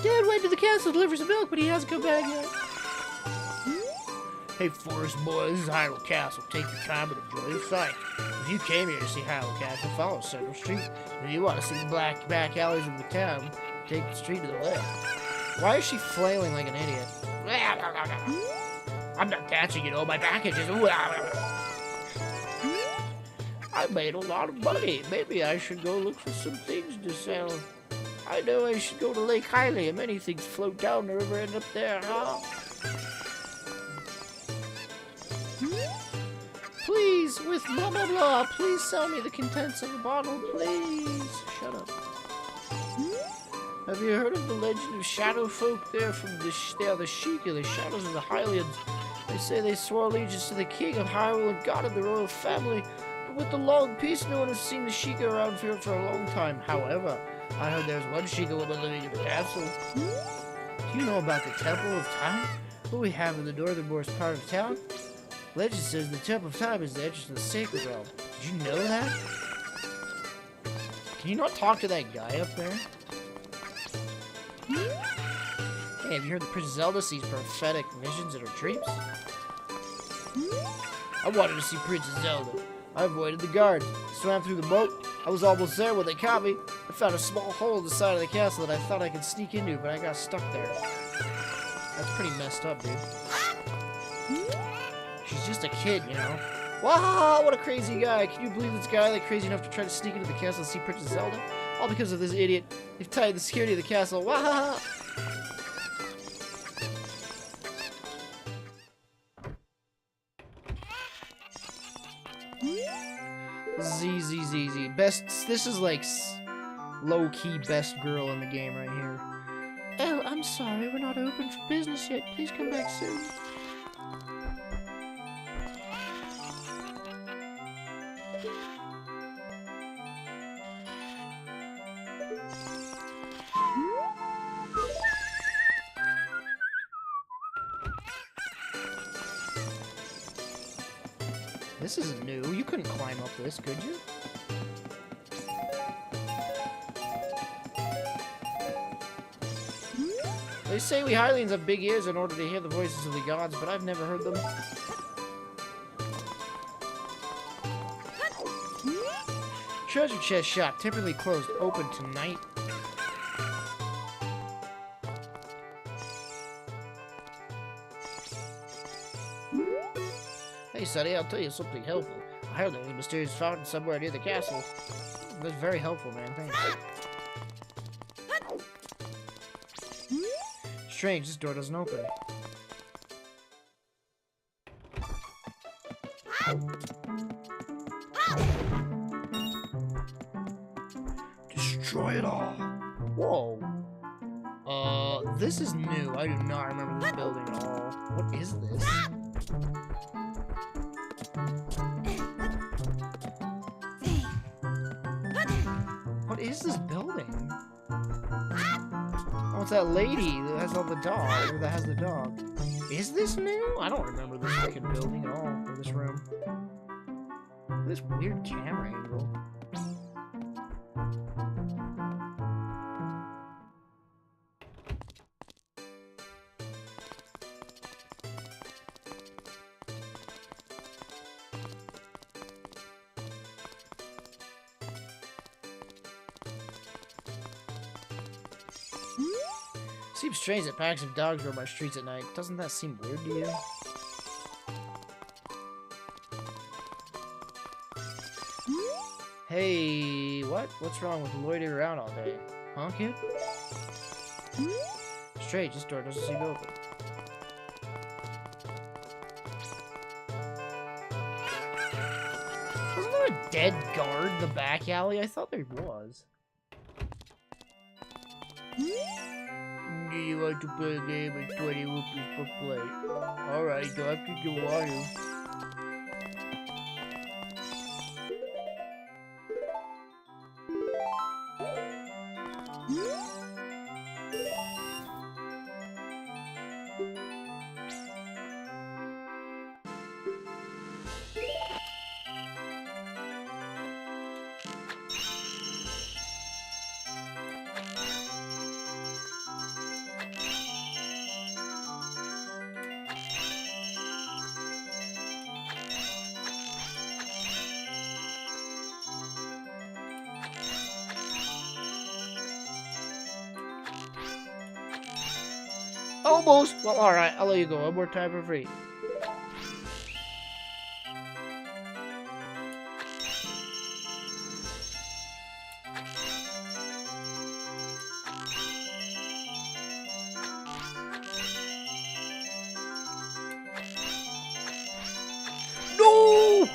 [SPEAKER 1] Dad went to the castle to deliver some milk, but he hasn't come back yet. Hey, forest boy, this is Hyrule Castle. Take your time and enjoy the sight. If you came here to see Hyrule Castle, follow Central Street. If you want to see the black back alleys of the town, take the street to the left. Why is she flailing like an idiot? I'm not dancing, you know, my back itches. I made a lot of money. Maybe I should go look for some things to sell. I know I should go to Lake Hylia. Many things float down the river and up there, huh? Please, with blah blah blah, please sell me the contents of the bottle, please. Shut up. Have you heard of the legend of shadow folk? They are the Sheikah, the shadows of the Hylians. They say they swore allegiance to the king of Hyrule and god of the royal family. But with the long peace, no one has seen the Sheikah around here for a long time. However, I heard there's one Sheikah woman living in the castle. Do you know about the Temple of Time? What we have in the northernmost part of town? Legend says the Temple of Time is the entrance to the Sacred Realm. Did you know that? Can you not talk to that guy up there? Hey, have you heard that Princess Zelda sees prophetic visions in her dreams? I wanted to see Princess Zelda. I avoided the guards, swam through the moat. I was almost there when they caught me. I found a small hole in the side of the castle that I thought I could sneak into, but I got stuck there. That's pretty messed up, dude. She's just a kid, you know. Wow, what a crazy guy. Can you believe this guy like crazy enough to try to sneak into the castle and see Princess Zelda? All because of this idiot. They've tied the security of the castle. Wow. Z. Best. This is like low-key best girl in the game right here. Oh, I'm sorry. We're not open for business yet. Please come back soon. This isn't new. You couldn't climb up this, could you? They say we Hylians have big ears in order to hear the voices of the gods, but I've never heard them. Treasure chest shop, typically closed, open tonight. Hey, Sonny, I'll tell you something helpful. I heard there was a mysterious fountain somewhere near the castle. That's very helpful, man. Thanks. Strange, this door doesn't open. Destroy it all. Whoa. This is new. I do not remember this building at all. What is this? What is this building? Oh, it's that lady that has all the dog, or that has the dog. Is this new? I don't remember this fucking building at all, or this room. Look at this weird camera angle. Seems strange that packs of dogs roam our streets at night. Doesn't that seem weird to you? Hey, what? What's wrong with loitering around all day? Huh, kid? Strange, this door doesn't seem to open. Wasn't there a dead guard in the back alley? I thought there was. Do you want to play a game at 20 rupees per play? Alright, do I have to do water? Almost! Well, alright, I'll let you go one more time for free. No!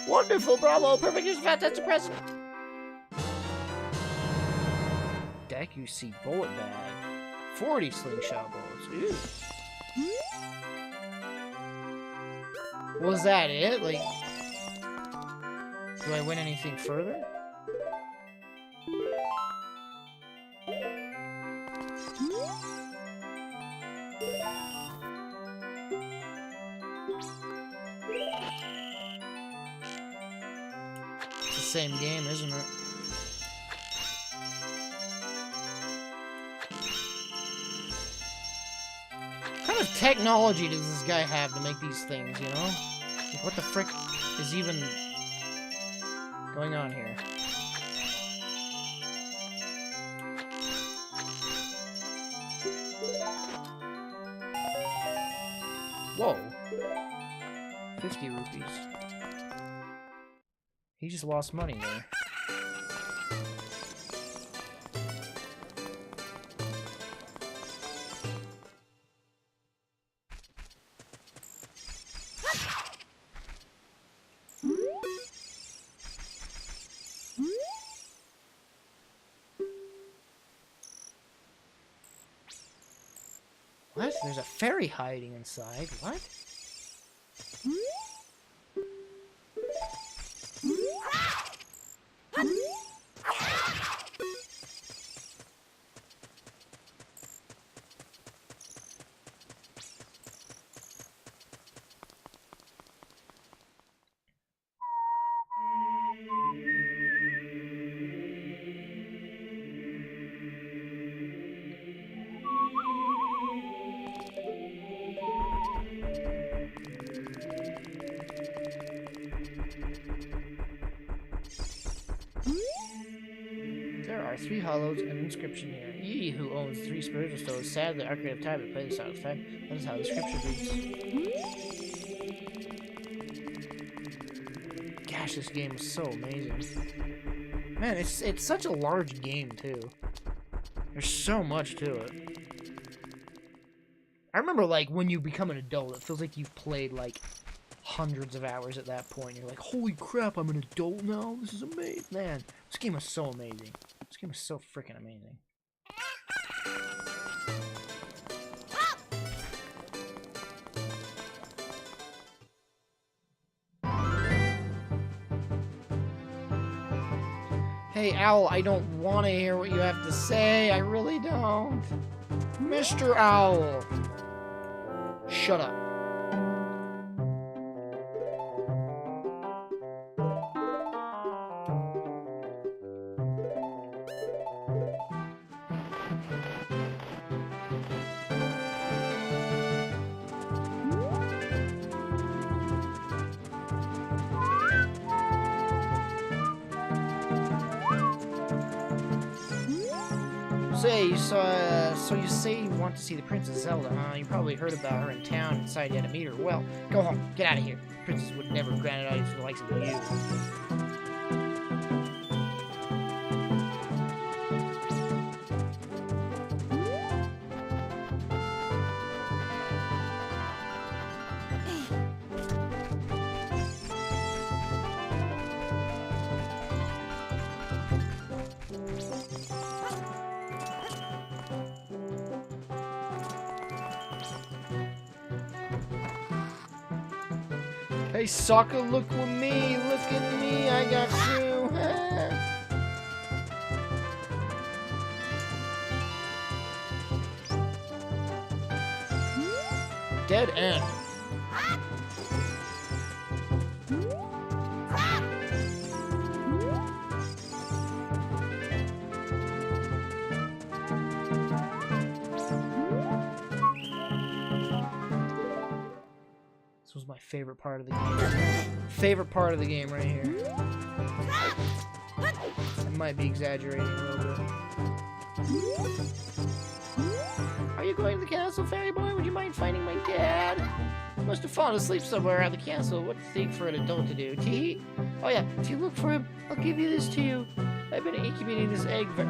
[SPEAKER 1] Wonderful, bravo, perfect, just fantastic present. Deck, you see bullet bag. 40 slingshot bullets. Ew. Was that it? Like, do I win anything further? Same game, isn't it? What kind of technology does this guy have to make these things, you know? Like, what the frick is even going on here? Whoa. 50 rupees. He just lost money there. What? There's a fairy hiding inside. What? 3 hollows and an inscription here. Ye who owns 3 spiritual stones, sadly our creative time to play this out of fact. That is how the scripture reads. Gosh, this game is so amazing. Man, it's such a large game too. There's so much to it. I remember like when you become an adult, it feels like you've played like hundreds of hours at that point. You're like, holy crap, I'm an adult now? This is amazing. Man, this game is so amazing. This game is so freaking amazing. Hey, Owl, I don't want to hear what you have to say. I really don't. Mr. Owl. Shut up. Say, so you say you want to see the Princess Zelda, huh? You probably heard about her in town and decided you had to meet her. Well, go home. Get out of here. Princess would never grant it audience for the likes of you. Hey, sucker, look with me. Look at me. I got you. Dead end. This was my favorite part of the game. Favorite part of the game right here. I might be exaggerating a little bit. Are you going to the castle, fairy boy? Would you mind finding my dad? He must have fallen asleep somewhere around the castle. What do you think for an adult to do? Tee? Oh yeah, if you look for him, I'll give you this too. I've been incubating this egg very...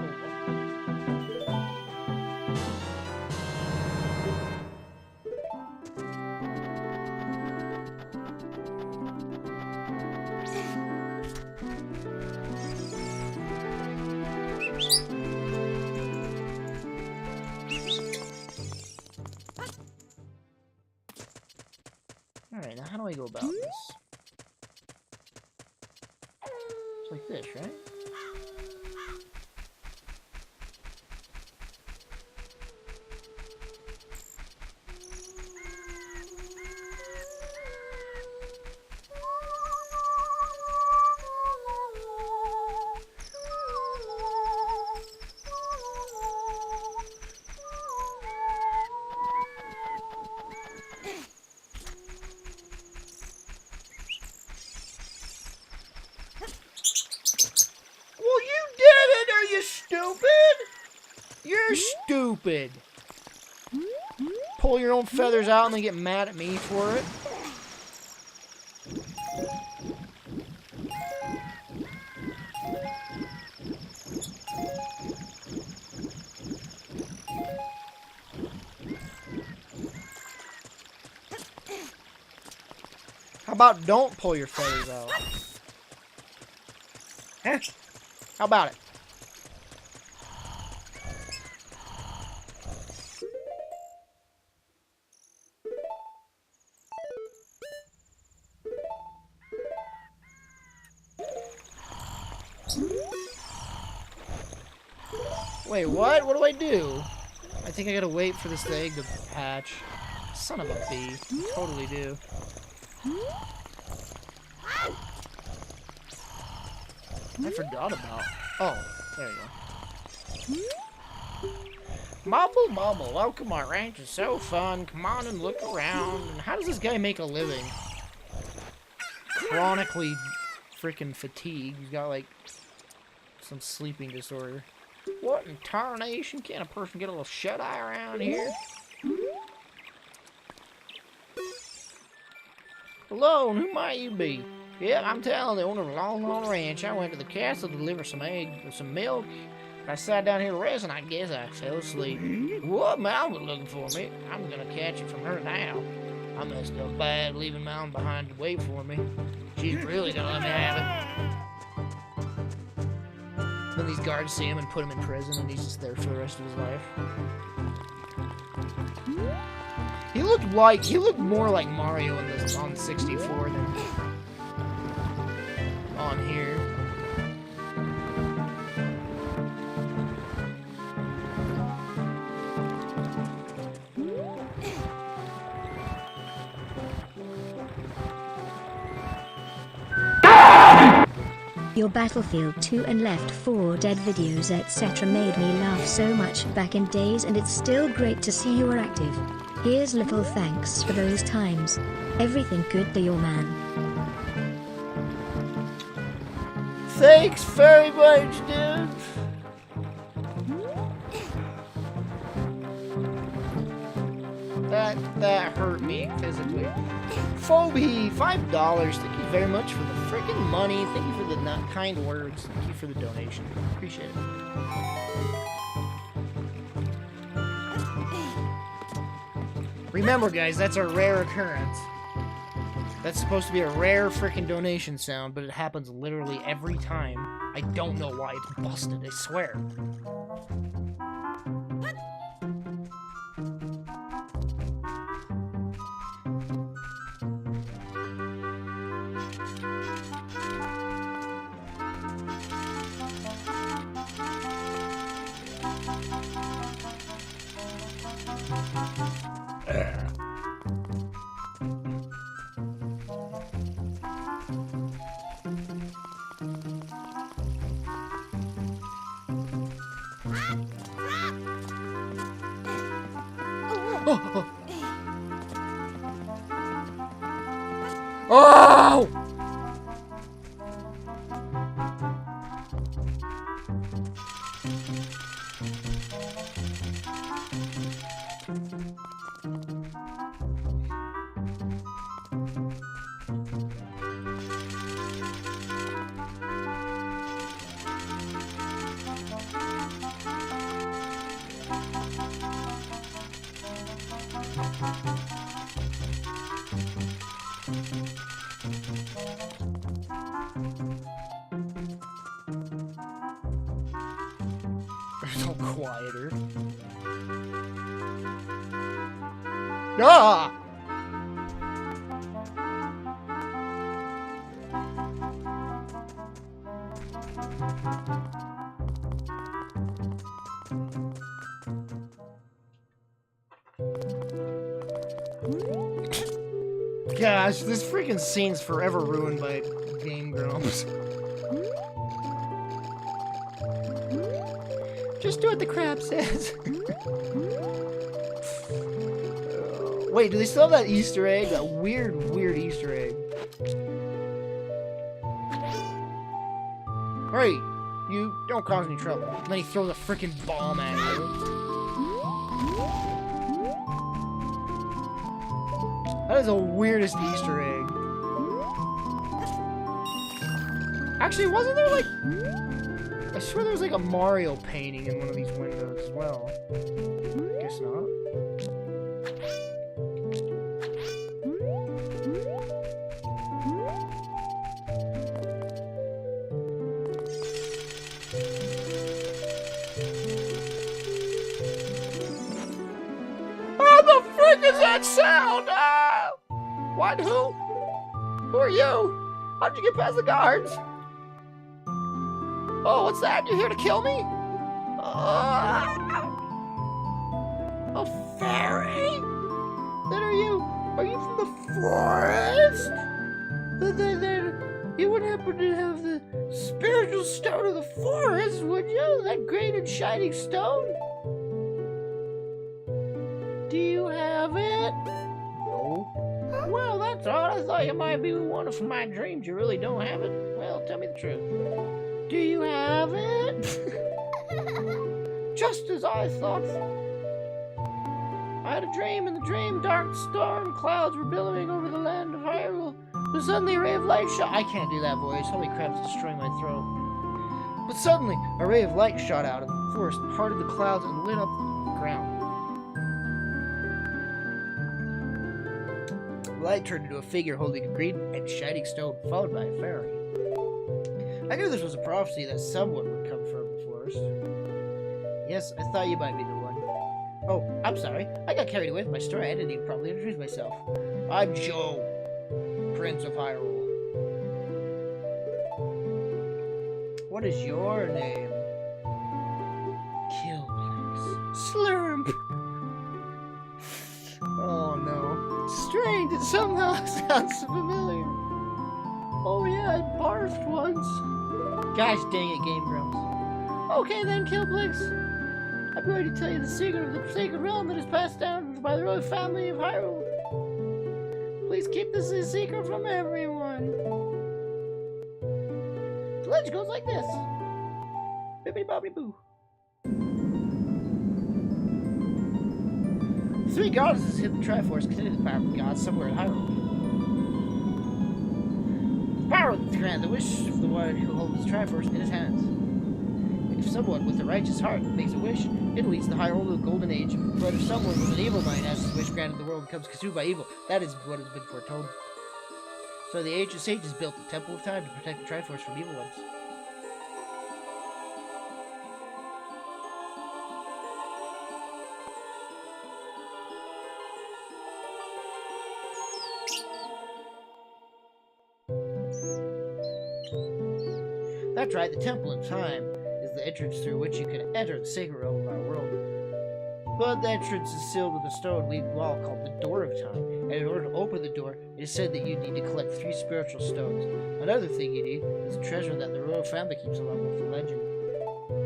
[SPEAKER 1] Alright, now how do I go about this? It's like this, right? You're stupid. Pull your own feathers out and then get mad at me for it. How about don't pull your feathers out? Huh? How about it? Wait, what? What do I do? I think I gotta wait for this egg to hatch. Son of a bee. I totally do. I forgot about... Oh, there you go. Mumble, mumble. Welcome, our ranch is so fun. Come on and look around. And how does this guy make a living? Chronically freaking fatigued. He's got, like, some sleeping disorder. What in tarnation? Can't a person get a little shut-eye around here? Hello, who might you be? Yeah, I'm telling the owner of a long ranch. I went to the castle to deliver some eggs and some milk. I sat down here to rest, and I guess I fell asleep. What? Mom was looking for me. I'm gonna catch it from her now. I messed up bad, leaving Mom behind to wait for me. She's really gonna let me have it. Then these guards see him and put him in prison, and he's just there for the rest of his life. He looked more like Mario in this on 64 than on here.
[SPEAKER 6] Your Battlefield 2 and Left 4 Dead videos etc. made me laugh so much back in days, and it's still great to see you are active. Here's little thanks for those times. Everything good to your man.
[SPEAKER 1] Thanks very much, dude. That hurt me physically. Phoebe, $5. Thank you very much for the freaking money. Thank you for the kind words. Thank you for the donation. Appreciate it. Remember, guys, that's a rare occurrence. That's supposed to be a rare freaking donation sound, but it happens literally every time. I don't know why it's busted, I swear. Oh! So quieter. Ah! Gosh, this freaking scene's forever ruined by Game Grumps. Just do what the crab says. Wait, do they still have that Easter egg? That weird Easter egg. Hey, you don't cause any trouble. And then he throws a freaking bomb at you. That is the weirdest Easter egg. Actually, wasn't there like... I swear there was like a Mario painting in one of these windows as well. Guess not. What the frick is that sound? What? Who? Who are you? How'd you get past the guards? Oh, what's that? You're here to kill me? A fairy? Then are you from the forest? Then you would happen to have the spiritual stone of the forest, would you? That great and shining stone? Do you have it? No. Well, that's odd. I thought you might be one of my dreams. You really don't have it? Well, tell me the truth. Do you have it? Just as I thought. I had a dream. In the dream, dark storm clouds were billowing over the land of Hyrule. But suddenly a ray of light shot. I can't do that voice. Holy crap, it's destroying my throat. But suddenly a ray of light shot out of the forest, parted the clouds, and lit up the ground. The light turned into a figure holding a green and shining stone, followed by a fairy. I knew this was a prophecy that someone would come from the forest. Yes, I thought you might be the one. Oh, I'm sorry. I got carried away with my story. I didn't even properly introduce myself. I'm Joe, Prince of Hyrule. What is your name? Kilplix. Slurp! Oh no. Strange, it somehow sounds familiar. Oh yeah, I barfed once. Gosh dang it, Game Grumps. Okay then, Kilplix. I'm going to tell you the secret of the sacred realm that is passed down by the royal family of Hyrule. Please keep this a secret from everyone. The legend goes like this. Bibbidi bobbidi boo. Three goddesses hid the Triforce connected to the power of God somewhere in Hyrule. The power to grant the wish of the one who holds the Triforce in his hands. If someone with a righteous heart makes a wish, it leads the Hyrule to the Golden Age. But if someone with an evil mind asks his wish granted, the world becomes consumed by evil. That is what has been foretold. So the ancient sages built the Temple of Time to protect the Triforce from evil ones. That's right, the Temple of Time is the entrance through which you can enter the sacred realm of our world. But the entrance is sealed with a stone leaf wall called the Door of Time, and in order to open the door, it is said that you need to collect 3 spiritual stones. Another thing you need is a treasure that the royal family keeps along with the legend.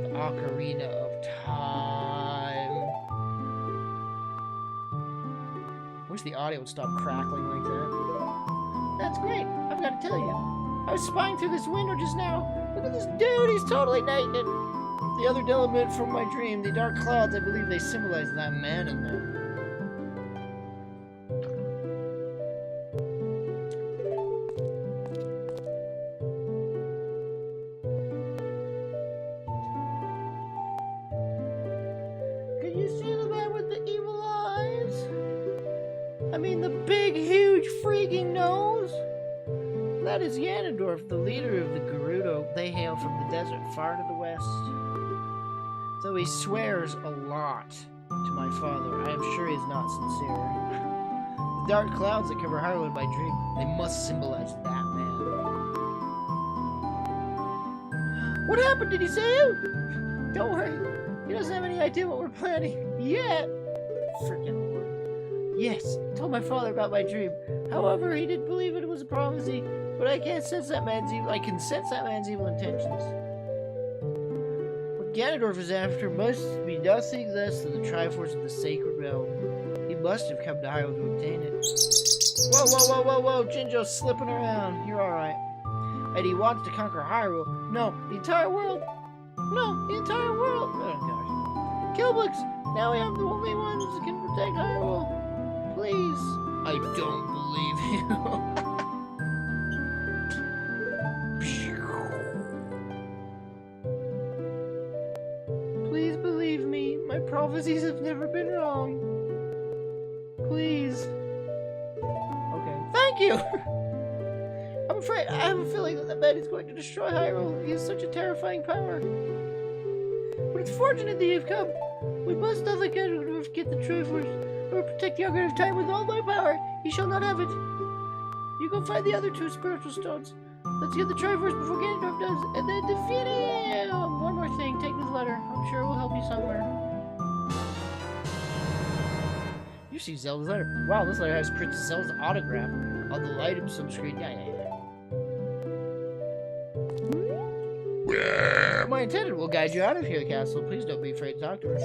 [SPEAKER 1] The Ocarina of Time. Wish the audio would stop crackling like that. That's great, I've got to tell you. I was spying through this window just now. Look at this dude, he's totally naked. The other element from my dream, the dark clouds, I believe they symbolize that man in there. Can you see the man with the evil eyes? I mean the big, huge, freaking nose? That is Ganondorf, the leader of the Gerudo. They hail from the desert far to the west. Though he swears a lot to my father, I am sure he is not sincere. The dark clouds that cover Hyrule in my dream, they must symbolize that man. What happened? Did he say you? Don't worry. He doesn't have any idea what we're planning yet. Freaking Lord. Yes, I told my father about my dream. However, he didn't believe it was a prophecy. But I can't sense that man's evil. I can sense that man's evil intentions. What Ganondorf is after must be nothing less than the Triforce of the Sacred Realm. He must have come to Hyrule to obtain it. Whoa, whoa, whoa, whoa, whoa! Jinjo's slipping around. You're all right. And he wants to conquer Hyrule. No, the entire world. No, the entire world. Oh gosh. Kilplix. Now we have the only ones that can protect Hyrule. Please. I don't believe you. Please believe me, my prophecies have never been wrong. Please. Okay, thank you! I'm afraid, I have a feeling that the man is going to destroy Hyrule. He has such a terrifying power. But it's fortunate that you've come. We must not let Ganondorf get the Triforce. I will protect the Ocarina of Time with all my power. He shall not have it. You go find the other 2 spiritual stones. Let's get the Triforce before Ganondorf does, and then defeat him! One more thing, take this letter. I'm sure it will help you somewhere. You see Zelda's letter. Wow, this letter has Princess Zelda's autograph on the item subscreen. Yeah. My attendant will guide you out of here, castle. Please don't be afraid to talk to her.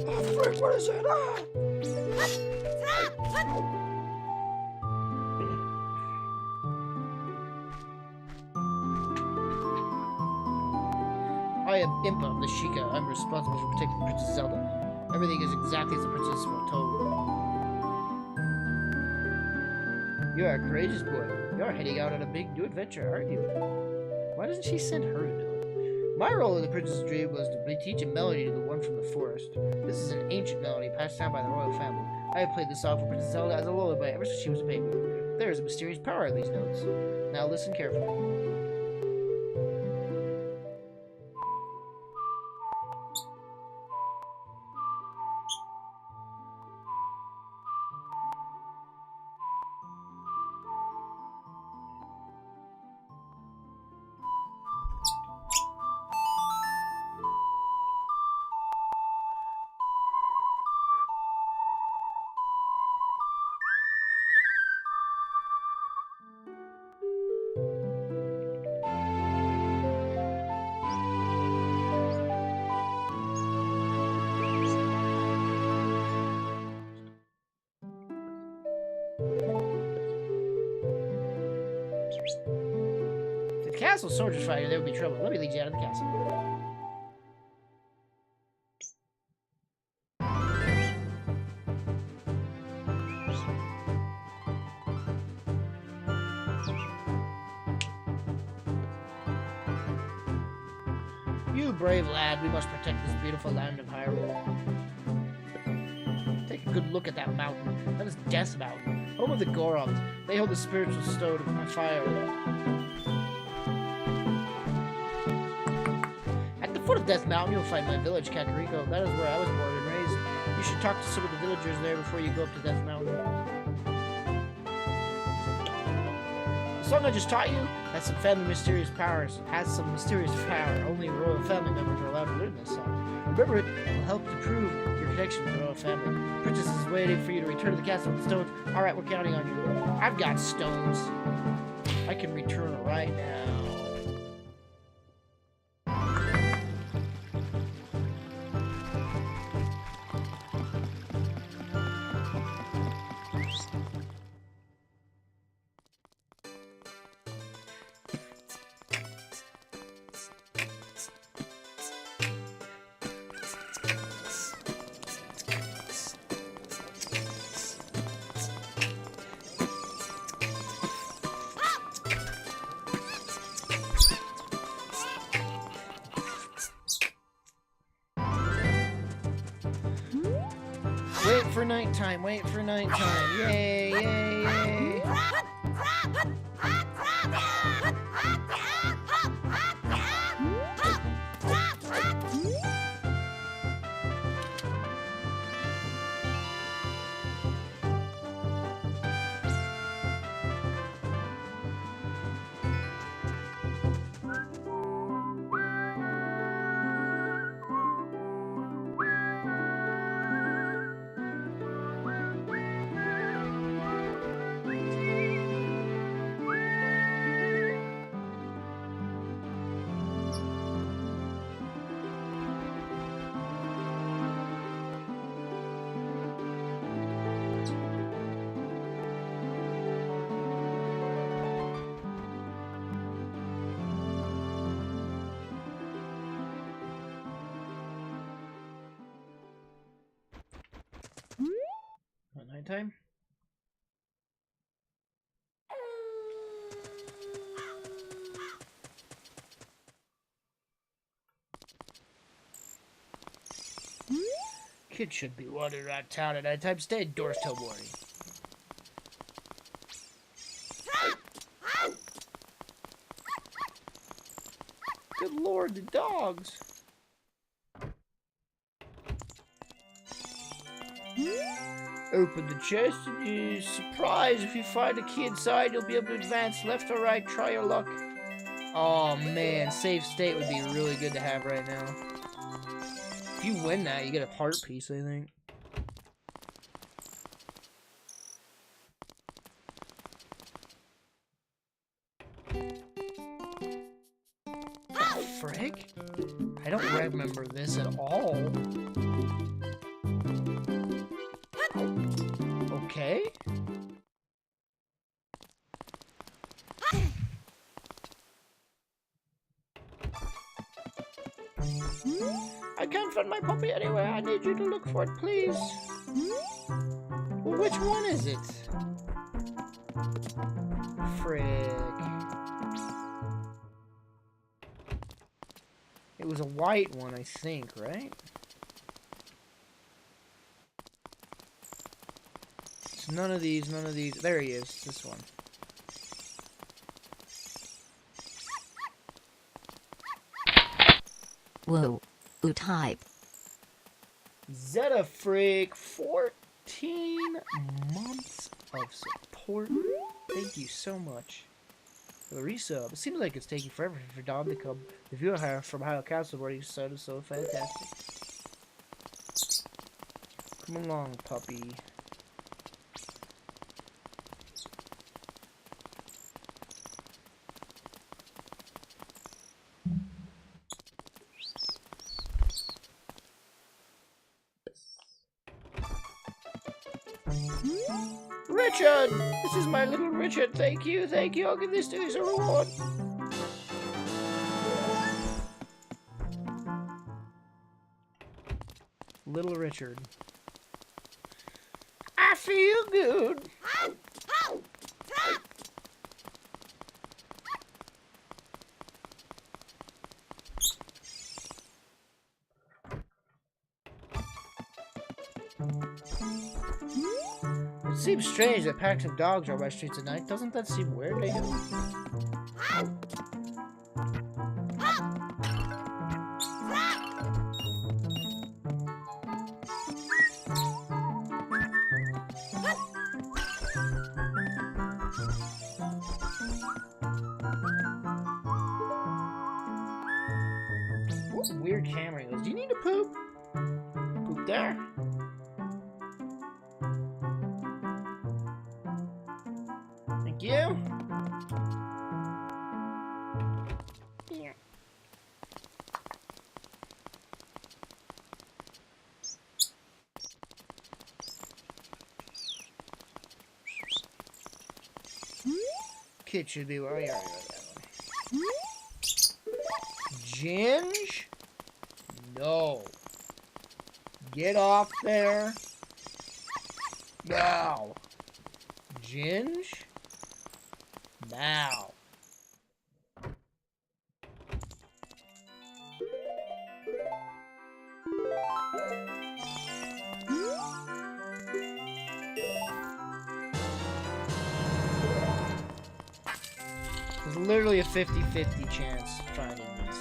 [SPEAKER 1] Oh, frick, what is it? Ah! I am Impa of the Sheikah. I'm responsible for protecting Princess Zelda. Everything is exactly as the princess foretold. You are a courageous boy. You're heading out on a big new adventure, aren't you? Why doesn't she send her to do it? My role in the princess's dream was to teach a melody to the one from the forest. This is an ancient melody passed down by the royal family. I have played this song for Princess Zelda as a lullaby ever since she was a baby. There is a mysterious power in these notes. Now listen carefully. If the castle soldiers fight you, there would be trouble. Let me lead you out of the castle. You brave lad, we must protect this beautiful land of Hyrule. Take a good look at that mountain. That is Death Mountain, home of the Gorons. They hold the spiritual stone of fire. At the foot of Death Mountain, you'll find my village, Kakariko. That is where I was born and raised. You should talk to some of the villagers there before you go up to Death Mountain. The song I just taught you has some mysterious power. Only royal family members are allowed to learn this song. Remember it will help to prove your connection to the royal family. Princess is waiting for you to return to the castle with stones. Alright, we're counting on you. I've got stones. I can return right now. Wait for nighttime, wait for nighttime. Yay, yay, yay. Nighttime? Kids should be wandering around town at nighttime. Stay indoors till morning. Good lord, the dogs! Open the chest and you're surprised if you find a key inside. You'll be able to advance left or right. Try your luck. Oh man, save state would be really good to have right now. If you win that, you get a heart piece, I think. The frick? I don't remember this at all. Okay. I can't find my puppy anywhere. I need you to look for it, please. Well, which one is it? Frick. It was a white one, I think, right? It's none of these, none of these. There he is, this one.
[SPEAKER 7] Whoa. OoT.
[SPEAKER 1] Zeta Freak, 14 months of support. Thank you so much for the resub. It seems like it's taking forever for Dom to come. The viewer from Ohio Castle already started so fantastic. Come along, puppy. Richard! This is my little Richard. Thank you, thank you. I'll give this to you as a reward. Little Richard. I feel good. It seems strange that packs of dogs are by streets at night. Doesn't that seem weird to you? What weird camera angles? Do you need to poop? Poop there. Thank you. Here. Kid should be where we are. Ginge? No. Get off there. Now. Ginge? Now. There's literally a 50-50 chance finding this.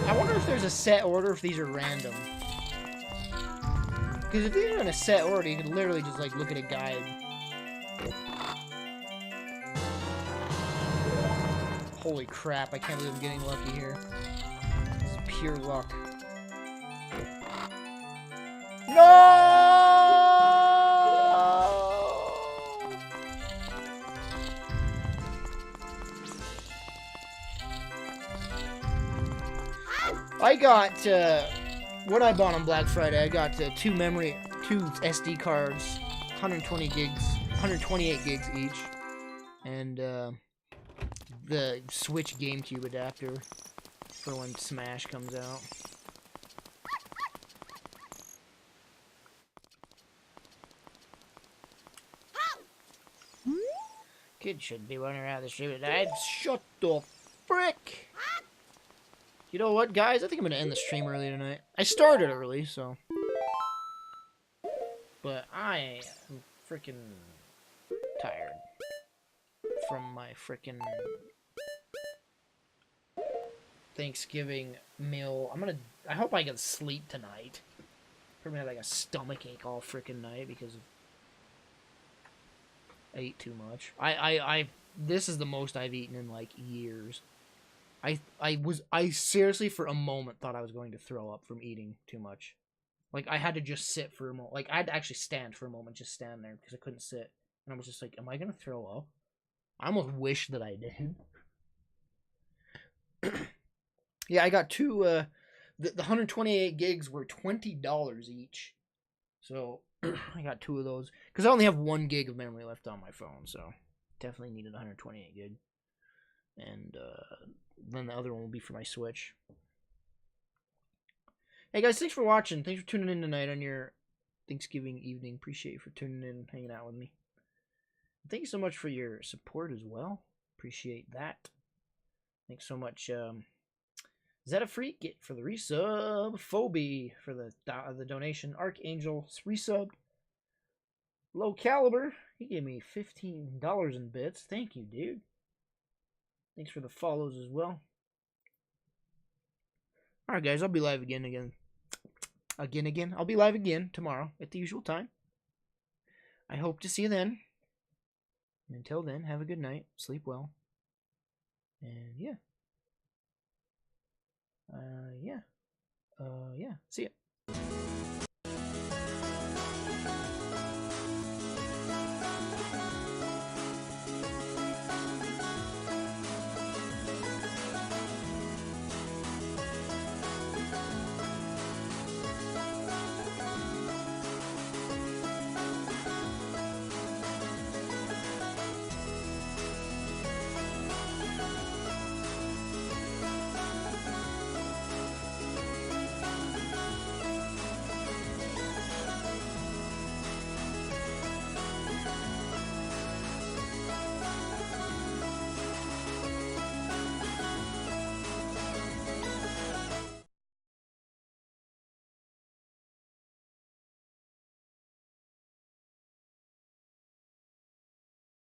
[SPEAKER 1] I wonder if there's a set order if these are random. Because if these are in a set order, you can literally just like look at a guide. Holy crap, I can't believe I'm getting lucky here. This is pure luck. No! I got, what I bought on Black Friday, I got two SD cards, 120 gigs, 128 gigs each, and the Switch GameCube adapter for when Smash comes out. Kid shouldn't be running around the street tonight. Shut the frick! You know what, guys? I think I'm gonna end the stream early tonight. I started early, so. But I am freaking tired from my freaking Thanksgiving meal. I hope I can sleep tonight. Probably have like a stomach ache all freaking night because I ate too much. This is the most I've eaten in like years. I seriously for a moment thought I was going to throw up from eating too much. Like I had to just sit for a moment. Like I had to actually stand for a moment, just stand there because I couldn't sit. And I was just like, am I gonna throw up? I almost wish that I did. Yeah, I got two the 128 gigs were $20 each. So I got 2 of those because I only have 1 gig of memory left on my phone. So definitely needed 128 gig. And then the other one will be for my Switch. Hey guys, thanks for watching. Thanks for tuning in tonight on your Thanksgiving evening. Appreciate you for tuning in and hanging out with me. Thank you so much for your support as well. Appreciate that. Thanks so much, Zeta Freak for the resub. Phoebe for the donation. Archangel resubbed. Low Caliber, he gave me $15 in bits. Thank you, dude. Thanks for the follows as well. Alright, guys, I'll be live again. I'll be live again tomorrow at the usual time. I hope to see you then. And until then, have a good night. Sleep well. And yeah. See ya.